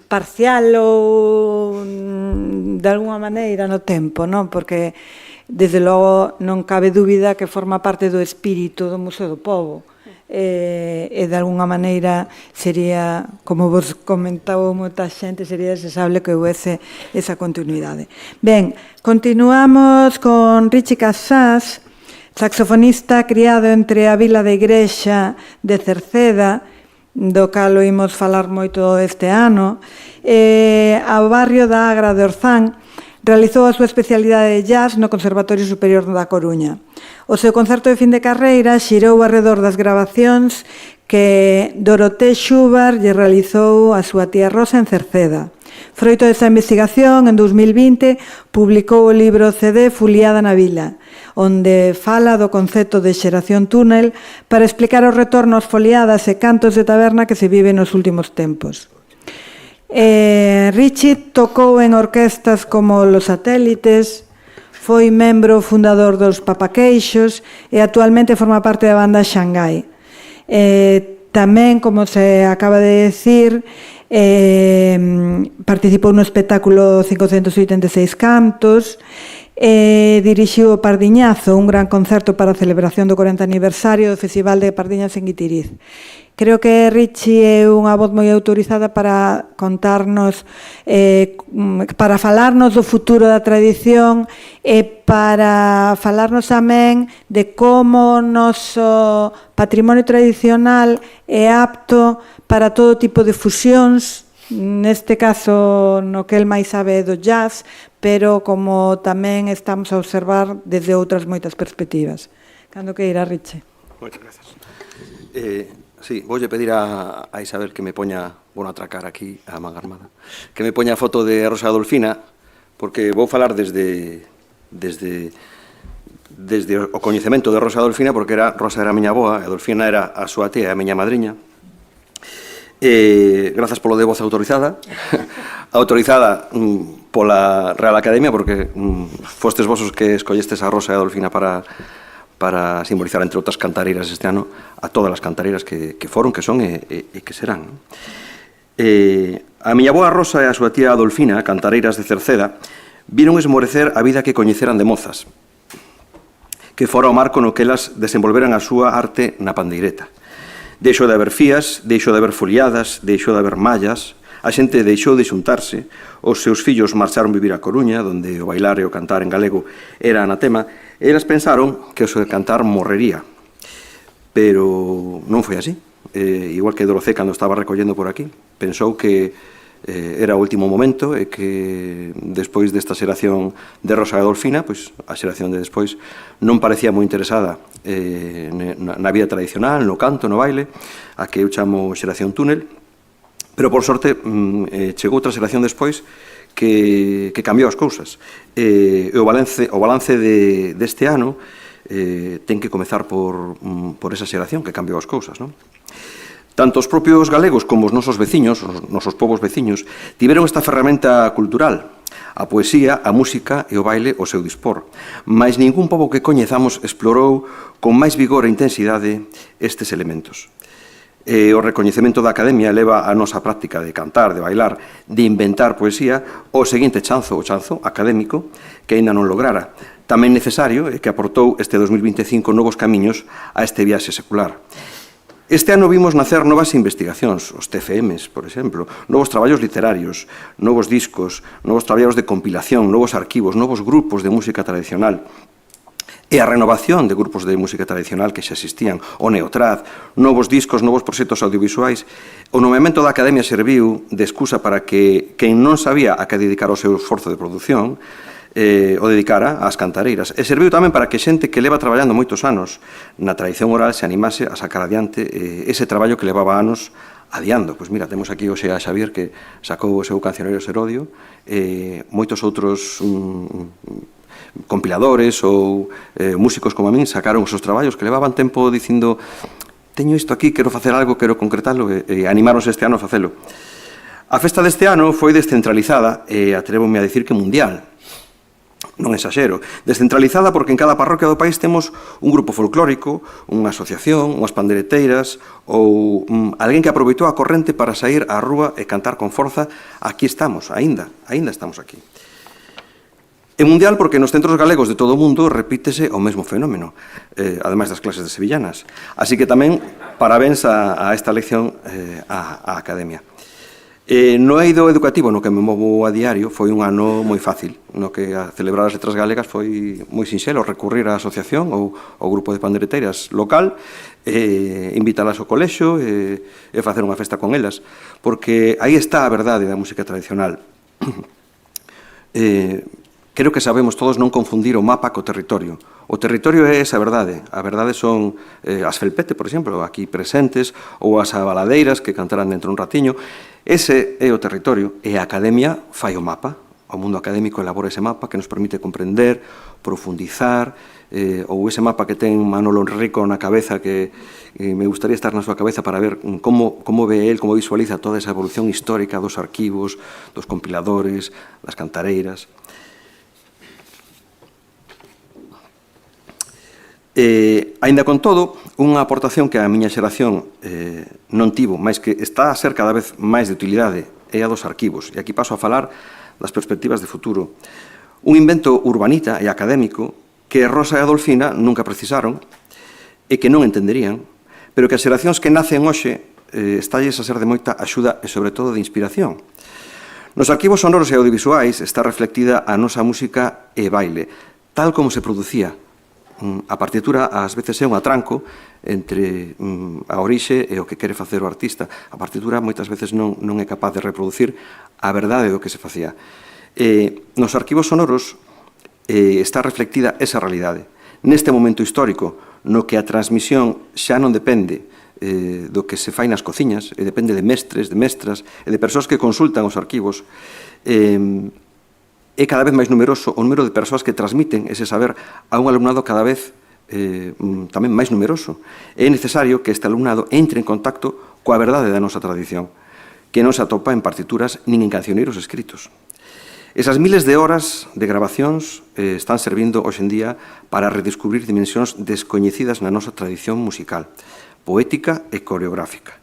parcial ou de alguna maneira no tempo, non? Porque desde logo non cabe dúbida que forma parte do espírito do Museo do Pobo e de alguna maneira sería, como vos comentaba moita xente, sería desexable que houvese esa continuidade. Ben, continuamos con Richie Casas, saxofonista criado entre a vila da Igrexa de Cerceda, do cal oímos falar moito este ano, ao barrio da Agra de Orzán. Realizou a súa especialidade de jazz no Conservatorio Superior da Coruña. O seu concerto de fin de carreira xirou arredor das gravacións que Dorote Xúbar lle realizou a súa tía Rosa en Cerceda. Froito desa investigación, en 2020, publicou o libro CD Fuliada na Vila, onde fala do concepto de xeración túnel para explicar os retornos, foliadas e cantos de taberna que se vive nos últimos tempos. Richie tocou en orquestas como Los Satélites, foi membro fundador dos Papaqueixos e actualmente forma parte da banda Xangai. Tamén, como se acaba de decir, participou no espectáculo 586 cantos, dirixiu o Pardiñazo, un gran concerto para a celebración do 40 aniversario do Festival de Pardiñas en Guitiriz. Creo que Richie é unha voz moi autorizada para contarnos, para falarnos do futuro da tradición e para falarnos tamén de como o noso patrimonio tradicional é apto para todo tipo de fusións, neste caso no que el máis sabe do jazz, pero como tamén estamos a observar desde outras moitas perspectivas. Cando que irá, Richie? Moitas grazas. Sí, voulle pedir a Isabel que me poña, vou atracar aquí a man armada, que me poña a foto de Rosa Adolfina, porque vou falar desde o coñecemento de Rosa Adolfina, porque Rosa era a miña avoa, e Adolfina era a súa tía e a miña madriña. Grazas polo de voz autorizada, autorizada pola Real Academia, porque fostes vos os que escollestes a Rosa e a Adolfina para para simbolizar, entre outras cantareiras este ano, a todas as cantareiras que foron, que son e que serán. A miña boa Rosa e a súa tía Adolfina, cantareiras de Cerceda, viron esmorecer a vida que coñeceran de mozas, que fora o marco no que elas desenvolveran a súa arte na pandeireta. Deixou de haber fías, deixou de haber foliadas, deixou de haber mallas, a xente deixou de xuntarse, os seus fillos marcharon vivir a Coruña, onde o bailar e o cantar en galego era anatema, e elas pensaron que o seu cantar morrería. Pero non foi así. Igual que Dorocé, cando estaba recollendo por aquí, pensou que era o último momento e que despois desta xeración de Rosa e Adolfina, pois a xeración de despois non parecía moi interesada na vida tradicional, no canto, no baile, a que eu chamo xeración túnel, pero por sorte chegou outra xeración despois que cambiou as cousas. E o balance deste ano ten que comezar por esa xeración que cambiou as cousas, non? Tanto os propios galegos como os nosos veciños, os nosos povos veciños, tiveron esta ferramenta cultural, a poesía, a música e o baile ao seu dispor. Mais ningún pobo que coñezamos explorou con máis vigor e intensidade estes elementos. O recoñecemento da Academia eleva a nosa práctica de cantar, de bailar, de inventar poesía ao seguinte chanzo, o chanzo académico, que aínda non lograra. Tamén necesario e que aportou este 2025 novos camiños a este viaxe secular. Este ano vimos nacer novas investigacións, os TFMs, por exemplo, novos traballos literarios, novos discos, novos traballos de compilación, novos arquivos, novos grupos de música tradicional, e a renovación de grupos de música tradicional que xa existían, o Neotrad, novos discos, novos proxectos audiovisuais. O nomeamento da Academia serviu de excusa para que quen non sabía a que dedicar o seu esforzo de produción o dedicara ás cantareiras. E serviu tamén para que xente que leva traballando moitos anos na tradición oral se animase a sacar adiante ese traballo que levaba anos adiando. Pois mira, temos aquí hoxe a Xavier que sacou o seu cancioneiro Serodio, moitos outros compiladores ou músicos como a min sacaron os seus traballos que levaban tempo dicindo teño isto aquí, quero facer algo, quero concretalo e animáronse este ano a facelo. A festa deste ano foi descentralizada e atrévome a dicir que mundial. Non exaxero, descentralizada porque en cada parroquia do país temos un grupo folclórico, unha asociación, unhas pandereteiras ou alguén que aproveitou a corrente para sair á rúa e cantar con forza. Aquí estamos, aínda estamos aquí. É mundial porque nos centros galegos de todo o mundo repítese o mesmo fenómeno, ademais das clases de sevillanas. Así que tamén parabéns a esta lección á Academia. No eido educativo no que me movo a diario foi un ano moi fácil, no que a celebrar as letras galegas foi moi sinxelo recurrir á asociación ou ao grupo de pandereteiras local, invitalas ao colexio e facer unha festa con elas, porque aí está a verdade da música tradicional. Creo que sabemos todos non confundir o mapa co territorio. O territorio é esa verdade. A verdade son as Felpete, por exemplo, aquí presentes, ou as abaladeiras que cantarán dentro un ratiño. Ese é o territorio e a Academia fai o mapa. O mundo académico elabora ese mapa que nos permite comprender, profundizar, ou ese mapa que ten Manolo Enrico na cabeza que me gustaría estar na súa cabeza para ver como ve el, como visualiza toda esa evolución histórica dos arquivos, dos compiladores, das cantareiras. Aínda con todo, unha aportación que a miña xeración non tivo, máis que está a ser cada vez máis de utilidade, é a dos arquivos. E aquí paso a falar das perspectivas de futuro. Un invento urbanita e académico que Rosa e Adolfina nunca precisaron e que non entenderían, pero que as xeracións que nacen hoxe estalles a ser de moita axuda e, sobre todo, de inspiración. Nos arquivos sonoros e audiovisuais está reflectida a nosa música e baile, tal como se producía. A partitura ás veces é un atranco entre a orixe e o que quere facer o artista. A partitura moitas veces non é capaz de reproducir a verdade do que se facía. Nos arquivos sonoros está reflectida esa realidade. Neste momento histórico, no que a transmisión xa non depende do que se fai nas cociñas, e depende de mestres, de mestras e de persoas que consultan os arquivos, é cada vez máis numeroso o número de persoas que transmiten ese saber a un alumnado cada vez tamén máis numeroso. É necesario que este alumnado entre en contacto coa verdade da nosa tradición, que non se atopa en partituras nin en cancioneiros escritos. Esas miles de horas de grabacións están servindo hoxe en día para redescubrir dimensións descoñecidas na nosa tradición musical, poética e coreográfica.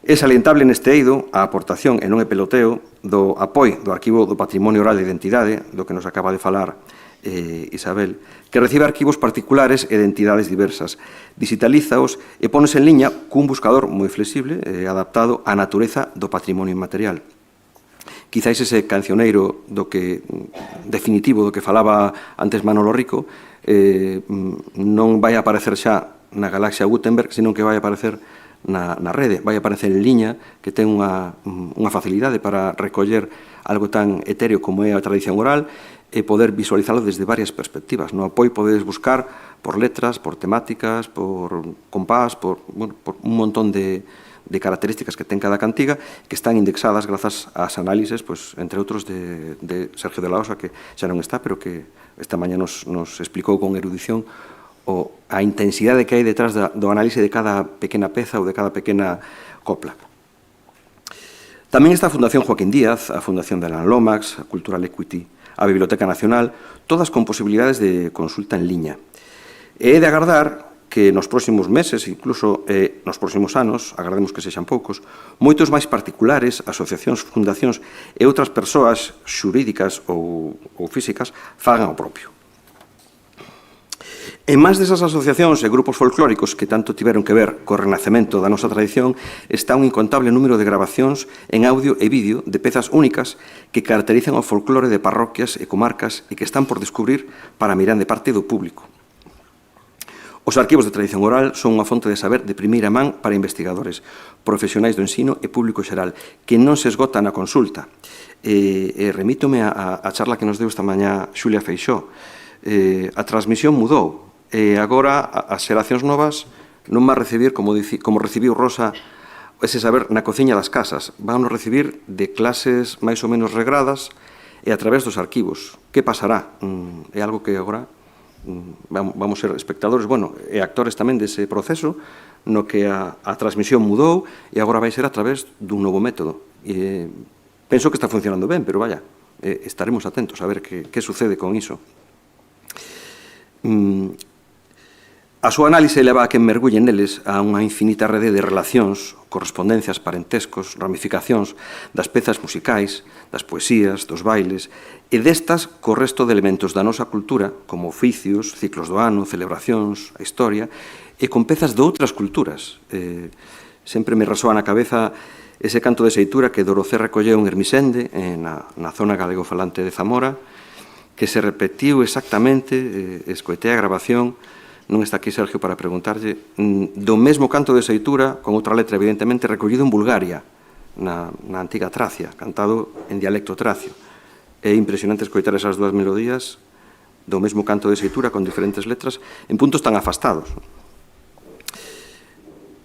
É salientable neste eido a aportación, e non é peloteo, do apoio do Arquivo do Patrimonio Oral de Identidade, do que nos acaba de falar Isabel, que recibe arquivos particulares e de entidades diversas, digitalízaos e pones en liña cun buscador moi flexible e adaptado á natureza do patrimonio inmaterial. Quizáis ese cancioneiro definitivo do que falaba antes Manolo Rico non vai a aparecer xa na galaxia Gutenberg, senón que vai a aparecer na rede, vai a aparecer en liña, que ten unha facilidade para recoller algo tan etéreo como é a tradición oral e poder visualizalo desde varias perspectivas. No apoio podedes buscar por letras, por temáticas, por compás, por un montón de características que ten cada cantiga que están indexadas grazas ás análises, entre outros, de Sergio de la Osa, que xa non está, pero que esta mañá nos explicou con erudición a intensidade que hai detrás do análise de cada pequena peza ou de cada pequena copla. Tamén está a Fundación Joaquín Díaz, a Fundación de Alan Lomax, a Cultural Equity, a Biblioteca Nacional, todas con posibilidades de consulta en liña. E é de agardar que nos próximos meses, incluso nos próximos anos, agardemos que sexan poucos, moitos máis particulares, asociacións, fundacións e outras persoas xurídicas ou físicas fagan o propio. En máis desas asociacións e grupos folclóricos que tanto tiveron que ver co renacemento da nosa tradición está un incontable número de grabacións en audio e vídeo de pezas únicas que caracterizan o folclore de parroquias e comarcas e que están por descubrir para mirar de parte do público. Os arquivos de tradición oral son unha fonte de saber de primeira man para investigadores, profesionais do ensino e público xeral, que non se esgota na consulta. Remítome a charla que nos deu esta mañá Xulia Feixó. A transmisión mudou. E agora as xeracións novas non van recibir, como recibiu Rosa, ese saber na cociña das casas. Van recibir de clases máis ou menos regradas e a través dos arquivos. Que pasará? É algo que agora vamos ser espectadores, e actores tamén dese proceso, no que a transmisión mudou e agora vai ser a través dun novo método. Penso que está funcionando ben, pero estaremos atentos a ver que sucede con iso. A súa análise leva a que mergullen neles a unha infinita rede de relacións, correspondencias, parentescos, ramificacións das pezas musicais, das poesías, dos bailes, e destas co resto de elementos da nosa cultura, como oficios, ciclos do ano, celebracións, a historia, e con pezas de outras culturas. Sempre me resoa na cabeza ese canto de seitura que Dorocé recolleu en Hermisende, na zona galego-falante de Zamora, que se repetiu exactamente, escoitei a grabación. Non está aquí Sergio para preguntarlle, do mesmo canto de seitura, con outra letra evidentemente, recollido en Bulgaria, na antiga Tracia, cantado en dialecto tracio. É impresionante escoitar esas dúas melodías do mesmo canto de seitura con diferentes letras en puntos tan afastados.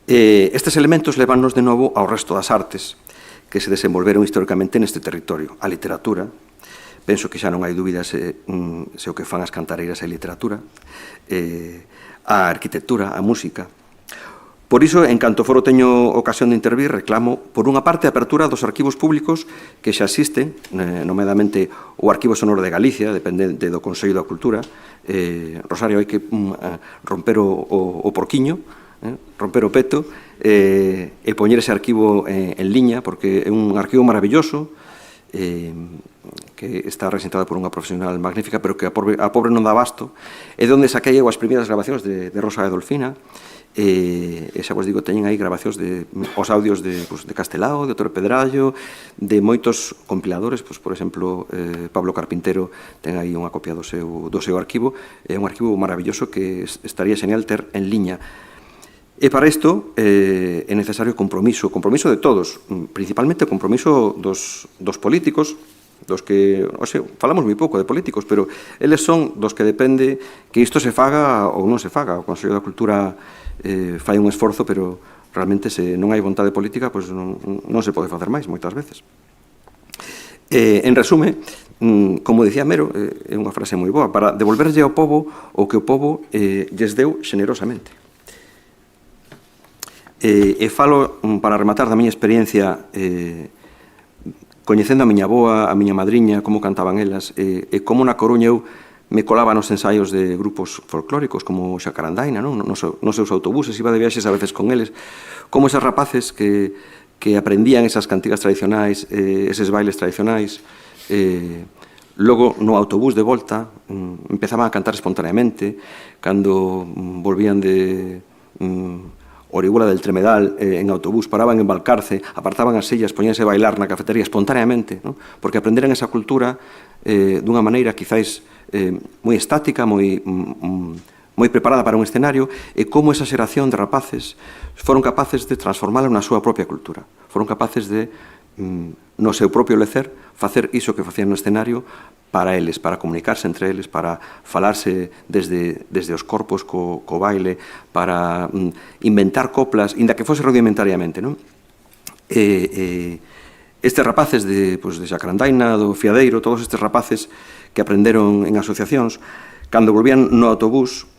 Estes elementos levannos de novo ao resto das artes que se desenvolveron históricamente neste territorio. A literatura, penso que xa non hai dúbidas se o que fan as cantareiras é literatura, a arquitectura, a música. Por iso, en canto foro teño ocasión de intervir, reclamo, por unha parte, a apertura dos arquivos públicos que xa existen, nomeadamente o Arquivo Sonoro de Galicia, dependente do Consello da Cultura. Rosario, hai que romper o porquiño, romper o peto, e poñer ese arquivo en liña, porque é un arquivo maravilloso, que está representada por unha profesional magnífica, pero que a pobre non dá abasto, e onde saquei as primeiras grabacións de Rosa e Adolfina, e xa vos digo, teñen aí grabacións os audios de Castelao, de Outor Pedrallo, de moitos compiladores, por exemplo, Pablo Carpintero ten aí unha copia do seu arquivo, é un arquivo maravilloso que estaría xenial ter en liña. E para isto é necesario compromiso de todos, principalmente compromiso dos políticos, dos que, falamos moi pouco de políticos, pero eles son dos que depende que isto se faga ou non se faga. O Consello da Cultura fai un esforzo, pero realmente se non hai vontade política, pois non se pode facer máis moitas veces. En resume, como dicía Mero, é unha frase moi boa, para devolverlle ao pobo o que o pobo lles deu xenerosamente. E falo, para rematar, da miña experiencia coñecendo a miña avoa, a miña madriña, como cantaban elas, e como na Coruña eu me colaba nos ensaios de grupos folclóricos como Xacarandaina, non? Nos seus autobuses, iba de viaxes a veces con eles, como eses rapaces que aprendían esas cantigas tradicionais, eses bailes tradicionais, logo no autobús de volta empezaban a cantar espontaneamente, cando volvían de Orihuela del Tremedal en autobús, paraban en Valcarce, apartaban as sillas, poñíanse a bailar na cafetería espontaneamente, non? Porque aprenderan esa cultura dunha maneira quizáis moi estática, moi preparada para un escenario, e como esa xeración de rapaces foron capaces de transformala na súa propia cultura. Foron capaces de, no seu propio lecer, facer iso que facían no escenario para eles, para comunicarse entre eles, para falarse desde os corpos co baile, para inventar coplas, inda que fose rudimentariamente, non? Estes rapaces de Xacarandaina, do Fiadeiro, todos estes rapaces que aprenderon en asociacións, cando volvían no autobús,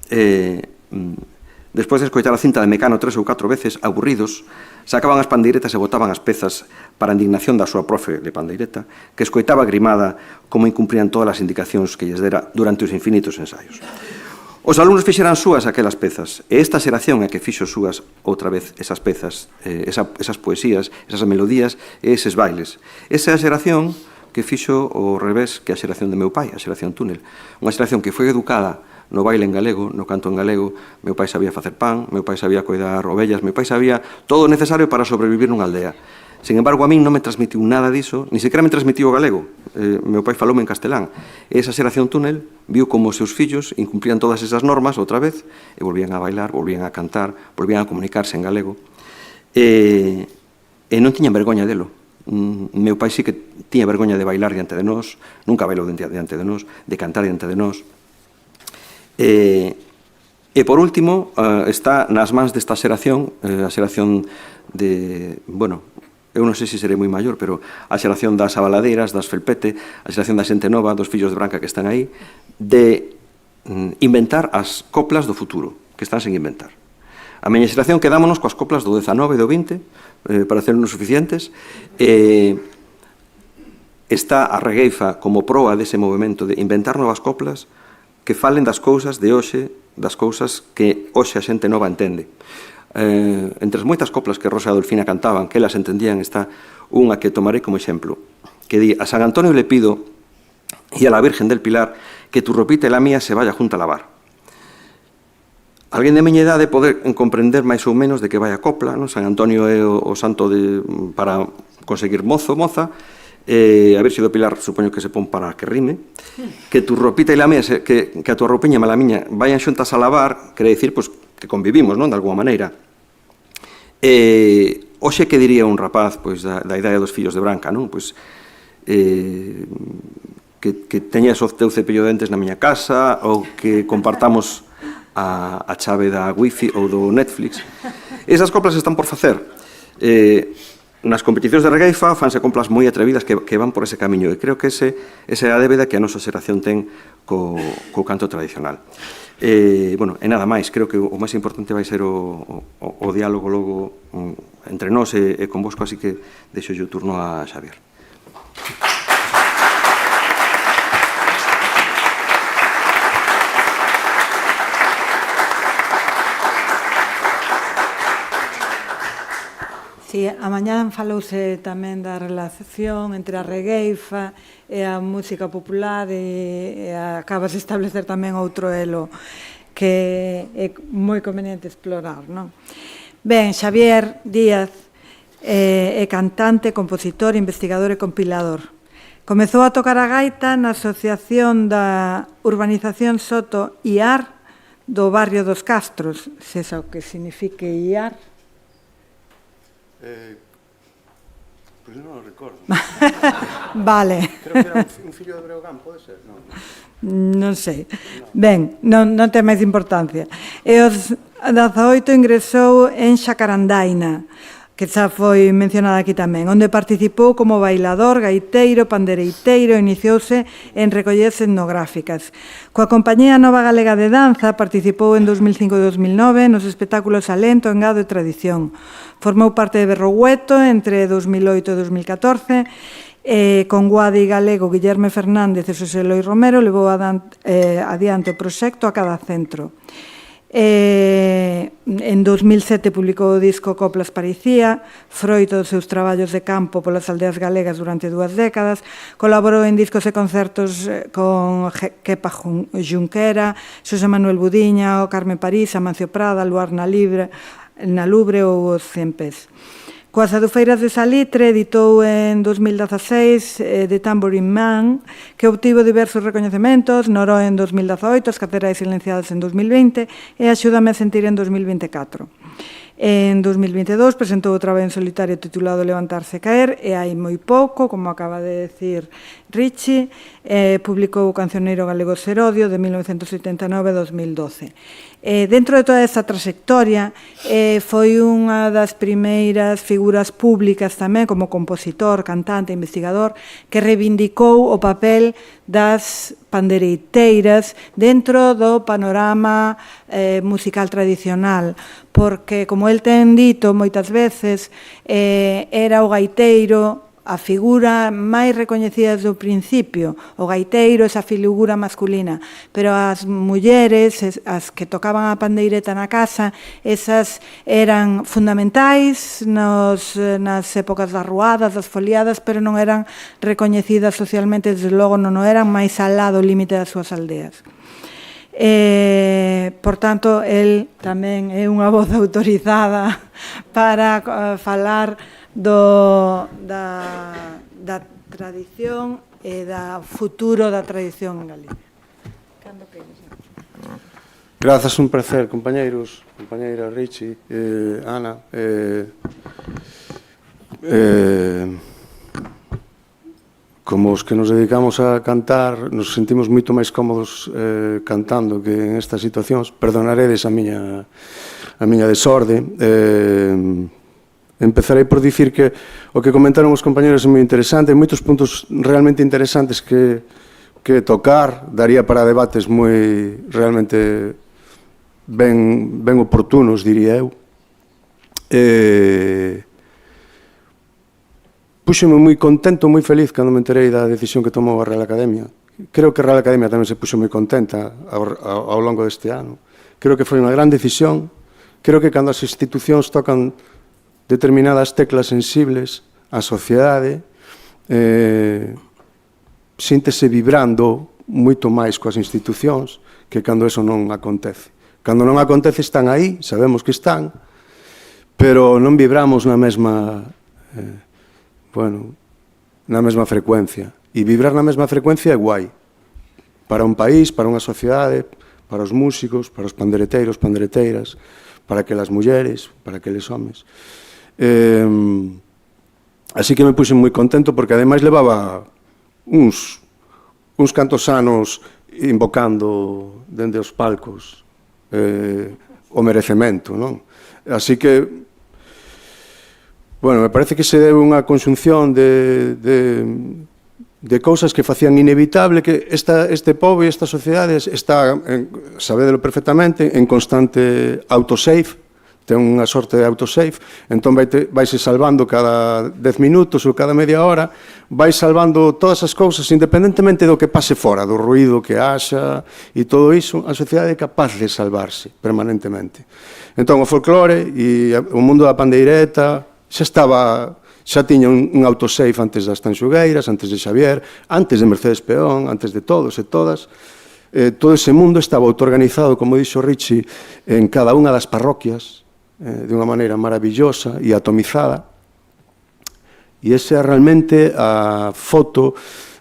despois de escoitar a cinta de Mecano 3 ou 4 veces, aburridos, sacaban as pandeiretas e botaban as pezas para a indignación da súa profe de pandeireta, que escoitaba grimada como incumprían todas as indicacións que lles dera durante os infinitos ensaios. Os alumnos fixeran súas aquelas pezas, e esta xeración é que fixo súas outra vez esas pezas, esas poesías, esas melodías e eses bailes. Esa é a xeración que fixo o revés que a xeración de meu pai, a xeración túnel. Unha xeración que foi educada no baile en galego, no canto en galego. Meu pai sabía facer pan, meu pai sabía coidar ovellas, meu pai sabía todo o necesario para sobrevivir nunha aldea. Sin embargo, a min non me transmitiu nada diso, ni sequera me transmitiu o galego. Meu pai faloume en castelán. E esa xeración túnel viu como os seus fillos incumplían todas esas normas outra vez e volvían a bailar, volvían a cantar, volvían a comunicarse en galego. E non tiñan vergoña delo. Meu pai sí que tiña vergoña de bailar diante de nós, nunca bailou diante de nós, de cantar diante de nós. E por último, está nas mans desta xeración, a xeración de, bueno, eu non sei se serei moi maior, pero a xeración das abaladeiras, das Felpete, a xeración da xente nova, dos fillos de Branca que están aí, de inventar as coplas do futuro, que están sen inventar. A miña xeración quedámonos coas coplas do 19 e do 20, para sernos suficientes, está a regueifa como proa dese movimento de inventar novas coplas que falen das cousas de hoxe, das cousas que hoxe a xente nova entende. Entre as moitas coplas que Rosa e Adolfina cantaban, que elas entendían, está unha que tomarei como exemplo, que di: a San Antonio le pido e a la Virgen del Pilar que tu ropita e la mía se vaya junta a lavar. Alguén de miña idade pode comprender máis ou menos de que vai a copla, non? San Antonio é o santo para conseguir mozo, moza, a Virxe do Pilar supoño que se pon para que rime, que tu ropita e la mía, que a tua roupiña e a miña vayan xuntas a lavar, quere dicir que convivimos, non, de alguma maneira. Hoxe que diría un rapaz da idade dos fillos de Branca, non? Que teñas o teu cepillo de dentes na miña casa, ou que compartamos a chave da wifi ou do Netflix. Esas coplas están por facer. Nas competicións de regueifa fanse coplas moi atrevidas que van por ese camiño, e creo que esa é a débeda que a nosa xeración ten co canto tradicional. E nada máis, creo que o máis importante vai ser o diálogo logo entre nós e convosco, así que deixo o turno a Xavier. Sí, a mañá falouse tamén da relación entre a regueifa e a música popular e acabas de establecer tamén outro elo que é moi conveniente explorar, non? Ben, Xavier Díaz é cantante, compositor, investigador e compilador. Comezou a tocar a gaita na asociación da urbanización Soto IAR do barrio dos Castros, se xa o que signifique IAR. Pois non o recordo. Vale. Creo que era un fillo de Breogán, pode ser? Non sei. Ben, non ten máis importancia. E aos 18 ingresou en Xacarandaina, que xa foi mencionada aquí tamén, onde participou como bailador, gaiteiro, pandereiteiro, iniciouse en recolleres etnográficas. Coa Compañía Nova Galega de Danza participou en 2005 e 2009 nos espectáculos Alento, Engado e Tradición. Formou parte de Berrogueto entre 2008 e 2014 con Guadi Galego, Guillerme Fernández e Xosé Loi Romero levou adiante o proxecto a cada centro. En 2007 publicou o disco Coplas Parecía, froito dos seus traballos de campo polas aldeas galegas durante 2 décadas. Colaborou en discos e concertos con Kepa Junquera, Xosé Manuel Budiña, o Carmen París, Amancio Prada, Luar na Lubre ou os Cempés. Coas Adufeiras de Salitre editou en 2016 The Tambourine Man, que obtivo diversos recoñecementos, Noró en 2018, As Caterais Silenciadas en 2020 e Axúdame a Sentir en 2024. En 2022 presentou o traballo en solitario titulado Levantarse e Caer e hai moi pouco, como acaba de decir Richie, publicou o cancioneiro galego Serodio de 1979-2012. Dentro de toda esta trayectoria foi unha das primeiras figuras públicas tamén como compositor, cantante, investigador que reivindicou o papel das pandereiteiras dentro do panorama musical tradicional, porque, como el ten dito moitas veces, era o gaiteiro a figura máis recoñecida do principio, o gaiteiro, esa figura masculina, pero as mulleres, as que tocaban a pandeireta na casa, esas eran fundamentais nas épocas das ruadas, das foliadas, pero non eran recoñecidas socialmente, desde logo non eran máis alá do límite das súas aldeas. Por tanto, el tamén é unha voz autorizada para falar da tradición e do futuro da tradición en Galicia. Grazas, un placer, compañeiros, compañeira Richie, Ana. Como os que nos dedicamos a cantar, nos sentimos moito máis cómodos cantando que en estas situacións. Perdonaredes a miña desorde. Empezarei por dicir que o que comentaron os compañeros é moi interesante, hai moitos puntos realmente interesantes que tocar, daría para debates moi realmente ben oportunos, diría eu. Púxome moi contento, moi feliz cando me enterei da decisión que tomou a Real Academia. Creo que a Real Academia tamén se puxo moi contenta ao longo deste ano. Creo que foi unha gran decisión. Creo que cando as institucións tocan determinadas teclas sensibles, a sociedade síntese vibrando moito máis coas institucións que cando eso non acontece. Cando non acontece están aí, sabemos que están, pero non vibramos na mesma na mesma frecuencia. E vibrar na mesma frecuencia é guai. Para un país, para unha sociedade, para os músicos, para os pandereteiros, pandereteiras, para aquelas mulleres, para aqueles homes. Así que me puxen moi contento porque ademais levaba uns cantos anos invocando dende os palcos o merecemento, non? Así que, bueno, me parece que se debe unha conxunción de cousas que facían inevitable que este pobo e esta sociedade está, sabedelo perfectamente, en constante autosave, ten unha sorte de autosave, entón vaise salvando cada 10 minutos ou cada media hora, vai salvando todas as cousas, independentemente do que pase fora, do ruído que haxa e todo iso, a sociedade é capaz de salvarse permanentemente. Entón, o folclore e o mundo da pandeireta xa tiña un autosave antes das Tanxugueiras, antes de Xavier, antes de Mercedes Peón, antes de todos e todas. Todo ese mundo estaba autoorganizado, como dixo Richie, en cada unha das parroquias, de unha maneira maravillosa e atomizada. E esa é realmente a foto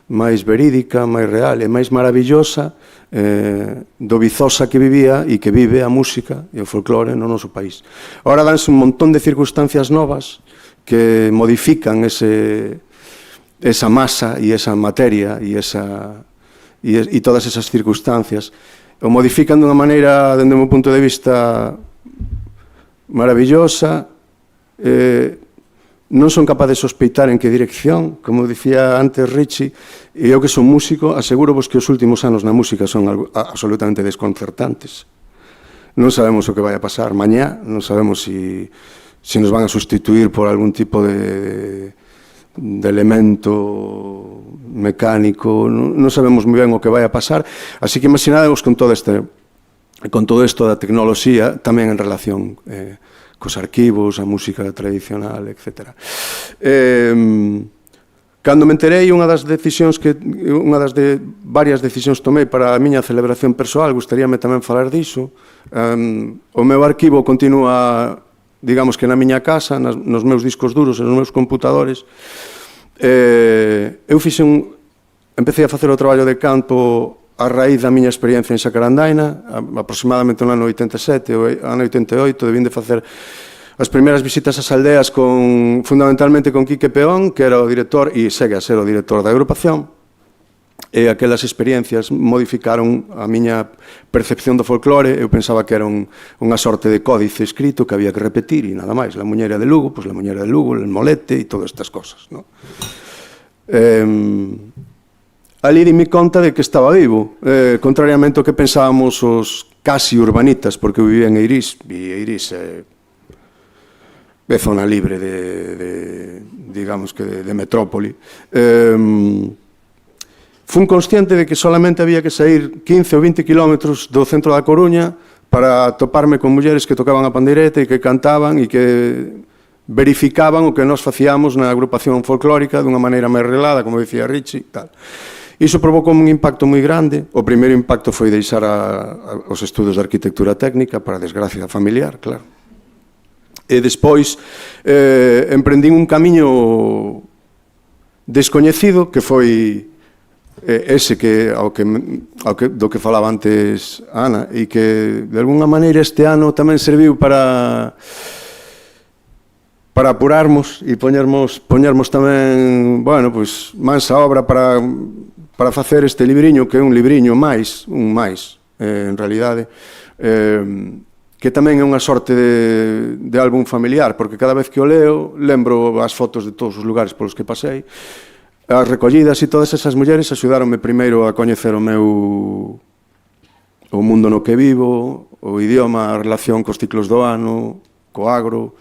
máis verídica, máis real e máis maravillosa do Vizosa que vivía e que vive a música e o folclore no noso país. Ahora danse un montón de circunstancias novas que modifican esa masa e esa materia e todas esas circunstancias. O modifican dunha maneira, dende o meu punto de vista, maravillosa, non son capaz de sospeitar en que dirección, como dicía antes Richie, e eu que son músico, aseguro vos que os últimos anos na música son absolutamente desconcertantes. Non sabemos o que vai a pasar mañá, non sabemos se nos van a sustituir por algún tipo de elemento mecánico, non sabemos moi ben o que vai a pasar, así que imaginademos con todo isto da tecnoloxía, tamén en relación cos arquivos, a música tradicional, etc. Cando me enterei, unha das varias decisións tomei para a miña celebración persoal, gustaríame tamén falar diso. O meu arquivo continúa, digamos que na miña casa, nos meus discos duros e nos meus computadores. Eu empecé a facer o traballo de campo a raíz da miña experiencia en Xacarandaina, aproximadamente no ano 87 ou ano 88, debín de facer as primeiras visitas ás aldeas fundamentalmente con Quique Peón, que era o director e segue a ser o director da agrupación, e aquelas experiencias modificaron a miña percepción do folclore. Eu pensaba que era unha sorte de códice escrito que había que repetir e nada máis. La muñeira de Lugo, pois la muñeira de Lugo, el molete e todas estas cosas, non? Ali dime conta de que estaba vivo, contrariamente ao que pensábamos os casi urbanitas, porque eu vivía en Eirís, e Eirís é zona libre digamos que de metrópoli. Fun consciente de que solamente había que sair 15 ou 20 kilómetros do centro da Coruña para toparme con mulleres que tocaban a pandeireta e que cantaban e que verificaban o que nós facíamos na agrupación folclórica dunha maneira máis relada, como dicía Richie, tal. Iso provocou un impacto moi grande. O primeiro impacto foi deixar os estudos de arquitectura técnica, para desgracia familiar, claro. E despois emprendín un camiño descoñecido, que foi ese do que falaba antes Ana, e que de alguna maneira este ano tamén serviu para apurarmos e poñermos tamén, bueno, pois, mans a obra para facer este libriño, que é un libriño máis, en realidade, que tamén é unha sorte de álbum familiar, porque cada vez que o leo lembro as fotos de todos os lugares polos que pasei. As recollidas e todas esas mulleres axudaronme primeiro a coñecer o mundo no que vivo, o idioma, a relación cos ciclos do ano, co agro,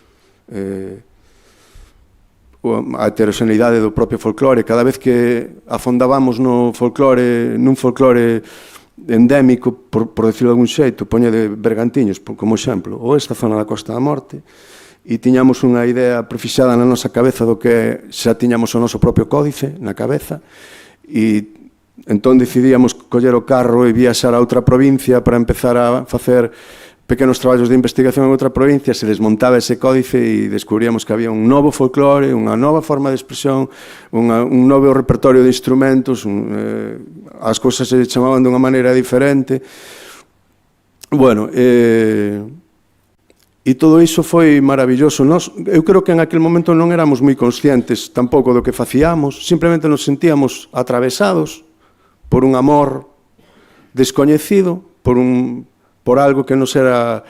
a heteroxeneidade do propio folclore. Cada vez que afondábamos nun folclore endémico, por decirlo de algún xeito, poñe de Bergantiños como exemplo, ou esta zona da Costa da Morte, e tiñamos unha idea prefixada na nosa cabeza do que xa tiñamos o noso propio códice na cabeza, e entón decidíamos coller o carro e viaxar a outra provincia para empezar a facer pequenos traballos de investigación en outra provincia. Se desmontaba ese códice e descubríamos que había un novo folclore, unha nova forma de expresión, un novo repertorio de instrumentos, as cousas se chamaban dunha maneira diferente. Bueno, e todo iso foi maravilloso. Eu creo que en aquel momento non éramos moi conscientes tampouco do que facíamos, simplemente nos sentíamos atravesados por un amor descoñecido, por algo que nos era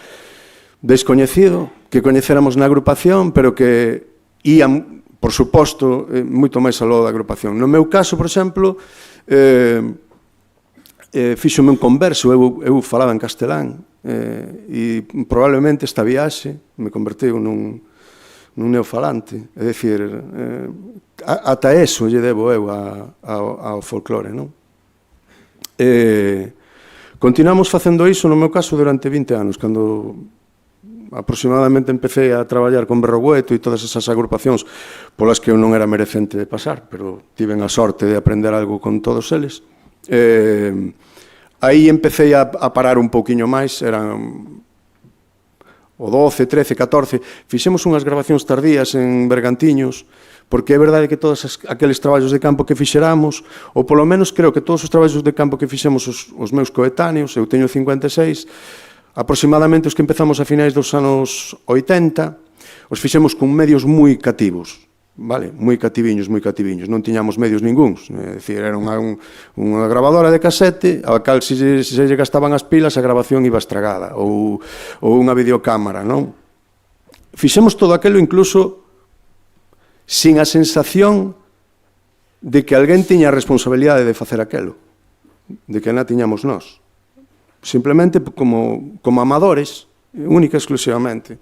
descoñecido, que coñecéramos na agrupación, pero que ia, por suposto, moito máis aló da agrupación. No meu caso, por exemplo, fíxome un converso, eu falaba en castelán, e probablemente esta viaxe me convertiu nun neofalante. É dicir, ata eso lle debo eu ao folclore, non? Continuamos facendo iso, no meu caso, durante 20 anos, cando aproximadamente empecé a traballar con Berrogueto e todas esas agrupacións polas que eu non era merecente de pasar, pero tiven a sorte de aprender algo con todos eles. Aí empecé a parar un pouquiño máis, eran o 12, 13, 14, fixemos unhas grabacións tardías en Bergantiños, porque é verdade que todos aqueles traballos de campo que fixeramos, ou polo menos creo que todos os traballos de campo que fixemos os meus coetáneos, eu teño 56, aproximadamente os que empezamos a finais dos anos 80, os fixemos con medios moi cativos, vale? Moi cativiños, non tiñamos medios ningúns, é dicir, era unha grabadora de casete, a cal se lle gastaban as pilas a grabación iba estragada, ou unha videocámara, non? Fixemos todo aquilo incluso sin a sensación de que alguén tiña a responsabilidade de facer aquilo, de que na tiñamos nós. Simplemente como amadores, única e exclusivamente.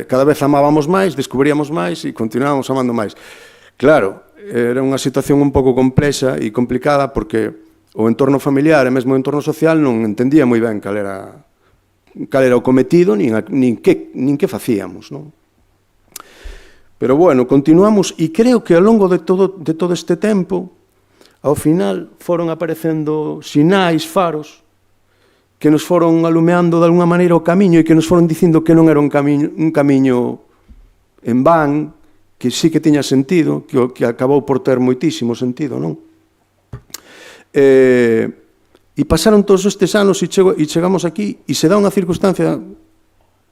Cada vez amábamos máis, descubríamos máis e continuábamos amando máis. Claro, era unha situación un pouco complexa e complicada porque o entorno familiar e mesmo o entorno social non entendía moi ben cal era o cometido nin que facíamos, non? Pero bueno, continuamos e creo que ao longo de todo este tempo, ao final foron aparecendo sinais, faros, que nos foron alumeando de alguna maneira o camiño e que nos foron dicindo que non era un camiño en van, que sí que tiña sentido, que acabou por ter moitísimo sentido, non? E pasaron todos estes anos e chegamos aquí e se dá unha circunstancia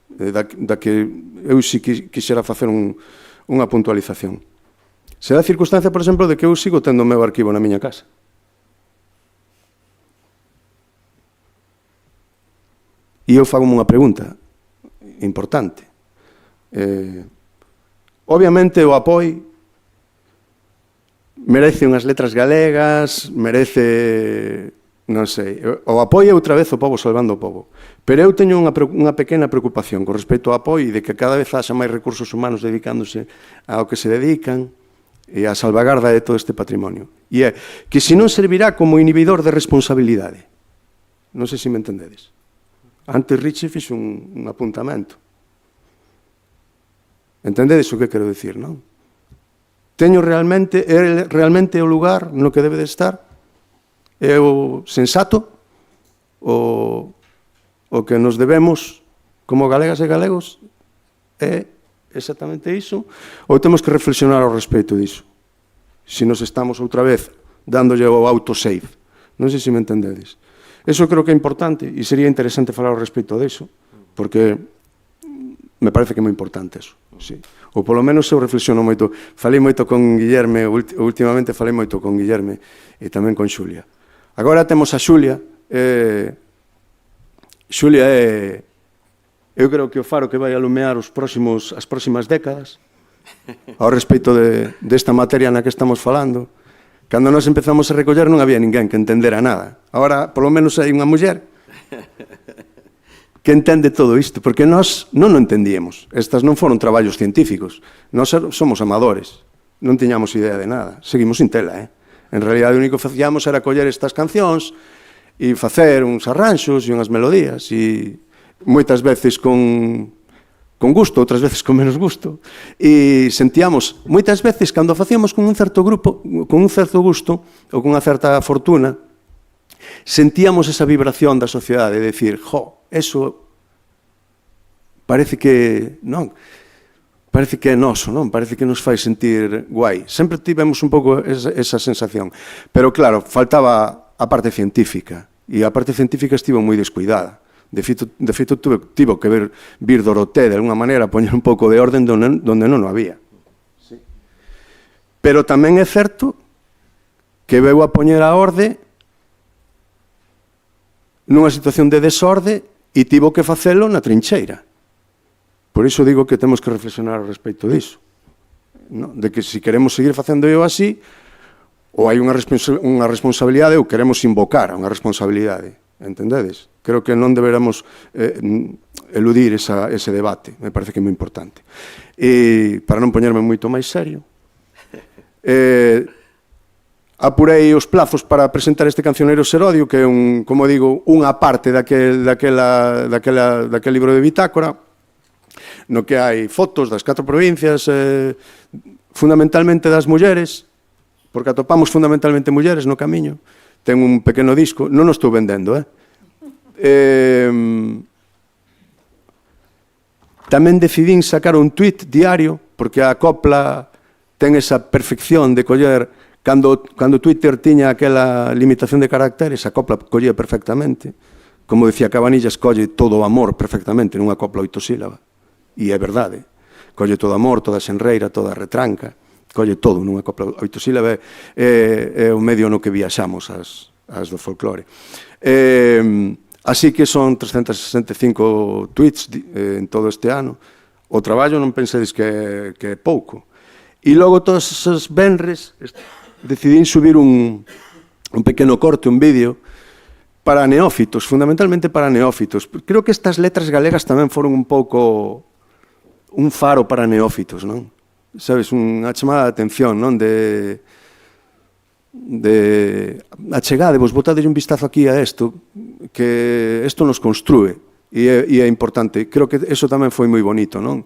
da que eu sí quixera facer unha puntualización. Se dá a circunstancia, por exemplo, de que eu sigo tendo o meu arquivo na miña casa. E eu fago unha pregunta importante. Obviamente o Apoi merece unhas letras galegas, merece, non sei, o Apoi é outra vez o pobo salvando o pobo. Pero eu teño unha pequena preocupación con respecto ao Apoi de que cada vez haxa máis recursos humanos dedicándose ao que se dedican e á salvagarda de todo este patrimonio. E é que se non servirá como inhibidor de responsabilidade. Non sei se me entendedes. Antes Richie fixo un apuntamento. Entendedes o que quero dicir, non? É realmente o lugar no que debe de estar? É o sensato? O que nos debemos como galegas e galegos? É exactamente iso? Ou temos que reflexionar ao respecto diso? Se nos estamos outra vez dándolle o autosave. Non sei se me entendedes. Eso creo que é importante e sería interesante falar ao respecto diso, porque me parece que é moi importante eso. Sí. Ou polo menos eu reflexiono moito. Falei moito con Guillerme, últimamente falei moito con Guillerme e tamén con Xulia. Agora temos a Xulia. Xulia é, eu creo que o faro que vai alumear as próximas décadas ao respecto desta materia na que estamos falando. Cando nós empezamos a recoller non había ninguén que entendera nada. Agora, polo menos, hai unha muller que entende todo isto, porque nós non o entendíamos. Estas non foron traballos científicos. Nós somos amadores, non tiñamos idea de nada. Seguimos sin tela, En realidad, o único que facíamos era coller estas cancións e facer uns arranxos e unhas melodías, e moitas veces con gusto, outras veces con menos gusto, e sentíamos, moitas veces, cando facíamos con un certo grupo, con un certo gusto, ou con unha certa fortuna, sentíamos esa vibración da sociedade, de decir, eso parece que non, parece que é noso, non? Parece que nos fai sentir guai. Sempre tivemos un pouco esa sensación. Pero claro, faltaba a parte científica, e a parte científica estivo moi descuidada. De feito tivo que vir Doroté, de alguna maneira, a poñer un pouco de orden donde non o había. Pero tamén é certo que veu a poñer a orde nunha situación de desorde e tivo que facelo na trincheira. Por iso digo que temos que reflexionar ao respecto diso. De que se queremos seguir facendo así, ou hai unha responsabilidade ou queremos invocar unha responsabilidade. Entendedes? Creo que non deberamos eludir ese debate. Me parece que é moi importante. E para non poñerme moito máis serio, apurei os plazos para presentar este Cancioneiro Serodio, que é, como digo, unha parte daquel libro de bitácora, no que hai fotos das 4 provincias, fundamentalmente das mulleres, porque atopamos fundamentalmente mulleres no camiño. Ten un pequeno disco, non o estou vendendo, Tamén decidín sacar un tuit diario, porque a copla ten esa perfección de coller. Cando Twitter tiña aquela limitación de caracteres, a copla collía perfectamente. Como decía Cabanillas, colle todo o amor perfectamente nunha copla 8 sílaba. E é verdade. Colle todo amor, toda xenreira, toda retranca. Colle todo nunha copla 8 sílaba. É o medio no que viaxamos as do folclore. Así que son 365 tweets en todo este ano. O traballo non pensedes que é pouco. E logo todos esos venres decidín subir un pequeno corte, un vídeo, para neófitos, fundamentalmente para neófitos. Creo que estas letras galegas tamén foron un pouco un faro para neófitos, non? sabes, unha chamada de atención, non? De achegade, vos botades un vistazo aquí a isto, que isto nos construe, e é importante. Creo que eso tamén foi moi bonito, non?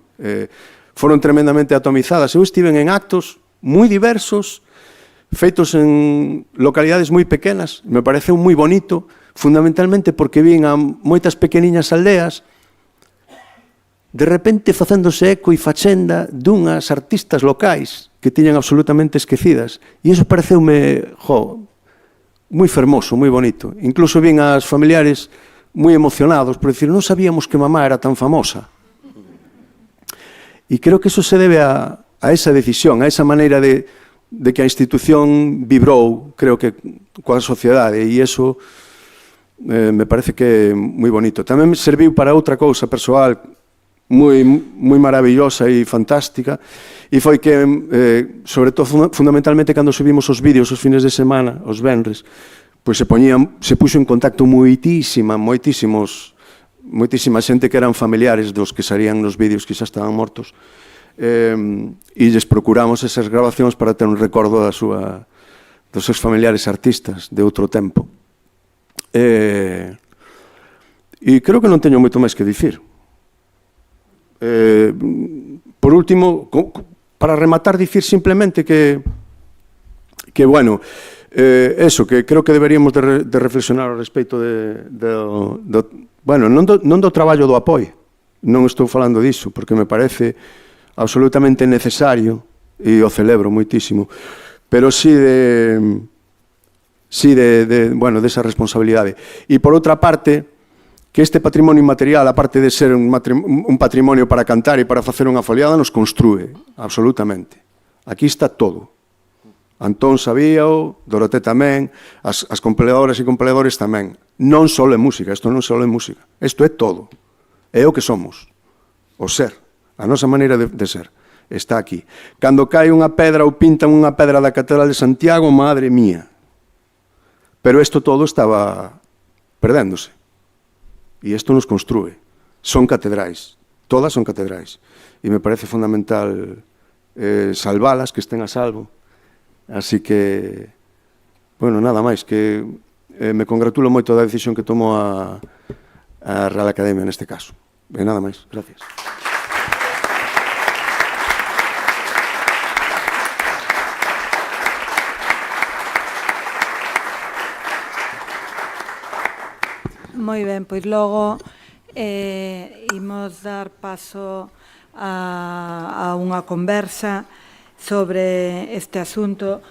Foron tremendamente atomizadas. Eu estive en actos moi diversos, feitos en localidades moi pequenas, me pareceu moi bonito, fundamentalmente porque vin a moitas pequeniñas aldeas de repente facéndose eco e fachenda dunhas artistas locais que tiñan absolutamente esquecidas. E iso pareceume, moi fermoso, moi bonito. Incluso vin as familiares moi emocionados por decir, non sabíamos que mamá era tan famosa. E creo que eso se debe a esa decisión, a esa maneira de que a institución vibrou, creo que, coa sociedade, e iso me parece que é moi bonito. Tamén me serviu para outra cousa persoal moi maravillosa e fantástica, e foi que, sobre todo, fundamentalmente, cando subimos os vídeos os fines de semana, os venres, pois se puxo en contacto moitísima xente que eran familiares dos que sarían nos vídeos que xa estaban mortos, e lles procuramos esas grabacións para ter un recordo dos seus familiares artistas de outro tempo. E creo que non teño moito máis que dicir. Por último, para rematar, dicir simplemente que bueno, eso, que creo que deberíamos de reflexionar ao respecto bueno, non do traballo do apoio, non estou falando disso, porque me parece absolutamente necesario, e o celebro moitísimo, pero sí bueno, desa responsabilidade. E por outra parte, que este patrimonio inmaterial, aparte de ser un patrimonio para cantar e para facer unha foliada, nos construe, absolutamente. Aquí está todo. Antón sabíao, Doroté tamén, as compleadoras e compleadores tamén. Non só é música, isto non só é música. Isto é todo. É o que somos. O ser. A nosa maneira de ser. Está aquí. Cando cae unha pedra ou pintan unha pedra da Catedral de Santiago, madre mía. Pero isto todo estaba perdéndose. E isto nos construe. Son catedrais. Todas son catedrais. E me parece fundamental salvalas, que estén a salvo. Así que, bueno, nada máis, que me congratulo moito da decisión que tomou a Real Academia neste caso. E nada máis. Gracias. Moi ben, pois logo imos dar paso a unha conversa sobre este asunto.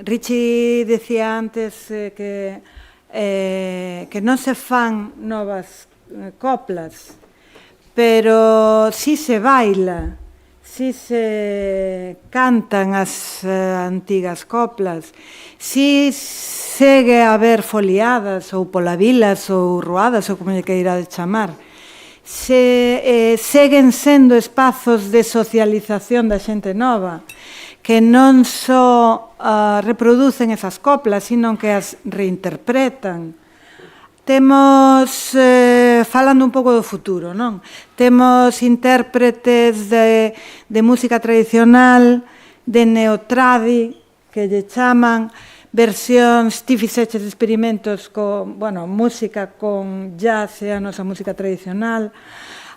Richie decía antes que non se fan novas coplas, pero si se baila, si se cantan as antigas coplas, si segue a haber foliadas ou polavilas ou ruadas ou como lle queirades chamar, seguen sendo espazos de socialización da xente nova que non só reproducen esas coplas, sino que as reinterpretan. Temos, falando un pouco do futuro, non? Temos intérpretes de música tradicional, de neotradi, que lle chaman, versións, ti fixeches experimentos con, bueno, música con jazz e a nosa música tradicional.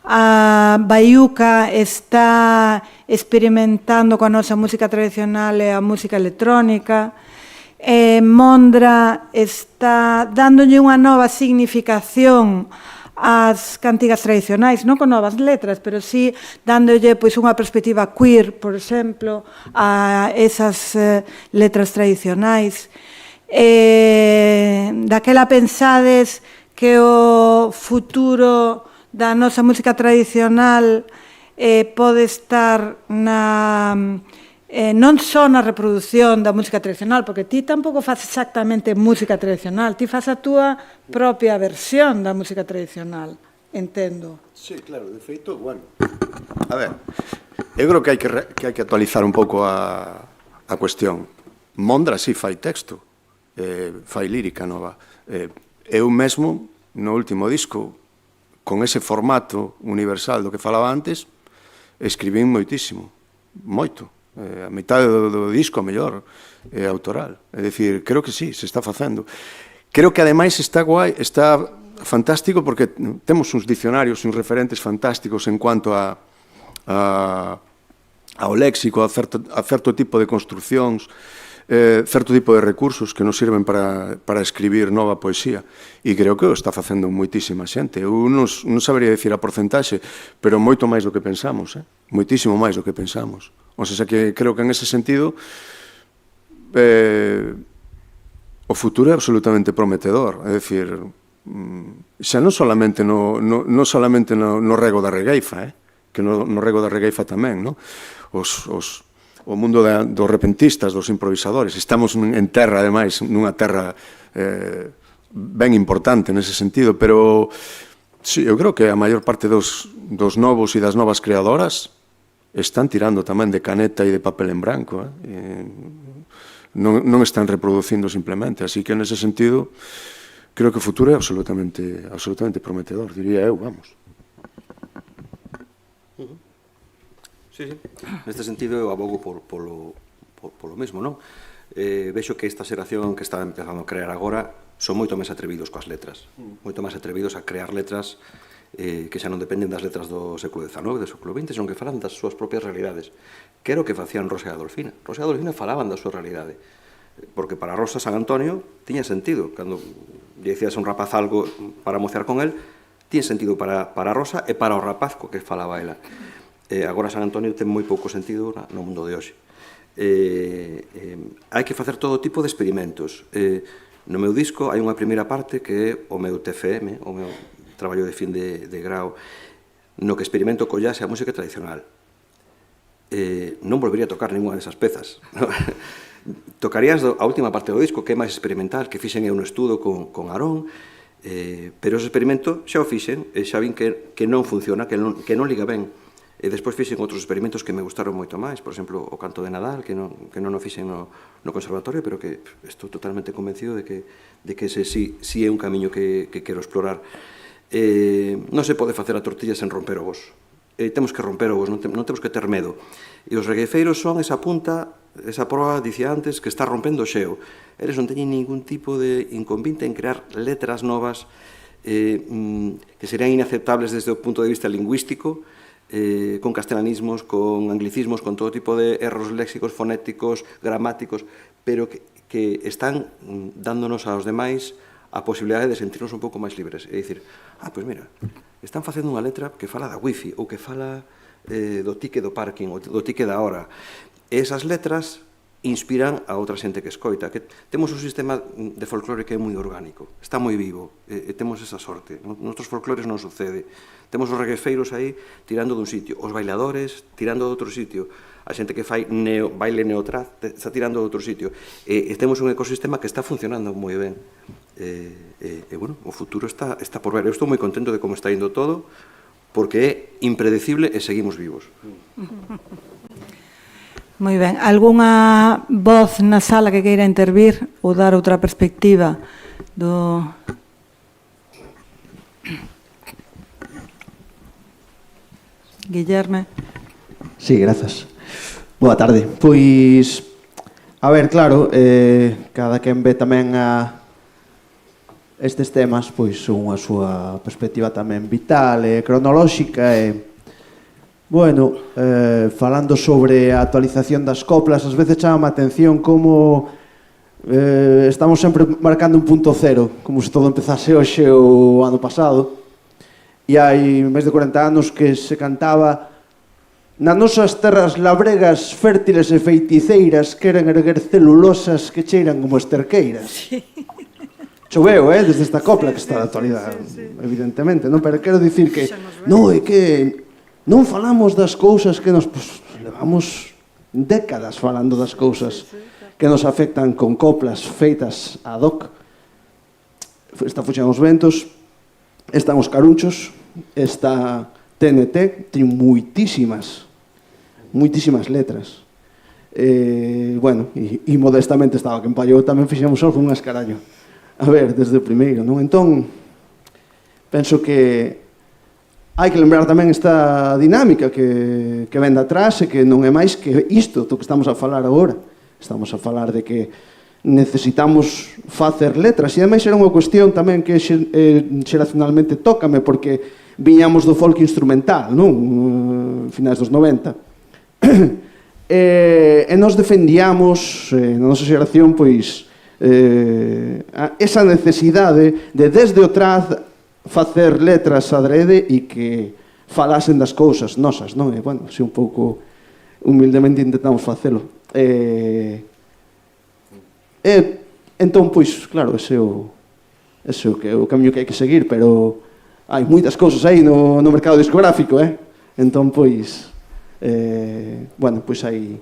A Baiuca está experimentando coa nosa música tradicional e a música electrónica. Mondra está dándolle unha nova significación ás cantigas tradicionais, non con novas letras, pero sí dándolle pois unha perspectiva queer, por exemplo, a esas letras tradicionais. Daquela pensades que o futuro da nosa música tradicional pode estar non só na reproducción da música tradicional, porque ti tampouco faz exactamente música tradicional, ti faz a túa propia versión da música tradicional, entendo. Sí, claro, de feito, bueno. A ver, eu creo que hai que actualizar un pouco a cuestión. Mondra sí fai texto, fai lírica nova. Eu mesmo, no último disco, con ese formato universal do que falaba antes, escribín moitísimo, moito. A mitad do disco, a mellor, é autoral. É dicir, creo que sí, se está facendo. Creo que, ademais, está guai, está fantástico, porque temos uns dicionarios, uns referentes fantásticos en cuanto ao léxico, a certo tipo de construccións, certo tipo de recursos que nos sirven para escribir nova poesía. E creo que o está facendo moitísima xente. Eu non sabería dicir a porcentaxe, pero moito máis do que pensamos, moitísimo máis do que pensamos. O sea, que creo que en ese sentido o futuro é absolutamente prometedor. É dicir, xa non solamente no rego da regueifa, que no rego da regueifa tamén, o mundo dos repentistas, dos improvisadores. Estamos en terra, ademais, nunha terra ben importante nese sentido, pero sí, eu creo que a maior parte dos novos e das novas creadoras están tirando tamén de caneta e de papel en branco. Non están reproducindo simplemente. Así que, nese sentido, creo que o futuro é absolutamente prometedor, diría eu, vamos. Sí. Neste sentido, eu abogo polo mesmo, non? Vexo que esta xeración que está empezando a crear agora son moito máis atrevidos coas letras, moito máis atrevidos a crear letras que xa non dependen das letras do século XIX, do século XX, senón que falan das súas propias realidades. Que era o que facían Rosa e Adolfina. Rosa e Adolfina falaban da súa realidade, porque para Rosa San Antonio tiña sentido. Cando lle dicías a un rapaz algo para mociar con él, tiña sentido para Rosa e para o rapaz co que falaba ela. Agora San Antonio ten moi pouco sentido no mundo de hoxe. Hai que facer todo tipo de experimentos. No meu disco hai unha primeira parte que é o meu TFM, o meu traballo de fin de grau, no que experimento co jazz e a música tradicional. Non volvería a tocar ninguna desas pezas. Tocarías a última parte do disco, que é máis experimental, que fixen eu no estudo con Aarón, pero ese experimento xa o fixen, e xa vin que non funciona, que non liga ben. E despois fixen outros experimentos que me gustaron moito máis, por exemplo, o canto de Nadal, que non o fixen no conservatorio, pero que estou totalmente convencido de que ese sí é un camiño que quero explorar. Non se pode facer a tortilla sen romper ovos. Temos que romper ovos, non temos que ter medo. E os regueifeiros son esa punta, esa proa, dicía antes, que está rompendo o xeo. Eles non teñen ningún tipo de inconvinte en crear letras novas que serían inaceptables desde o punto de vista lingüístico, con castelanismos, con anglicismos, con todo tipo de erros léxicos, fonéticos, gramáticos, pero que están dándonos aos demais a posibilidade de sentirnos un pouco máis libres. É dicir, pois mira, están facendo unha letra que fala da wifi ou que fala do tique do parking ou do tique da hora. Esas letras inspiran a outra xente que escoita. Temos un sistema de folclore que é moi orgánico, está moi vivo, e temos esa sorte. Noutros folclores non sucede. Temos os reguefeiros aí tirando dun sitio, os bailadores tirando de outro sitio, a xente que fai baile neotraz está tirando de outro sitio. E temos un ecosistema que está funcionando moi ben. E, bueno, o futuro está por ver. Eu estou moi contento de como está indo todo, porque é impredecible e seguimos vivos. Moi ben. Algunha voz na sala que queira intervir ou dar outra perspectiva do... Guillerme. Sí, grazas. Boa tarde. Pois, a ver, claro, cada quen ve tamén a estes temas, pois, unha súa perspectiva tamén vital e cronolóxica e, bueno, falando sobre a actualización das coplas, ás veces chama a atención como estamos sempre marcando un punto cero, como se todo empezase hoxe o ano pasado. E hai máis de 40 anos que se cantaba: nas nosas terras labregas, fértiles e feiticeiras, queren erguer celulosas que cheiran como esterqueiras. Sí. Choveu, desde esta copla que está de actualidade, evidentemente, non? Pero quero dicir que non, é que non falamos das cousas que nos... levamos décadas falando das cousas que nos afectan con coplas feitas ad hoc. Está Fuxan os ventos, están os carunchos, está TNT, ten moitísimas letras. Bueno, e modestamente estaba que empallou, tamén fixemos algunhas, carallo. A ver, desde o primeiro, non? Entón, penso que hai que lembrar tamén esta dinámica que ven de atrás e que non é máis que isto do que estamos a falar agora. Estamos a falar de que necesitamos facer letras e ademais era unha cuestión tamén que xeracionalmente tócame porque viñamos do folk instrumental, non? Finais dos 90. E nos defendíamos na nosa xeración pois esa necesidade de desde o traz facer letras adrede e que falasen das cousas nosas, non? E, bueno, se un pouco humildemente intentamos facelo. Entón, pois, claro, ese é o camiño que hai que seguir, pero hai moitas cousas aí no mercado discográfico, Entón, pois, bueno, pois hai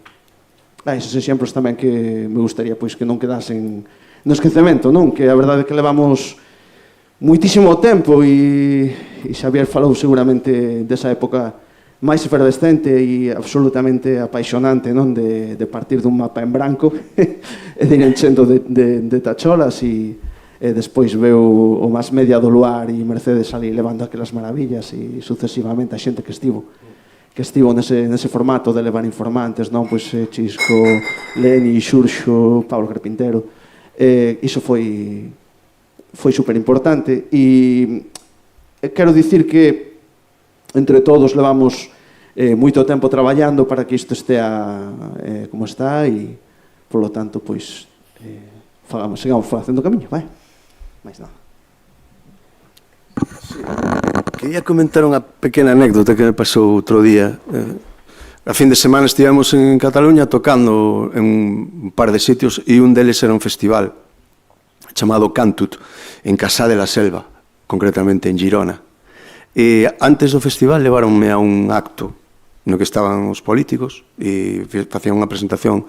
eses exemplos tamén que me gustaría pois que non quedasen no esquecemento, non? Que a verdade é que levamos moitísimo tempo e Xavier falou seguramente desa época máis efervescente e absolutamente apaixonante, non? De partir dun mapa en branco e de ir enchendo de tacholas e despois veu o Más Media do Luar e Mercedes ali levando aquelas maravillas e sucesivamente a xente que estivo nese formato de levar informantes, non? Pois Chisco, Leni, Xurxo, Pablo Carpintero, iso foi super importante e quero dicir que entre todos levamos moito tempo traballando para que isto estea como está e polo tanto pois sigamos facendo camiño, vai? Mais nada. Quería comentar unha pequena anécdota que me pasou outro día. A fin de semana estivemos en Cataluña tocando en un par de sitios e un deles era un festival chamado Cantut, en Casá de la Selva, concretamente en Girona. E antes do festival levaronme a un acto no que estaban os políticos e facían unha presentación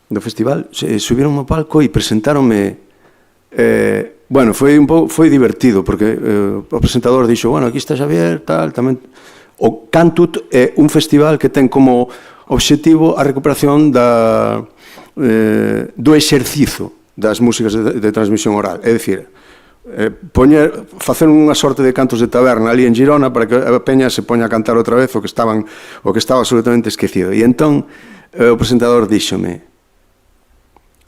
do festival, subiron ao palco e presentáronme. Bueno, foi divertido porque o presentador dixo, bueno, aquí está Xavier, tal, tamén. O Cantut é un festival que ten como obxectivo a recuperación do exercizo das músicas de transmisión oral, é dicir, facer unha sorte de cantos de taberna ali en Girona para que a peña se poña a cantar outra vez o que estaba absolutamente esquecido. E entón o presentador díxome,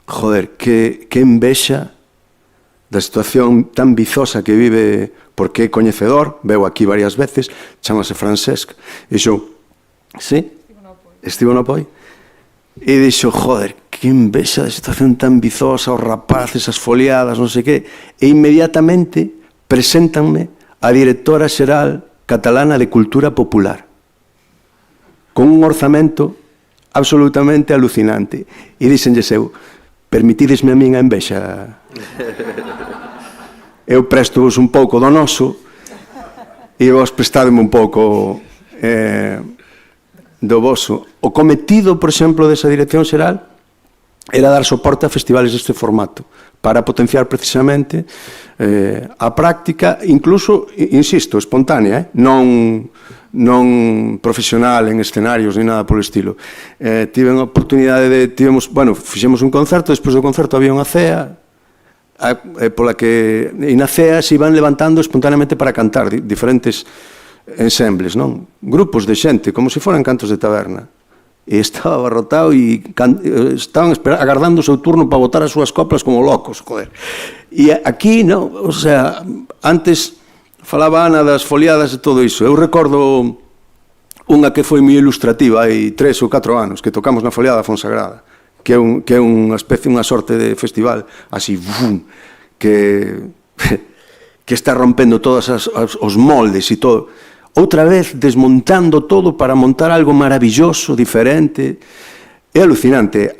joder, que envexa da situación tan bizosa que vive, porque é coñecedor, veu aquí varias veces, chamase Francesc, e xo, sí, estivo no Apoi, e dixo, joder, que envexa da situación tan bizosa, os rapaces, as foliadas, non sei que, e inmediatamente preséntanme a directora xeral catalana de Cultura Popular, con un orzamento absolutamente alucinante, e dixenlle eu, permitidesme a min a envexa. Eu presto-vos un pouco do noso e vos prestademe un pouco do voso. O cometido, por exemplo, desa dirección xeral era dar soporte a festivales deste formato para potenciar precisamente a práctica, incluso, insisto, espontánea, non profesional en escenarios ni nada polo estilo. Tiven a oportunidade fixemos un concerto, despois do concerto había unha cea pola que na cea se iban levantando espontáneamente para cantar diferentes ensembles, non? Grupos de xente, como se foran cantos de taberna. E estaba abarrotado e estaban agardando o seu turno para botar as súas coplas como locos, joder. E aquí, non, o sea, antes falaba Ana das foliadas e todo iso. Eu recordo unha que foi moi ilustrativa hai 3 ou 4 anos, que tocamos na foliada Fonsagrada, que é unha especie, unha sorte de festival así, que está rompendo todos os moldes e todo. Outra vez desmontando todo para montar algo maravilloso, diferente. É alucinante.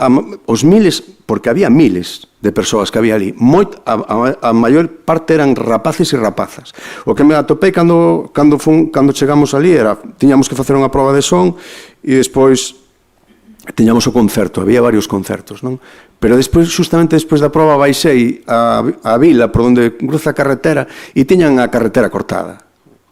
Os miles, porque había miles de persoas que había ali, a maior parte eran rapaces e rapazas. O que me atopei cando chegamos ali era, tiñamos que facer unha proba de son e despois tiñamos o concerto, había varios concertos, non? Pero despois, justamente despois da proba, baixei a vila por onde cruza a carretera e tiñan a carretera cortada.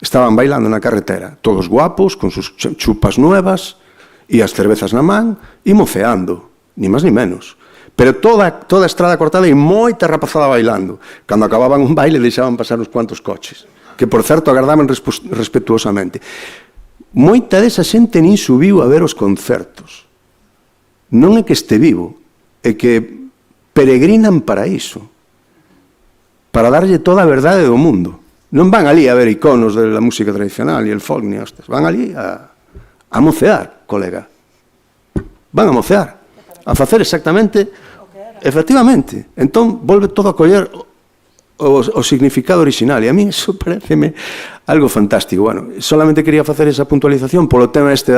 Estaban bailando na carretera, todos guapos, con sus chupas nuevas e as cervezas na man e moceando, ni máis ni menos. Pero toda a estrada cortada e moita rapazada bailando. Cando acababan un baile deixaban pasar uns cuantos coches. que por certo agardaban respetuosamente. Moita desa xente nin subiu a ver os concertos. Non é que este vivo, é que peregrinan para iso, para darlle toda a verdade do mundo. Non van ali a ver iconos da música tradicional e el folk ni hostes, van ali a mocear, colega. Van a mocear, a facer exactamente, efectivamente. Entón, volve todo a coller o significado original, e a mí iso pareceme algo fantástico. Bueno, solamente quería facer esa puntualización polo tema este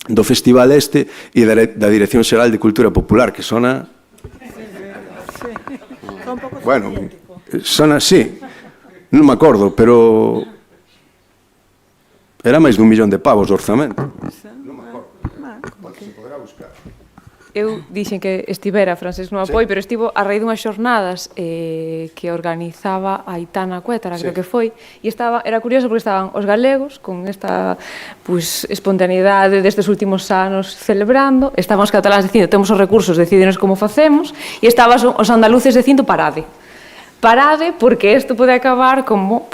do festival este e da Dirección Xeral de Cultura Popular, que sona... Bueno, sona así, non me acordo, pero era máis dun millón de pavos de orzamento. Non me acordo, se poderá buscar. Eu dixen que estivera Francés no apoio, pero estivo a raíz dunhas xornadas que organizaba Aitana Cuétara, creo que foi, e era curioso porque estaban os galegos con esta espontaneidade destes últimos anos celebrando, estaban os cataláns dicindo temos os recursos, decídenos como facemos, e estaban os andaluces dicindo parade. Parade porque isto pode acabar como,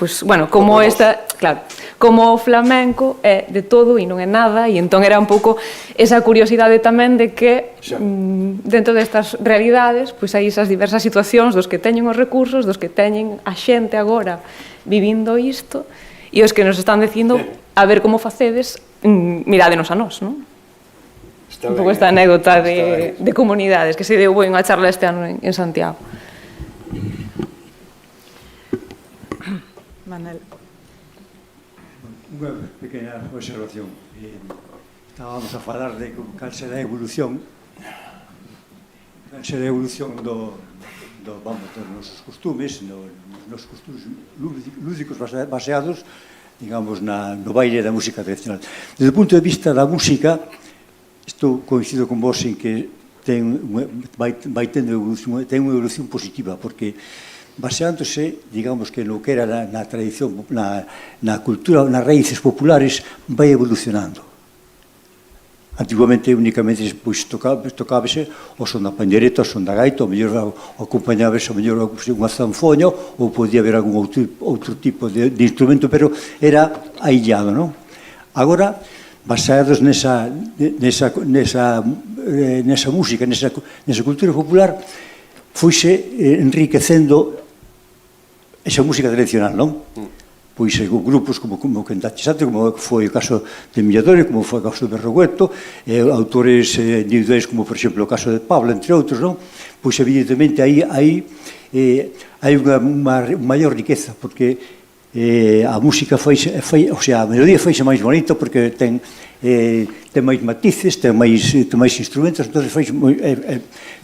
como esta, claro, como o flamenco é de todo e non é nada, e entón era un pouco esa curiosidade tamén de que dentro destas realidades hai esas diversas situacións dos que teñen os recursos, dos que teñen a xente agora vivindo isto e os que nos están dicindo a ver como facedes, mirádenos a nós, non? Un pouco esta anécdota de comunidades que se deu unha charla este ano en Santiago. Manel. Unha pequena observación. Estábamos a falar de cal será a evolución dos nosos costumes, nos costumes lúdicos baseados, digamos, no baile da música tradicional. Desde o punto de vista da música, estou coincido con vos en que vai tendo unha evolución positiva, porque baseándose, digamos, que no que era na tradición, na cultura, nas raíces populares, vai evolucionando. Antiguamente, únicamente, tocábase o son da pandereta, o son da gaita, o mellor acompañábase, o mellor unha zanfoña, ou podía haber algún outro tipo de instrumento, pero era aillado, non? Agora, baseados nesa música, nesa cultura popular, foise enriquecendo esa música tradicional, non? Pois grupos como Cantaches antes, como foi o caso de Milladores, como foi o caso de Berrogueto, autores individuais como, por exemplo, o caso de Pablo, entre outros, non? Pois, evidentemente, aí hai unha maior riqueza, porque a música a melodía faixe máis bonita porque ten máis matices, ten máis instrumentos, entón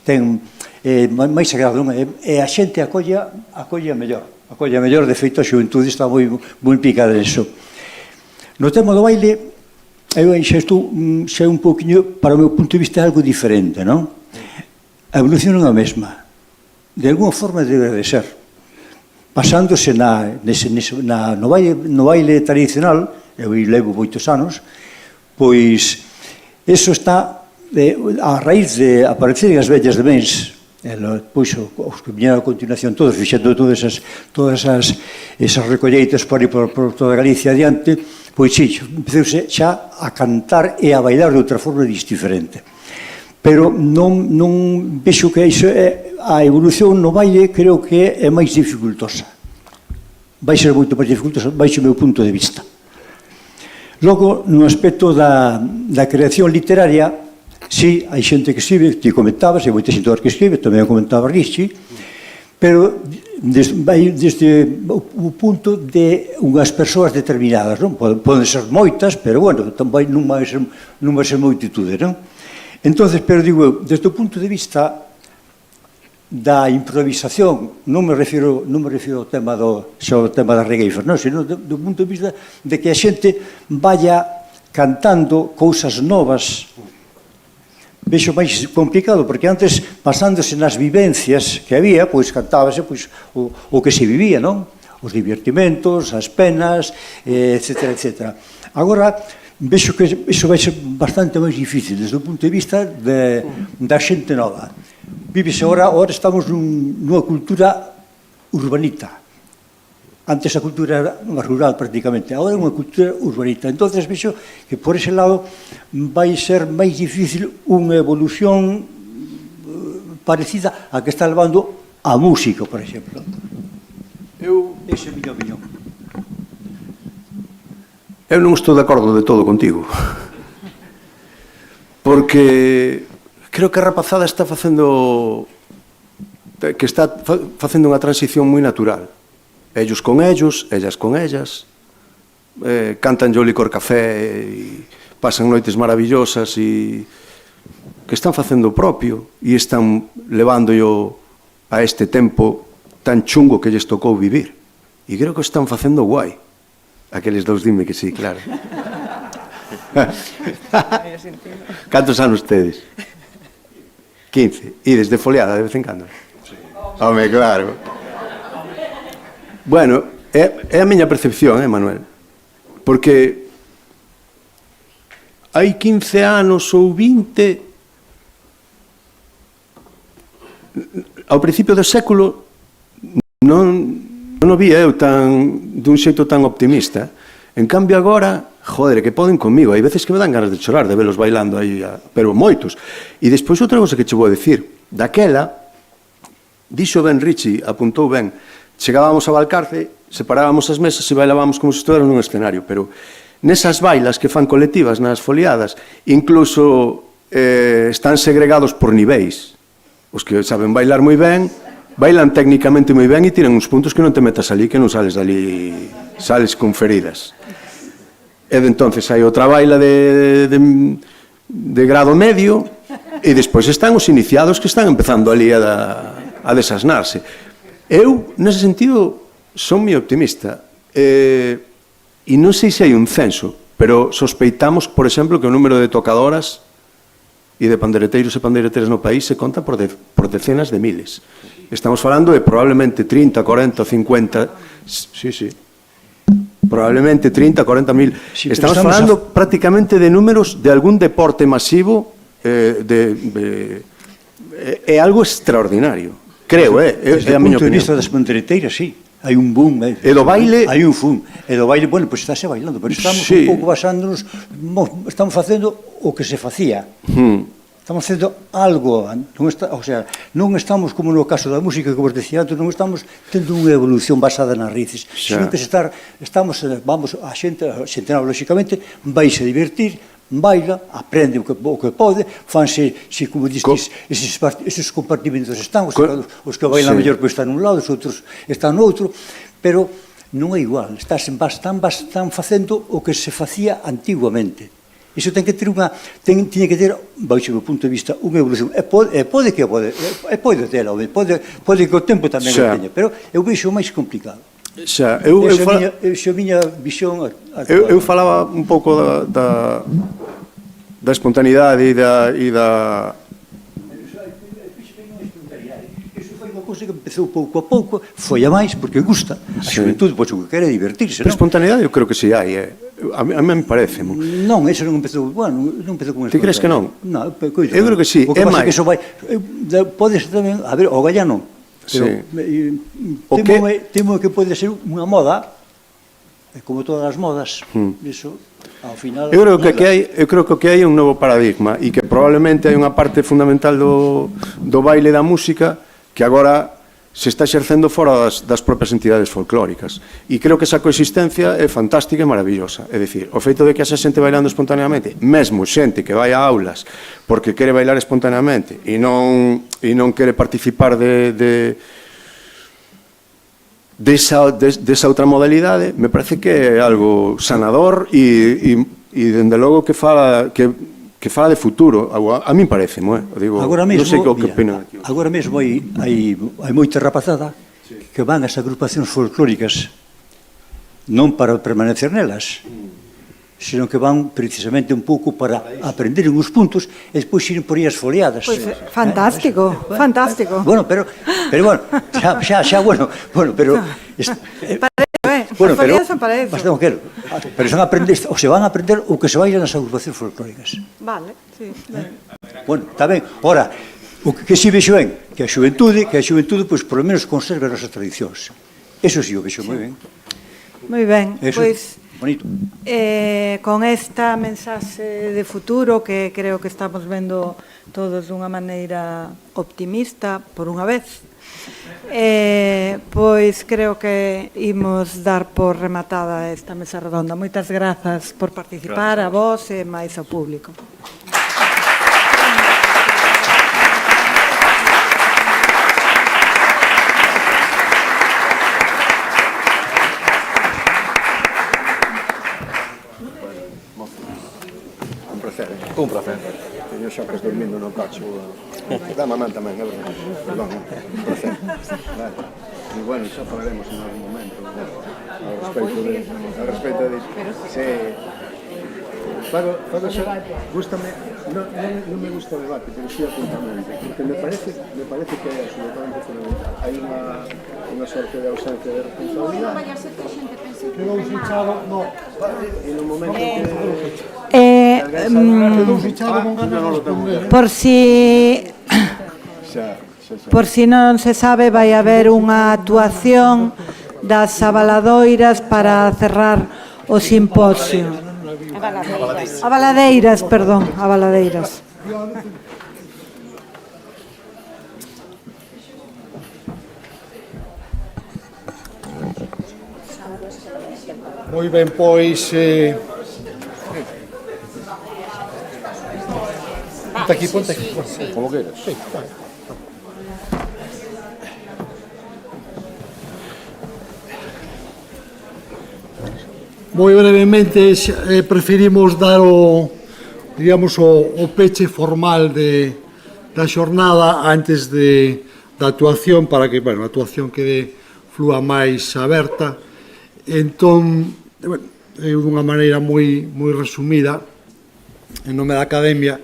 ten máis sagrado, non? E a xente acolla mellor, de feito a xuventude está moi implicada nisso. No tema do baile, eu xa un pouquinho, para o meu punto de vista, algo diferente, non? A evolución non é a mesma, de alguna forma debe de ser, basándose no baile tradicional, eu levo moitos anos, pois eso está a raíz de aparecer as vellas de Bens, pois os que viñeron a continuación todos, fixendo todas esas recolleitas por toda Galicia adiante, pois sí, empezouse xa a cantar e a bailar de outra forma diferente. Pero non vexo que iso a evolución no baile creo que é máis dificultosa. Vai ser moito máis dificultosa, baixo o meu punto de vista. Logo, no aspecto da creación literaria, sí, hai xente que escribe, ti comentabas, hai moita xente que escribe, tamén comentaba Ricci, pero vai desde o punto de unhas persoas determinadas, non? Poden ser moitas, pero, bueno, non vai ser multitude, non? Entón, pero digo, desde o punto de vista da improvisación, non me refiro ao tema da regueifas, non? Sino do punto de vista de que a xente vaya cantando cousas novas, vexo máis complicado, porque antes, basándose nas vivencias que había, pois cantábase o que se vivía, non? Os divertimentos, as penas, etc. Agora, vexo que iso vai ser bastante máis difícil desde o punto de vista da xente nova. Vívese agora estamos nunha cultura urbanita. Antes a cultura era unha rural prácticamente, agora é unha cultura urbanita. Entonces vexo que por ese lado vai ser máis difícil unha evolución parecida a que está levando a música, por exemplo. Esa é a miña opinión. Eu non estou de acordo de todo contigo. Porque creo que a rapazada está facendo unha transición moi natural. Ellos con ellos, ellas con ellas, cantan yo licor café e pasan noites maravillosas e que están facendo o propio e están levando yo a este tempo tan chungo que lles tocou vivir. E creo que están facendo guai. Aqueles dous dime que sí, claro. Cantos anos tedes? 15. E desde foliada de vez en cando? Sí. Home, claro. Bueno, é a miña percepción, Manuel? Porque hai 15 anos ou 20, ao principio do século non o vía eu dun xeito tan optimista. En cambio agora, joder, que poden comigo. Hai veces que me dan ganas de chorar de velos bailando aí, pero moitos. E despois outra cosa que che vou dicir. Daquela, dixo ben Richie, apuntou ben, chegábamos a Valcarce, separábamos as mesas e bailábamos como se estuéramos nun escenario, pero nesas bailas que fan colectivas nas foliadas, incluso están segregados por niveis. Os que saben bailar moi ben, bailan técnicamente moi ben e tiran uns puntos que non te metas ali, que non sales dali, sales con feridas. E de entonces hai outra baila de grado medio e despois están os iniciados que están empezando ali a desasnarse. Eu, nese sentido, son moi optimista. E non sei se hai un censo, pero sospeitamos, por exemplo, que o número de tocadoras e de pandereteiros e pandeireteiras no país se conta por decenas de miles. Estamos falando de probablemente 30, 40, 50... Sí. Probablemente 30, 40 mil. Sí, estamos falando prácticamente de números de algún deporte masivo. É algo extraordinario. Creo, é a miña opinión. Desde o punto de vista das pandereteiras, sí. Hai un boom. E do baile... Hai un boom. E do baile, bueno, pois estáse bailando, pero estamos un pouco basándonos, estamos facendo o que se facía. Estamos facendo algo, o sea, non estamos como no caso da música que vos decía antes, non estamos tendo unha evolución basada nas raíces, sino que estamos, vamos, a xente lógicamente, vaise divertir, baila, aprende o que pode, fanse, como distes, eses compartimentos están, os que bailan mellor pois están nun lado, os outros están no outro, pero non é igual, están facendo o que se facía antiguamente. Iso ten que ter tiña que ter, baixo o meu punto de vista, unha evolución. Pode tela, pode que o tempo tamén o teña, pero eu vexo máis complicado. Esa é a miña visión actual. Eu falaba un pouco da espontaneidade e da... Cousa que empezou pouco a pouco, foi a máis, porque gusta. A xuventude, pois, o que quere é divertirse, non? Pero espontaneidade eu creo que si hai, a mí me parece. Non, eso non empezou, bueno, non empezou con espontaneidade. Ti crees que non? Non, eu creo que si, é máis. Podes tamén, a ver, o gallano, pero temo que pode ser unha moda, como todas as modas, iso, ao final... Eu creo que hai un novo paradigma e que probablemente hai unha parte fundamental do baile da música que agora se está exercendo fora das propias entidades folclóricas. E creo que esa coexistencia é fantástica e maravillosa. É dicir, o feito de que haxa xente bailando espontaneamente, mesmo xente que vai a aulas porque quere bailar espontaneamente e non quere participar desa outra modalidade, me parece que é algo sanador e dende logo que fala de futuro, a mí parece, non sei o que opinan aquí. Agora mesmo hai moita rapazada que van ás agrupacións folclóricas non para permanecer nelas, sino que van precisamente un pouco para aprender uns puntos e despois ir por aí as foliadas. Fantástico, fantástico. Bueno, pero bueno, xa, bueno, pero... Bueno, pero van a aprender, ou se van a aprender o que se baila nas agrupacións folclóricas. Vale, sí. Bueno, está ben. Ora, o que si vexo ben, que a xuventude, pois, por lo menos conserve as nosas tradicións. Eso sí, o vexo moi ben. Moi ben, Eso, pois bonito. con esta mensaxe de futuro que creo que estamos vendo todos dunha maneira optimista por unha vez, pois creo que imos dar por rematada esta mesa redonda. Moitas grazas por participar, a vos e máis ao público. Un placer. Teño xa que dormindo no cacho. Da mamán tamén, é verdade. Perdón, un placer. Vale. E bueno, xa falaremos en algún momento ao respecto de se fago xa, gústame, non me gusta o debate, pero sí apuntamente, porque me parece que é absolutamente fundamental. Hai unha sorte de ausencia de responsabilidade. Quedou fichado, no, e no momento que por si non se sabe, vai haber unha actuación das abaladoiras para cerrar o simposio. Abaladeiras, perdón, abaladeiras. Moi ben, pois... Ponte aquí. Como queres. Sí, vale. Moi brevemente, preferimos dar o peche formal da xornada antes da actuación, para que a actuación quede flúa máis aberta. Entón, dunha maneira moi resumida, en nome da Academia,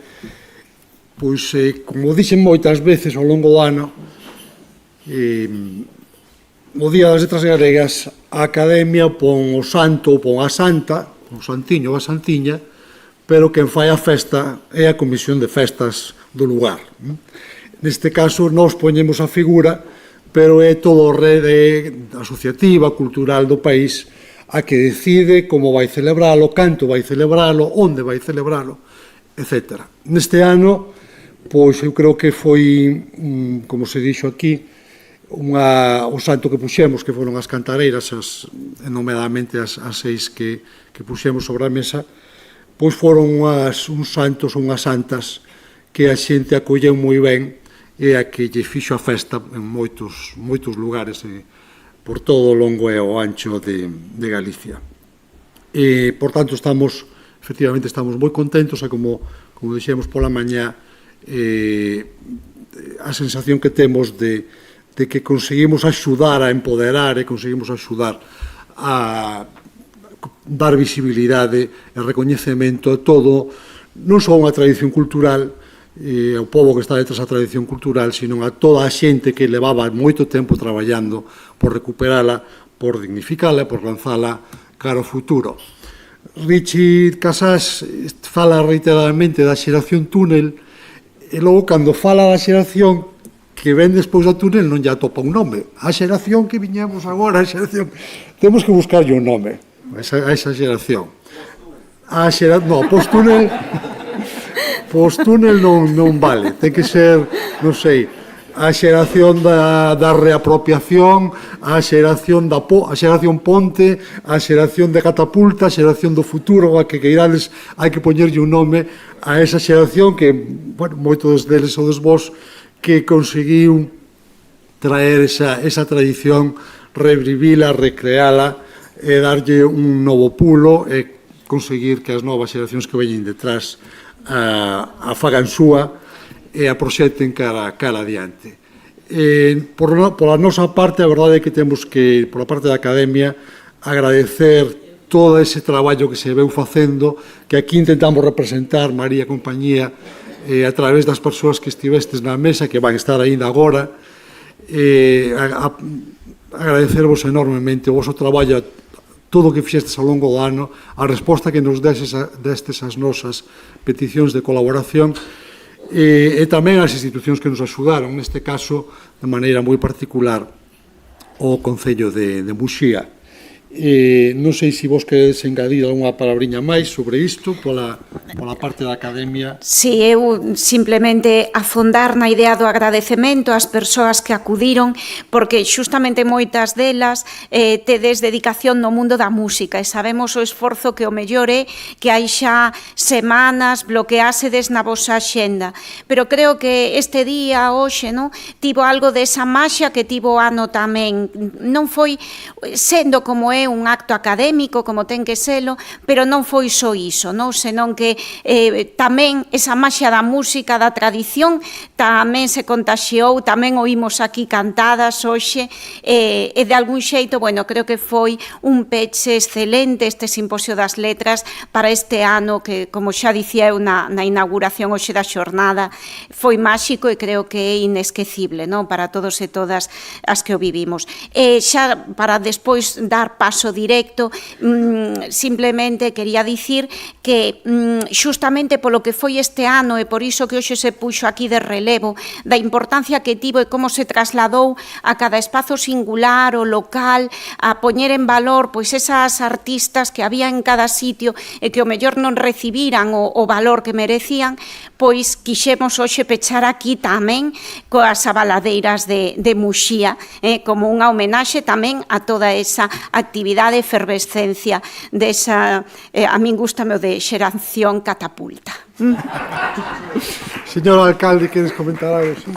pois, como dixen moitas veces ao longo do ano, o Día das Letras Galegas, a Academia pon o santo ou pon a santa, o santiño ou a santiña, pero quen fai a festa é a Comisión de Festas do lugar. Neste caso, nós poñemos a figura, pero é todo a rede asociativa, cultural do país, a que decide como vai celebralo, canto vai celebralo, onde vai celebralo, etc. Neste ano, pois eu creo que foi, como se dixo aquí, o santo que puxemos, que foron as cantareiras, nomeadamente as 6 que puxemos sobre a mesa, pois foron uns santos ou unhas santas que a xente acolleu moi ben e a que lle fixo a festa en moitos lugares por todo o longo e o ancho de Galicia. E, por tanto, efectivamente, estamos moi contentos e, como dixemos pola mañá, a sensación que temos de que conseguimos axudar a empoderar e conseguimos axudar a dar visibilidade e recoñecemento a todo, non só unha tradición cultural, ao pobo que está detrás da tradición cultural, sino a toda a xente que levaba moito tempo traballando por recuperala, por dignificala, por lanzala cara ao futuro. Richie Casas fala reiteradamente da xeración túnel e logo, cando fala da xeración que ven despois do túnel, non lle atopa un nome. A xeración que viñemos agora, a xeración... Temos que buscarlle un nome a esa xeración. Non, post-túnel... Post-túnel non vale. Ten que ser, non sei, a xeración da reapropiación, a xeración ponte, a xeración de catapulta, a xeración do futuro, a que queirades, hai que poñerlle un nome a esa xeración que, bueno, moitos deles sodes vós, que conseguiu traer esa tradición, revivila, recreala, e darlle un novo pulo e conseguir que as novas xeracións que veñen detrás a fagan súa e a proxecten cara adiante. Pola nosa parte, a verdade é que temos que, pola parte da Academia, agradecer todo ese traballo que se veu facendo, que aquí intentamos representar, María e compañía, a través das persoas que estivestes na mesa, que van estar aínda agora, agradecervos enormemente o vosso traballo, todo o que fixestes ao longo do ano, a resposta que nos destes as nosas peticións de colaboración, e tamén as institucións que nos axudaron, neste caso, de maneira moi particular, o Concello de Muxía. Non sei se vos queredes engadir algunha palabriña máis sobre isto pola parte da Academia. Si, eu simplemente afondar na idea do agradecemento ás persoas que acudiron, porque xustamente moitas delas tedes dedicación no mundo da música e sabemos o esforzo que o mellor é que hai xa semanas bloqueásedes na vosa xenda. Pero creo que este día, hoxe, tivo algo desa maxia que tivo o ano tamén. Non foi sendo como é un acto académico, como ten que selo, pero non foi só iso, senón que tamén esa maxia da música, da tradición, tamén se contaxiou, tamén oímos aquí cantadas hoxe, e de algún xeito, creo que foi un peche excelente este Simposio das Letras para este ano que, como xa dicía eu na inauguración hoxe da xornada, foi máxico e creo que é inesquecible para todos e todas as que o vivimos. E xa para despois dar paso directo, simplemente quería dicir que xustamente polo que foi este ano e por iso que hoxe se puxo aquí de relevo da importancia que tivo e como se trasladou a cada espazo singular o local a poñer en valor esas artistas que había en cada sitio e que o mellor non recibiran o valor que merecían, pois quixemos hoxe pechar aquí tamén coas abaladeiras de Muxía, como unha homenaxe tamén a toda esa actividade e efervescencia desa, a min gustame o de xeración catapulta. Señor alcalde, queres comentar algo? Sí?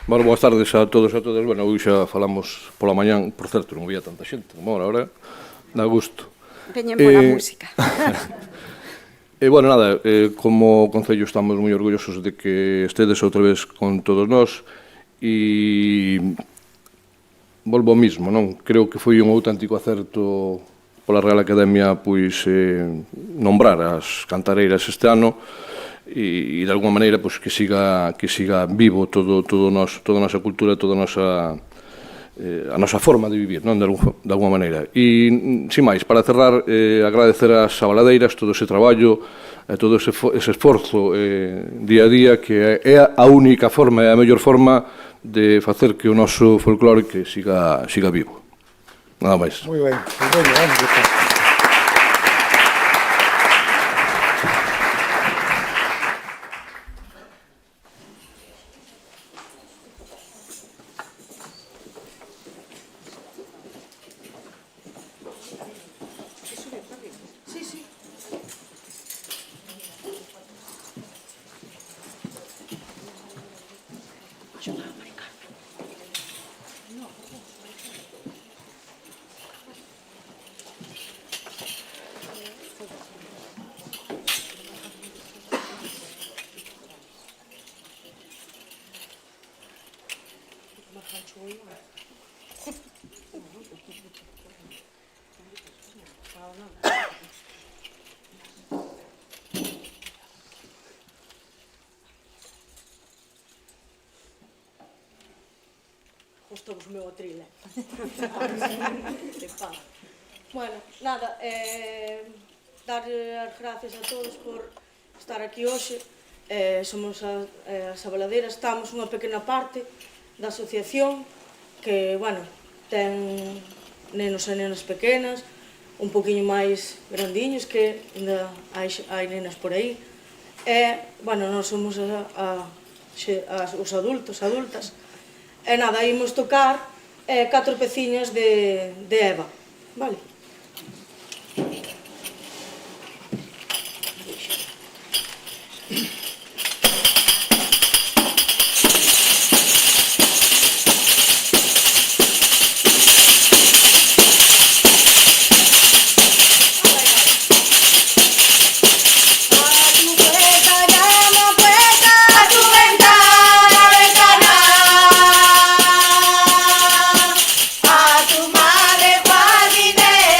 Bueno, boas tardes a todos e a todas. Bueno, hoy xa falamos pola mañán, por certo, non había tanta xente, como ahora dá gusto. Veñen pola música. Bueno, nada, como Concello estamos moi orgullosos de que estedes outra vez con todos nós e volvo ao mismo, non? Creo que foi un auténtico acerto pola Real Academia nombrar as cantareiras este ano e de alguma maneira que siga vivo toda a nosa cultura, toda a nosa forma de vivir, non? De alguma maneira. E, sin máis, para cerrar, agradecer ás abaladeiras todo ese traballo, todo ese esforzo día a día, que é a única forma, é a mellor forma de facer que o noso folclore que siga vivo. Nada máis. Moi ben, vamos a ver. Estamos meu atril, Bueno, nada, dar as gracias a todos por estar aquí hoxe. Somos as abaladeiras, estamos unha pequena parte da asociación que, ten nenos e nenas pequenas, un poquinho máis grandiños, que ainda hai nenas por aí. Nós somos os adultas. E nada, imos tocar 4 peciñas de Eva, vale? A tu madre, Juan Inés.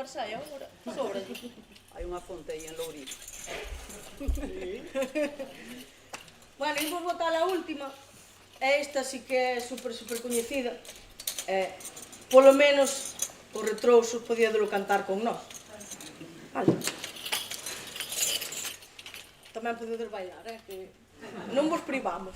Jersey agora, sobra. Hai unha fonte aí en Lourido. Bueno, imos botar a última. Esta sí que é super coñecida. Polo menos o Retrouso podía delo cantar con nós. Vale. Tamén podedes bailar, que non vos privamos.